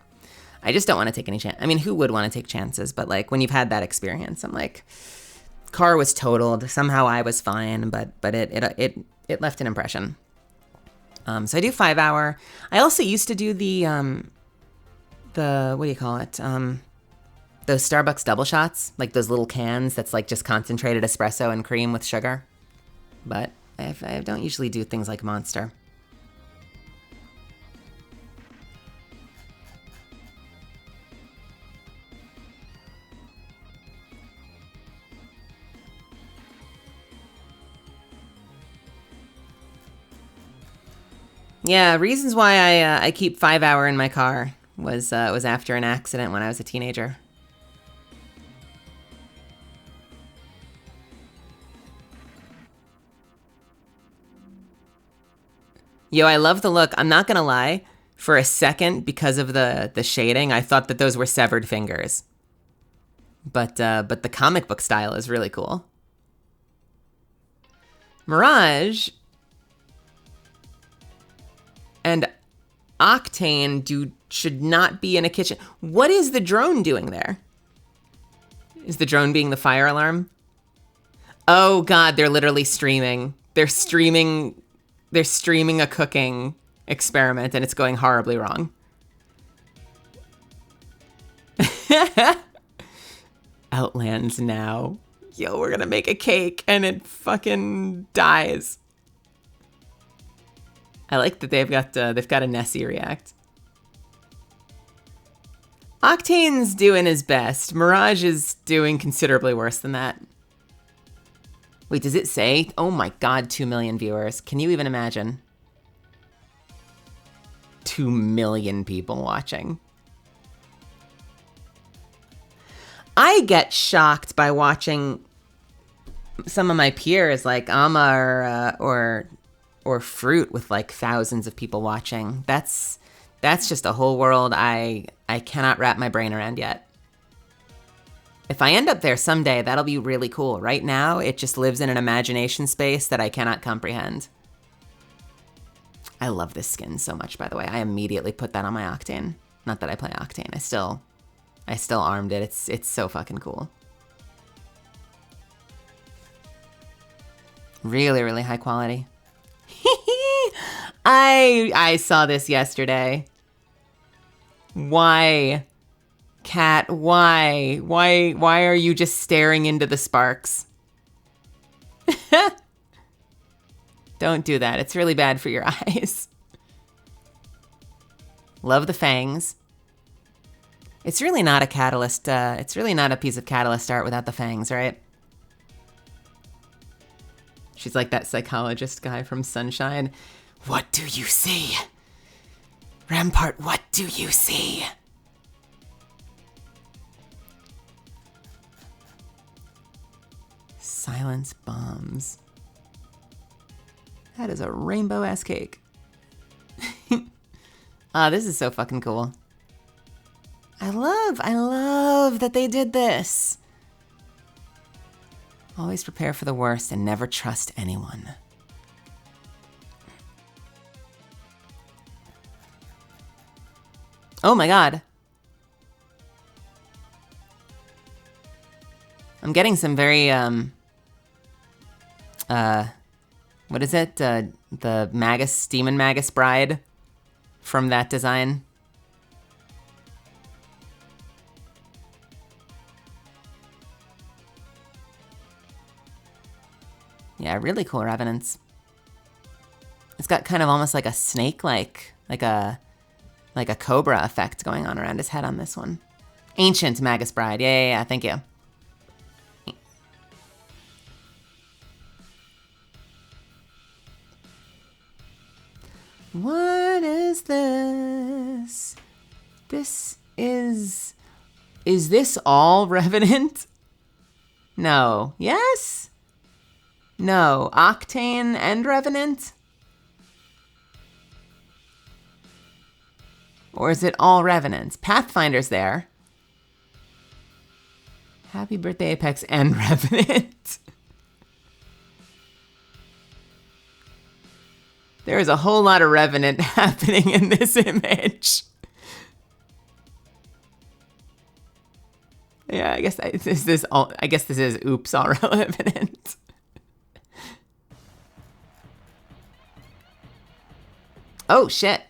I just don't want to take any chance. I mean, who would want to take chances? But like when you've had that experience, I'm like, car was totaled. Somehow I was fine, but it left an impression. So I do 5 hour. I also used to do the what do you call it? Those Starbucks double shots, like those little cans that's like just concentrated espresso and cream with sugar. But I don't usually do things like Monster. Yeah, reasons why I keep 5 hour in my car was after an accident when I was a teenager. Yo, I love the look. I'm not gonna lie. For a second, because of the shading, I thought that those were severed fingers. But the comic book style is really cool. Mirage and Octane should not be in a kitchen. What is the drone doing there? Is the drone being the fire alarm? Oh God, they're literally streaming. They're streaming a cooking experiment and it's going horribly wrong. Outlands now. Yo, we're gonna make a cake and it fucking dies. I like that they've got a Nessie react. Octane's doing his best. Mirage is doing considerably worse than that. Wait, does it say? Oh my God, 2 million viewers. Can you even imagine? 2 million people watching. I get shocked by watching some of my peers like Amma or Fruit with like thousands of people watching. That's just a whole world I cannot wrap my brain around yet. If I end up there someday, that'll be really cool. Right now, it just lives in an imagination space that I cannot comprehend. I love this skin so much, by the way. I immediately put that on my Octane. Not that I play Octane. I still armed it. It's so fucking cool. Really, really high quality. I saw this yesterday. Why? Cat, why? Why are you just staring into the sparks? Don't do that. It's really bad for your eyes. Love the fangs. It's really not a catalyst. It's really not a piece of catalyst art without the fangs, right? She's like that psychologist guy from Sunshine. What do you see? Rampart, what do you see? Silence bombs. That is a rainbow-ass cake. This is so fucking cool. I love that they did this. Always prepare for the worst and never trust anyone. Oh my God. I'm getting some very, what is it? The Magus, Demon Magus Bride from that design. Yeah, really cool Revenants. It's got kind of almost like a snake, like a cobra effect going on around his head on this one. Ancient Magus Bride. Yeah, thank you. What is this? Is this all Revenant? No. Yes? No. Octane and Revenant? Or is it all Revenants? Pathfinder's there. Happy birthday, Apex and Revenant. There is a whole lot of Revenant happening in this image. Yeah, I guess this is oops, all Revenant. Oh shit.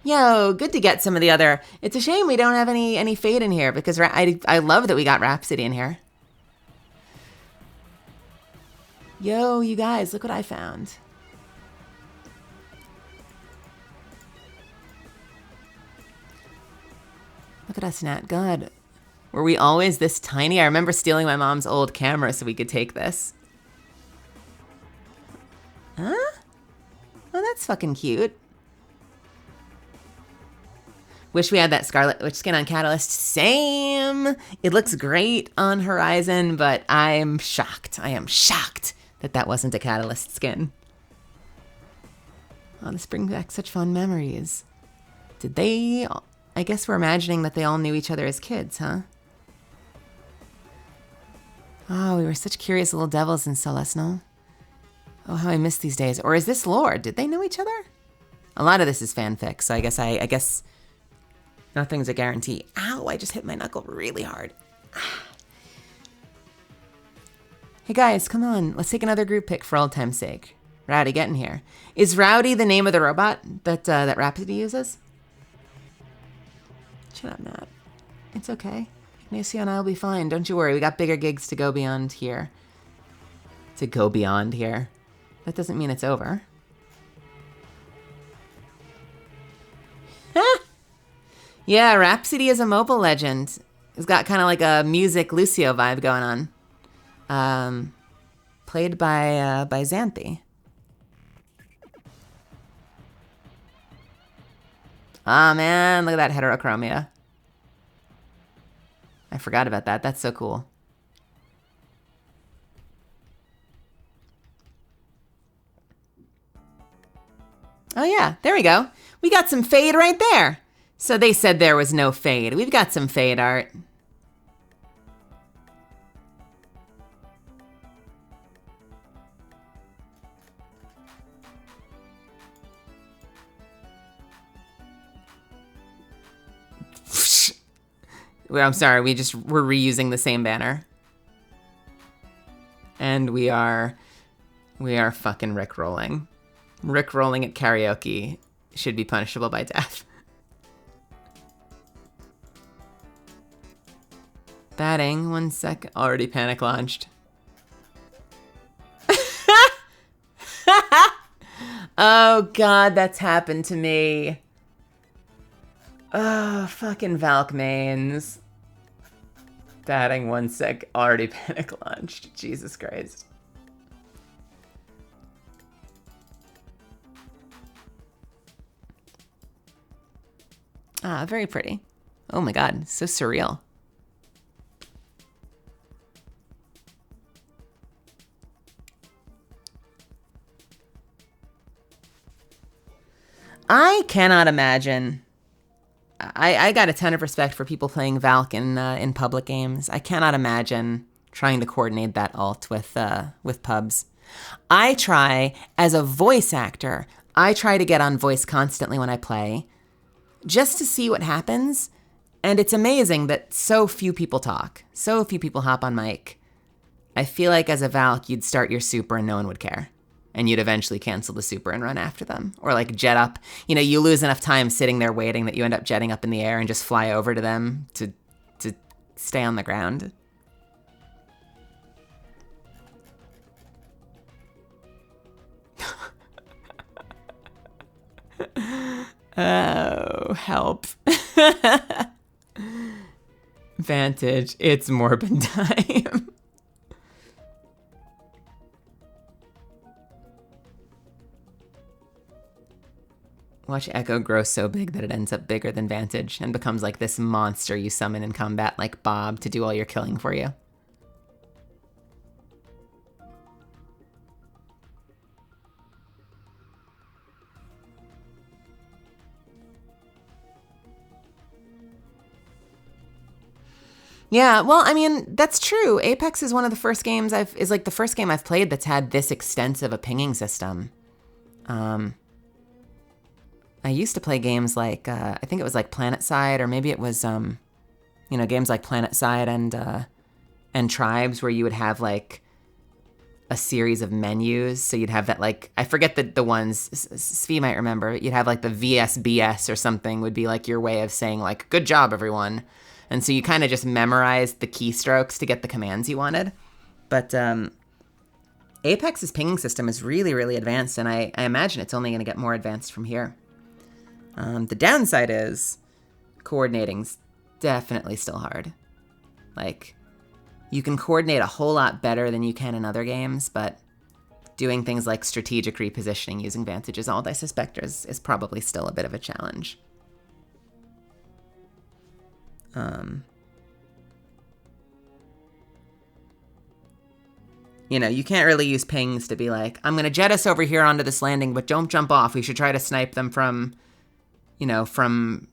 Yo, good to get some of the other. It's a shame we don't have any Fade in here because I love that we got Rhapsody in here. Yo, you guys, look what I found. Look at us, Nat. God, were we always this tiny? I remember stealing my mom's old camera so we could take this. Huh? Oh, that's fucking cute. Wish we had that Scarlet Witch skin on Catalyst. Same. It looks great on Horizon, but I'm shocked. I am shocked that that wasn't a Catalyst skin. Oh, this brings back such fun memories. Did they... I guess we're imagining that they all knew each other as kids, huh? Oh, we were such curious little devils in Celestinal. Oh, how I miss these days. Or is this lore? Did they know each other? A lot of this is fanfic, so I guess nothing's a guarantee. Ow, I just hit my knuckle really hard. Hey guys, come on. Let's take another group pic for old time's sake. Rowdy, get in here. Is Rowdy the name of the robot that Rhapsody uses? Shut up, Matt. It's okay. Ignacio and I will be fine. Don't you worry. We got bigger gigs to go beyond here. To go beyond here. That doesn't mean it's over. Yeah, Rhapsody is a mobile legend. It's got kind of like a music Lucio vibe going on. Played by Xanthi. Ah, man, look at that heterochromia. I forgot about that. That's so cool. Oh yeah, there we go. We got some fade right there. So they said there was no fade. We've got some fade art. I'm sorry, we're reusing the same banner. And we are fucking rickrolling. Rickrolling at karaoke should be punishable by death. Batting, 1 sec, already panic launched. Oh god, that's happened to me. Oh, fucking Valk mains. Batting, 1 sec, already panic launched. Jesus Christ. Ah, very pretty. Oh my god, so surreal. I cannot imagine. I got a ton of respect for people playing Valk in public games. I cannot imagine trying to coordinate that alt with pubs. I try, as a voice actor, I try to get on voice constantly when I play, just to see what happens. And it's amazing that so few people talk. So few people hop on mic. I feel like as a Valk, you'd start your super and no one would care. And you'd eventually cancel the super and run after them. Or like jet up. You know, you lose enough time sitting there waiting that you end up jetting up in the air and just fly over to them to stay on the ground. Oh, help. Vantage, it's Morbid time. Watch Echo grow so big that it ends up bigger than Vantage and becomes like this monster you summon in combat like Bob to do all your killing for you. Yeah, well, I mean, that's true. Apex is one of the first games is like the first game I've played that's had this extensive a pinging system. I used to play games like, I think it was like PlanetSide, or maybe it was, you know, games like PlanetSide and Tribes, where you would have like a series of menus. So you'd have that, like, I forget the ones, Svi might remember, you'd have like the VSBS or something would be like your way of saying like, good job, everyone. And so you kind of just memorized the keystrokes to get the commands you wanted. But Apex's pinging system is really, really advanced, and I imagine it's only going to get more advanced from here. The downside is coordinating's definitely still hard. Like, you can coordinate a whole lot better than you can in other games, but doing things like strategic repositioning using Vantage's ult, I suspect, is probably still a bit of a challenge. You know, you can't really use pings to be like, I'm going to jet us over here onto this landing, but don't jump off. We should try to snipe them from, you know, from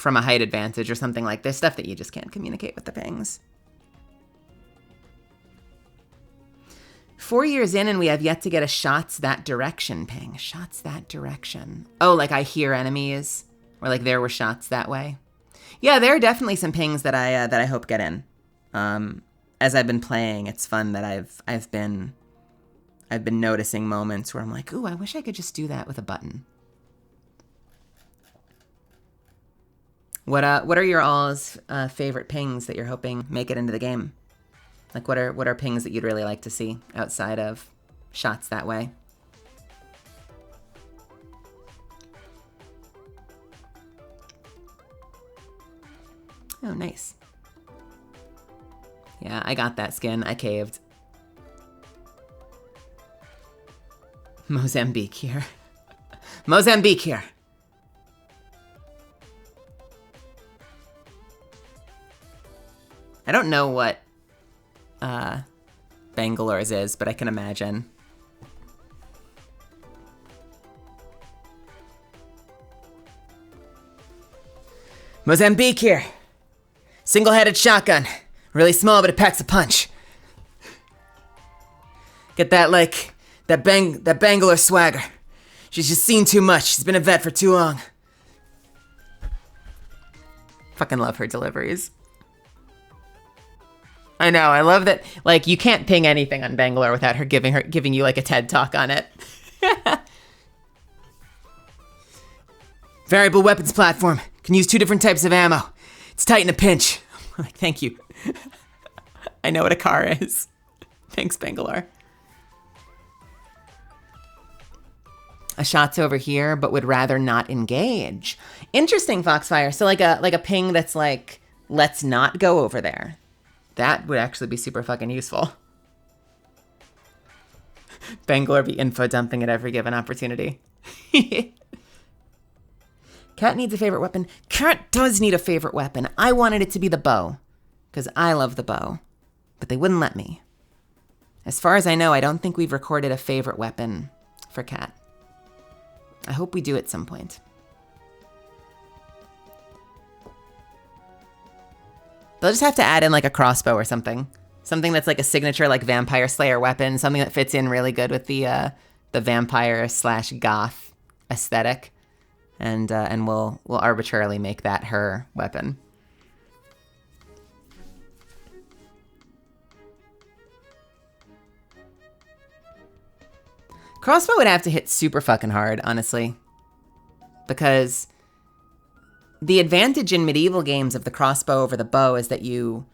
a height advantage or something like this. Stuff that you just can't communicate with the pings. 4 years in and we have yet to get a shots that direction ping. Shots that direction. Oh, like I hear enemies, or like there were shots that way. Yeah, there are definitely some pings that I hope get in. As I've been playing, it's fun that I've been noticing moments where I'm like, ooh, I wish I could just do that with a button. What are your all's favorite pings that you're hoping make it into the game? Like what are pings that you'd really like to see outside of shots that way? Oh, nice. Yeah, I got that skin. I caved. Mozambique here. Mozambique here. I don't know what Bangalore's is, but I can imagine. Mozambique here. Single-headed shotgun. Really small, but it packs a punch. Get that, like, that Bangalore swagger. She's just seen too much. She's been a vet for too long. Fucking love her deliveries. I know, I love that, like, you can't ping anything on Bangalore without her giving you, like, a TED Talk on it. Variable weapons platform. Can use 2 different types of ammo. It's tight in a pinch. I'm like, thank you. I know what a car is. Thanks, Bangalore. A shot's over here, but would rather not engage. Interesting, Foxfire. So like a ping that's like, let's not go over there. That would actually be super fucking useful. Bangalore be info dumping at every given opportunity. Cat needs a favorite weapon. Cat does need a favorite weapon. I wanted it to be the bow, because I love the bow, but they wouldn't let me. As far as I know, I don't think we've recorded a favorite weapon for Cat. I hope we do at some point. They'll just have to add in like a crossbow or something. Something that's like a signature like Vampire Slayer weapon, something that fits in really good with the vampire/goth aesthetic. And we'll arbitrarily make that her weapon. Crossbow would have to hit super fucking hard, honestly. Because the advantage in medieval games of the crossbow over the bow is that you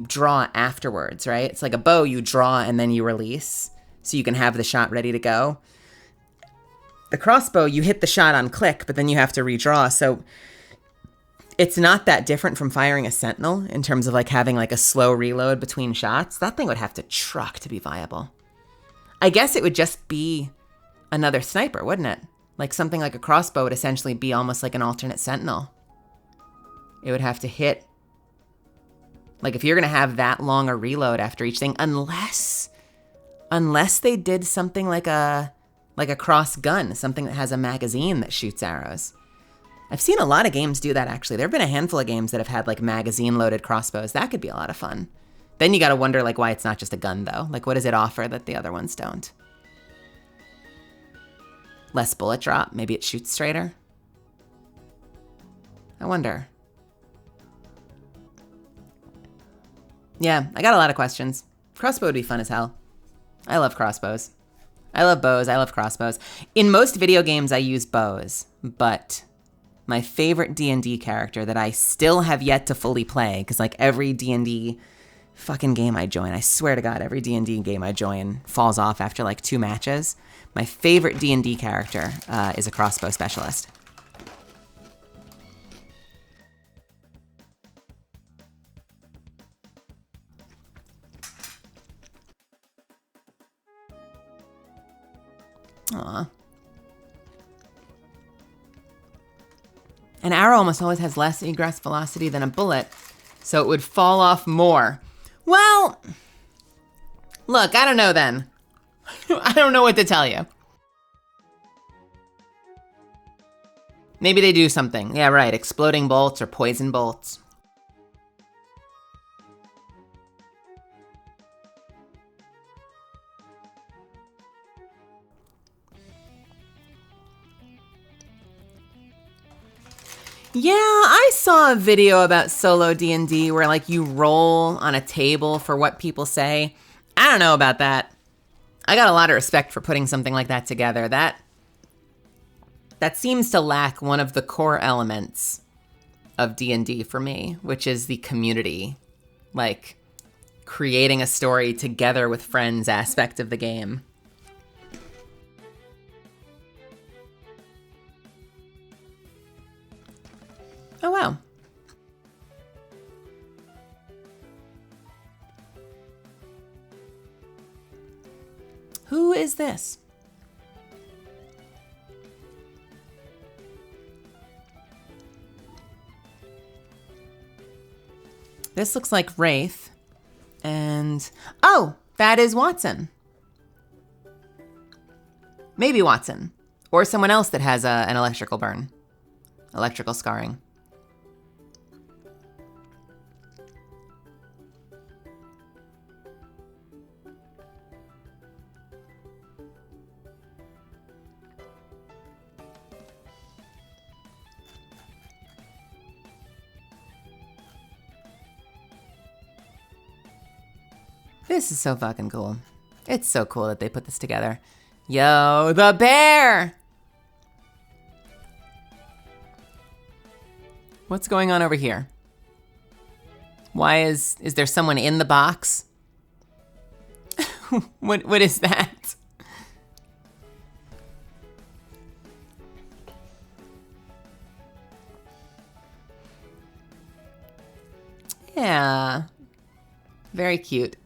draw afterwards, right? It's like a bow, you draw and then you release, so you can have the shot ready to go. The crossbow, you hit the shot on click, but then you have to redraw, so it's not that different from firing a sentinel in terms of like having like a slow reload between shots. That thing would have to truck to be viable. I guess it would just be another sniper, wouldn't it? Like something like a crossbow would essentially be almost like an alternate sentinel. It would have to hit, like if you're gonna have that long a reload after each thing, unless they did something like a cross gun, something that has a magazine that shoots arrows. I've seen a lot of games do that, actually. There have been a handful of games that have had like magazine-loaded crossbows. That could be a lot of fun. Then you gotta wonder like why it's not just a gun though. Like what does it offer that the other ones don't? Less bullet drop, maybe it shoots straighter. I wonder. Yeah, I got a lot of questions. Crossbow would be fun as hell. I love crossbows. I love bows, I love crossbows. In most video games I use bows, but my favorite D&D character that I still have yet to fully play, because like every D&D fucking game I join, I swear to God, every D&D game I join falls off after like 2 matches. My favorite D&D character is a crossbow specialist. Aw. An arrow almost always has less egress velocity than a bullet, so it would fall off more. Well, look, I don't know then. I don't know what to tell you. Maybe they do something. Yeah, right, exploding bolts or poison bolts. Yeah, I saw a video about solo D&D where like you roll on a table for what people say. I don't know about that. I got a lot of respect for putting something like that together. That seems to lack one of the core elements of D&D for me, which is the community. Like creating a story together with friends aspect of the game. Oh, wow. Who is this? This looks like Wraith. And, oh, that is Watson. Maybe Watson. Or someone else that has an electrical burn. Electrical scarring. This is so fucking cool. It's so cool that they put this together. Yo, the bear! What's going on over here? Why is there someone in the box? What is that? Yeah. Very cute.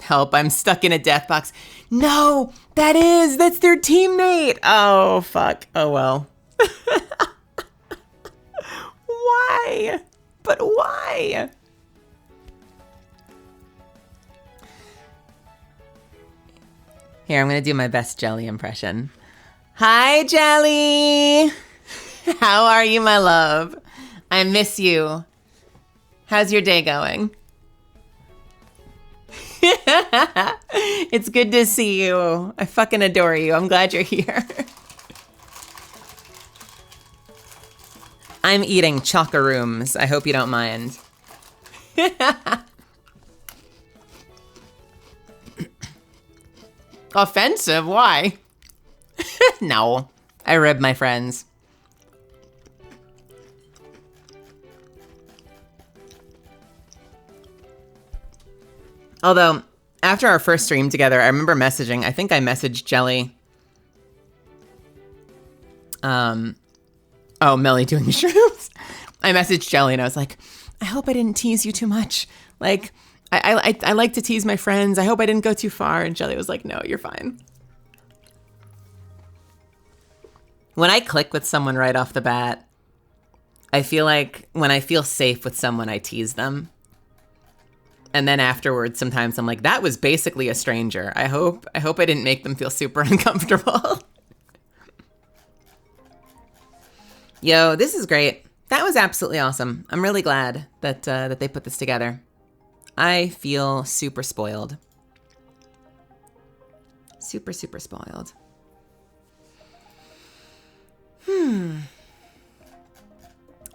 Help, I'm stuck in a death box. No, that's their teammate. Oh, fuck. Oh, well. Why? But why? Here, I'm going to do my best Jelly impression. Hi, Jelly. How are you, my love? I miss you. How's your day going? It's good to see you. I fucking adore you. I'm glad you're here. I'm eating chocorooms. I hope you don't mind. Offensive? Why? No. I rib my friends. Although, after our first stream together, I remember messaging, I think I messaged Jelly. Oh, Melly doing shrooms. I messaged Jelly and I was like, I hope I didn't tease you too much. Like, I like to tease my friends. I hope I didn't go too far. And Jelly was like, no, you're fine. When I click with someone right off the bat, I feel like when I feel safe with someone, I tease them. And then afterwards, sometimes I'm like, that was basically a stranger. I hope I didn't make them feel super uncomfortable. Yo, this is great. That was absolutely awesome. I'm really glad that that they put this together. I feel super spoiled. Super, super spoiled. Well,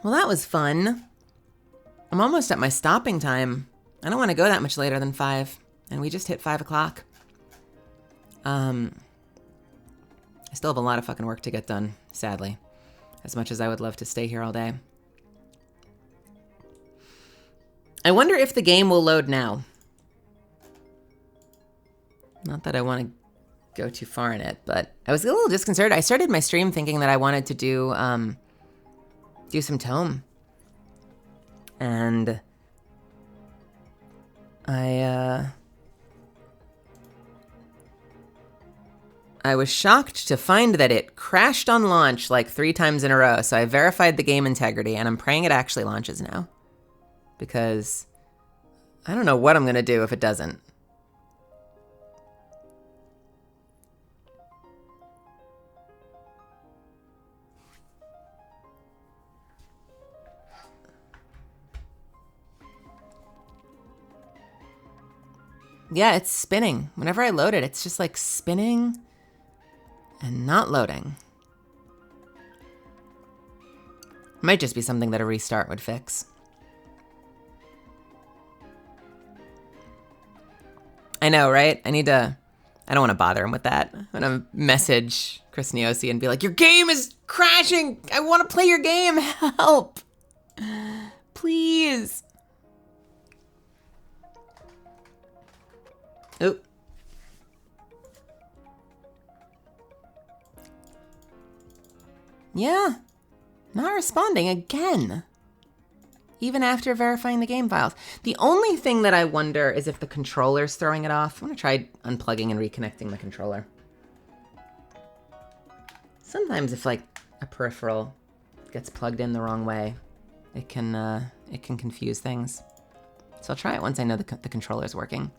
that was fun. I'm almost at my stopping time. I don't want to go that much later than 5. And we just hit 5 o'clock. I still have a lot of fucking work to get done, sadly. As much as I would love to stay here all day. I wonder if the game will load now. Not that I want to go too far in it, but I was a little disconcerted. I started my stream thinking that I wanted to do some Tome. And I was shocked to find that it crashed on launch like 3 times in a row, so I verified the game integrity, and I'm praying it actually launches now. Because I don't know what I'm going to do if it doesn't. Yeah, it's spinning. Whenever I load it, it's just like spinning and not loading. Might just be something that a restart would fix. I know, right? I don't want to bother him with that. I'm going to message Chris Neosi and be like, your game is crashing. I want to play your game. Help. Please. Oop. Yeah. Not responding again. Even after verifying the game files. The only thing that I wonder is if the controller's throwing it off. I'm gonna try unplugging and reconnecting the controller. Sometimes if like a peripheral gets plugged in the wrong way, it can confuse things. So I'll try it once I know the controller's working.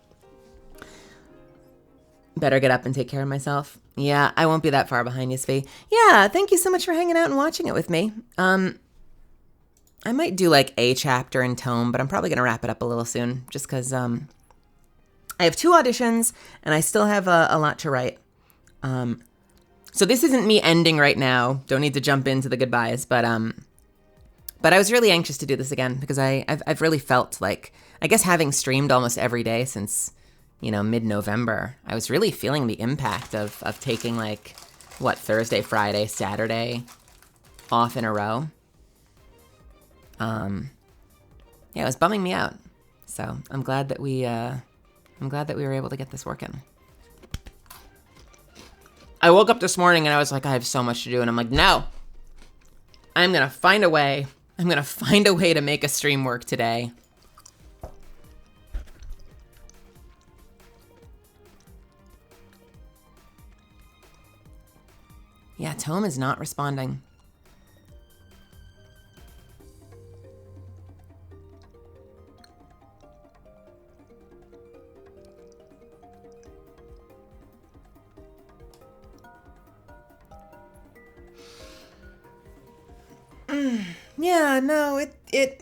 Better get up and take care of myself. Yeah, I won't be that far behind you, Svi. Yeah, thank you so much for hanging out and watching it with me. I might do like a chapter in Tome, but I'm probably going to wrap it up a little soon just because I have 2 auditions and I still have a lot to write. So this isn't me ending right now. Don't need to jump into the goodbyes, but I was really anxious to do this again because I've really felt like, I guess having streamed almost every day since, mid-November, I was really feeling the impact of taking like, Thursday, Friday, Saturday off in a row. Yeah, it was bumming me out. So I'm glad that we were able to get this working. I woke up this morning and I was like, I have so much to do. And I'm like, no, I'm going to find a way. I'm going to find a way to make a stream work today. Yeah, Tome is not responding. Yeah, no, it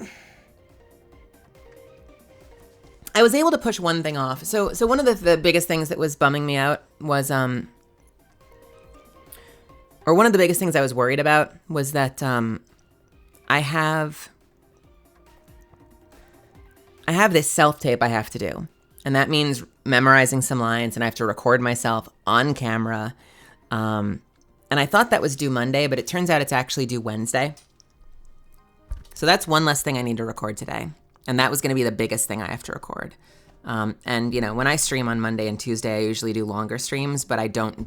I was able to push one thing off. So one of the biggest things that was bumming me out was or one of the biggest things I was worried about was that I have this self-tape I have to do. And that means memorizing some lines and I have to record myself on camera. And I thought that was due Monday, but it turns out it's actually due Wednesday. So that's one less thing I need to record today. And that was going to be the biggest thing I have to record. And, when I stream on Monday and Tuesday, I usually do longer streams, but I don't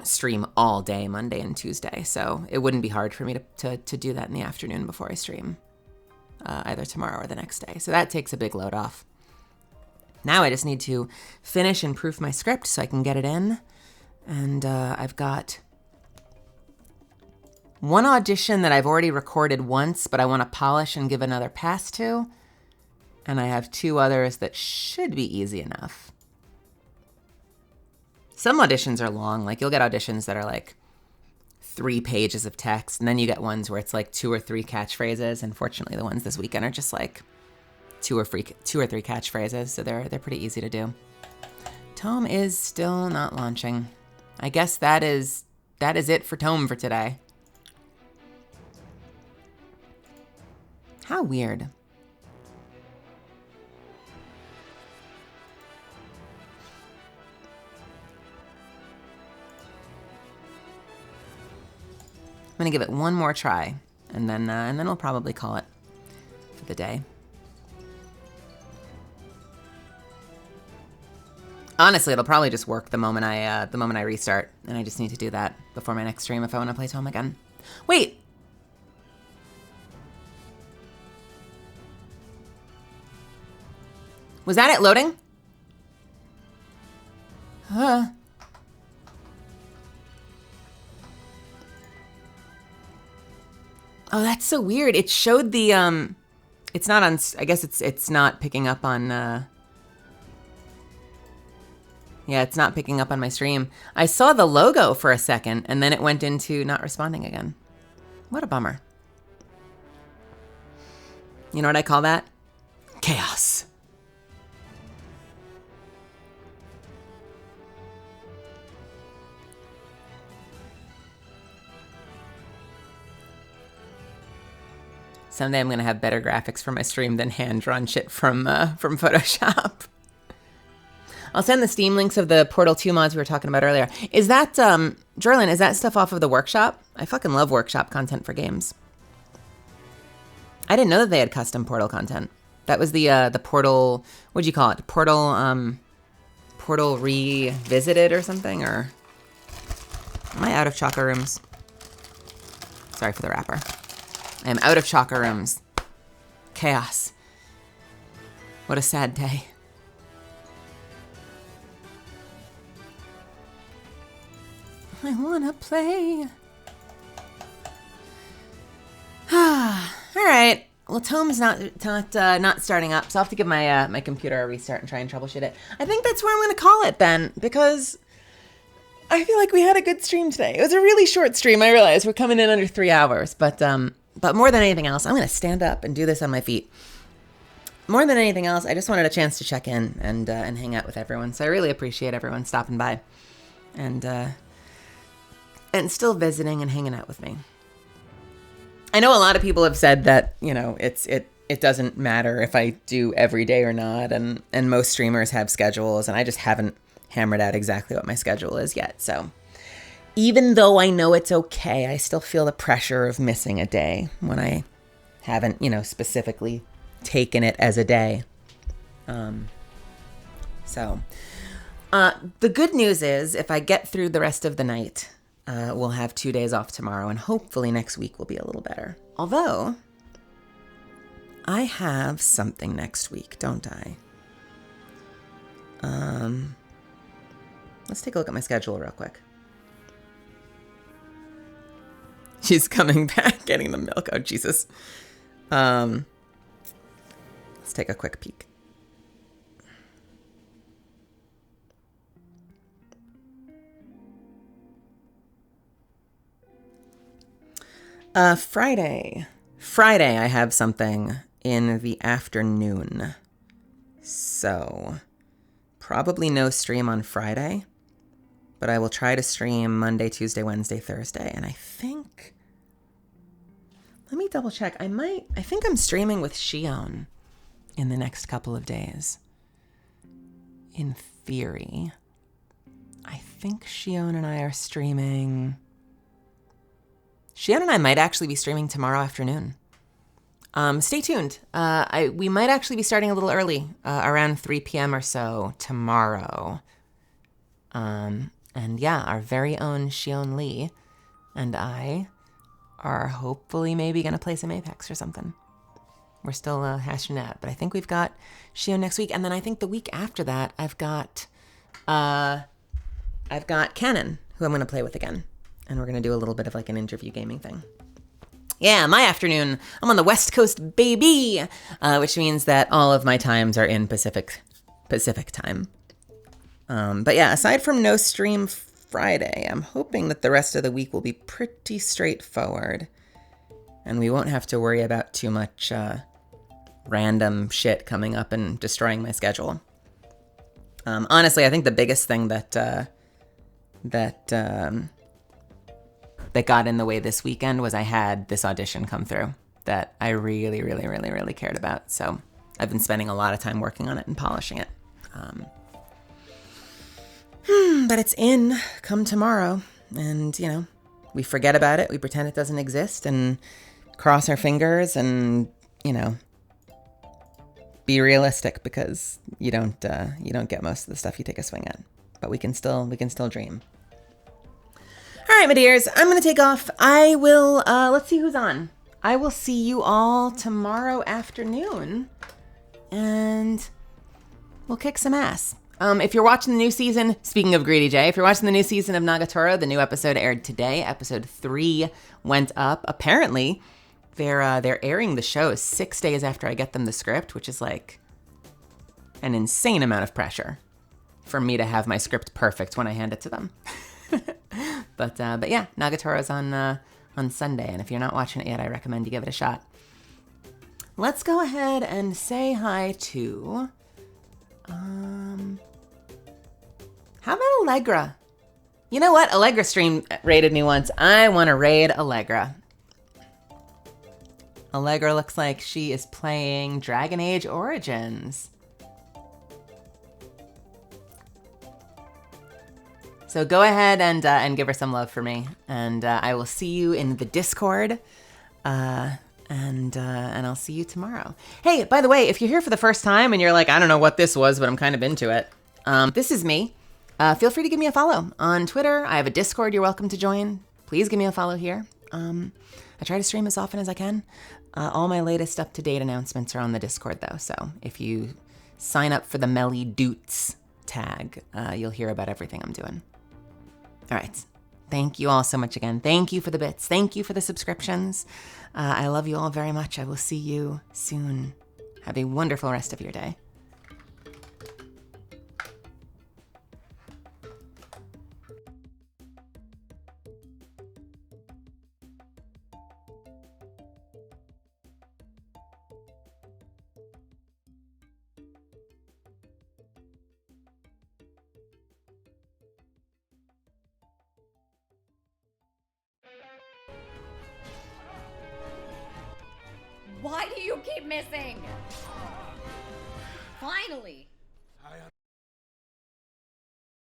stream all day Monday and Tuesday. So it wouldn't be hard for me to do that in the afternoon before I stream, either tomorrow or the next day. So that takes a big load off. Now I just need to finish and proof my script so I can get it in. And I've got one audition that I've already recorded once, but I want to polish and give another pass to. And I have 2 others that should be easy enough. Some auditions are long. Like, you'll get auditions that are like 3 pages of text, and then you get ones where it's like 2 or 3 catchphrases. Unfortunately, the ones this weekend are just like 2 or 3 catchphrases, so they're pretty easy to do. Tome is still not launching. I guess that is it for Tome for today. How weird. I'm gonna give it one more try, and then we'll probably call it for the day. Honestly, it'll probably just work the moment I restart, and I just need to do that before my next stream if I want to play Tome again. Wait. Was that it loading? Oh, that's so weird. It showed the it's not on, I guess it's not picking up on yeah, it's not picking up on my stream. I saw the logo for a second and then it went into not responding again. What a bummer. You know what I call that? Chaos. Someday I'm gonna have better graphics for my stream than hand-drawn shit from Photoshop. I'll send the Steam links of the Portal 2 mods we were talking about earlier. Is that, Jerlin, is that stuff off of the workshop? I fucking love workshop content for games. I didn't know that they had custom Portal content. That was the Portal, what'd you call it? Portal Revisited or something, or... Am I out of Chaka rooms? Sorry for the wrapper. I am out of Chaka rooms. Chaos. What a sad day. I wanna play. All right. Well, Tome's not starting up, so I'll have to give my my computer a restart and try and troubleshoot it. I think that's where I'm gonna call it then, because I feel like we had a good stream today. It was a really short stream. I realize we're coming in under 3 hours, but more than anything else, I'm gonna stand up and do this on my feet. More than anything else, I just wanted a chance to check in and hang out with everyone. So I really appreciate everyone stopping by and still visiting and hanging out with me. I know a lot of people have said that, you know, it doesn't matter if I do every day or not, and most streamers have schedules, and I just haven't hammered out exactly what my schedule is yet. So even though I know it's okay, I still feel the pressure of missing a day when I haven't, you know, specifically taken it as a day. The good news is if I get through the rest of the night, we'll have 2 days off tomorrow, and hopefully next week will be a little better. Although, I have something next week, don't I? Let's take a look at my schedule real quick. She's coming back, getting the milk. Oh, Jesus. Let's take a quick peek. Friday, I have something in the afternoon. So, probably no stream on Friday, but I will try to stream Monday, Tuesday, Wednesday, Thursday. And I think, let me double check. I think I'm streaming with Shion in the next couple of days. In theory, I think Shion and I are streaming. Shion and I might actually be streaming tomorrow afternoon. Stay tuned. We might actually be starting a little early, around 3 p.m. or so tomorrow. And yeah, our very own Shion Lee and I are hopefully maybe going to play some Apex or something. We're still hashing it out, but I think we've got Shion next week. And then I think the week after that, I've got Cannon, who I'm going to play with again. And we're going to do a little bit of like an interview gaming thing. Yeah, my afternoon, I'm on the West Coast, baby, which means that all of my times are in Pacific time. But yeah, aside from no stream Friday, I'm hoping that the rest of the week will be pretty straightforward. And we won't have to worry about too much random shit coming up and destroying my schedule. Honestly, I think the biggest thing that got in the way this weekend was I had this audition come through that I really, really, really, really cared about. So I've been spending a lot of time working on it and polishing it. But it's in come tomorrow. And, you know, we forget about it. We pretend it doesn't exist and cross our fingers and, you know, be realistic, because you don't get most of the stuff you take a swing at. But we can still dream. All right, my dears, I'm going to take off. I will, let's see who's on. I will see you all tomorrow afternoon, and we'll kick some ass. If you're watching the new season, speaking of Greedy Jay, if you're watching the new season of Nagatoro, the new episode aired today. Episode 3 went up. Apparently, they're airing the show 6 days after I get them the script, which is like an insane amount of pressure for me to have my script perfect when I hand it to them. But yeah, Nagatoro's on Sunday, and if you're not watching it yet, I recommend you give it a shot. Let's go ahead and say hi to, how about Allegra? You know what? Allegra raided me once. I want to raid Allegra. Allegra looks like she is playing Dragon Age Origins. So go ahead and give her some love for me, and I will see you in the Discord, and I'll see you tomorrow. Hey, by the way, if you're here for the first time and you're like, I don't know what this was, but I'm kind of into it, this is me. Feel free to give me a follow on Twitter. I have a Discord you're welcome to join. Please give me a follow here. I try to stream as often as I can. All my latest up-to-date announcements are on the Discord, though, so if you sign up for the Melly Doots tag, you'll hear about everything I'm doing. All right. Thank you all so much again. Thank you for the bits. Thank you for the subscriptions. I love you all very much. I will see you soon. Have a wonderful rest of your day. Why do you keep missing? Finally!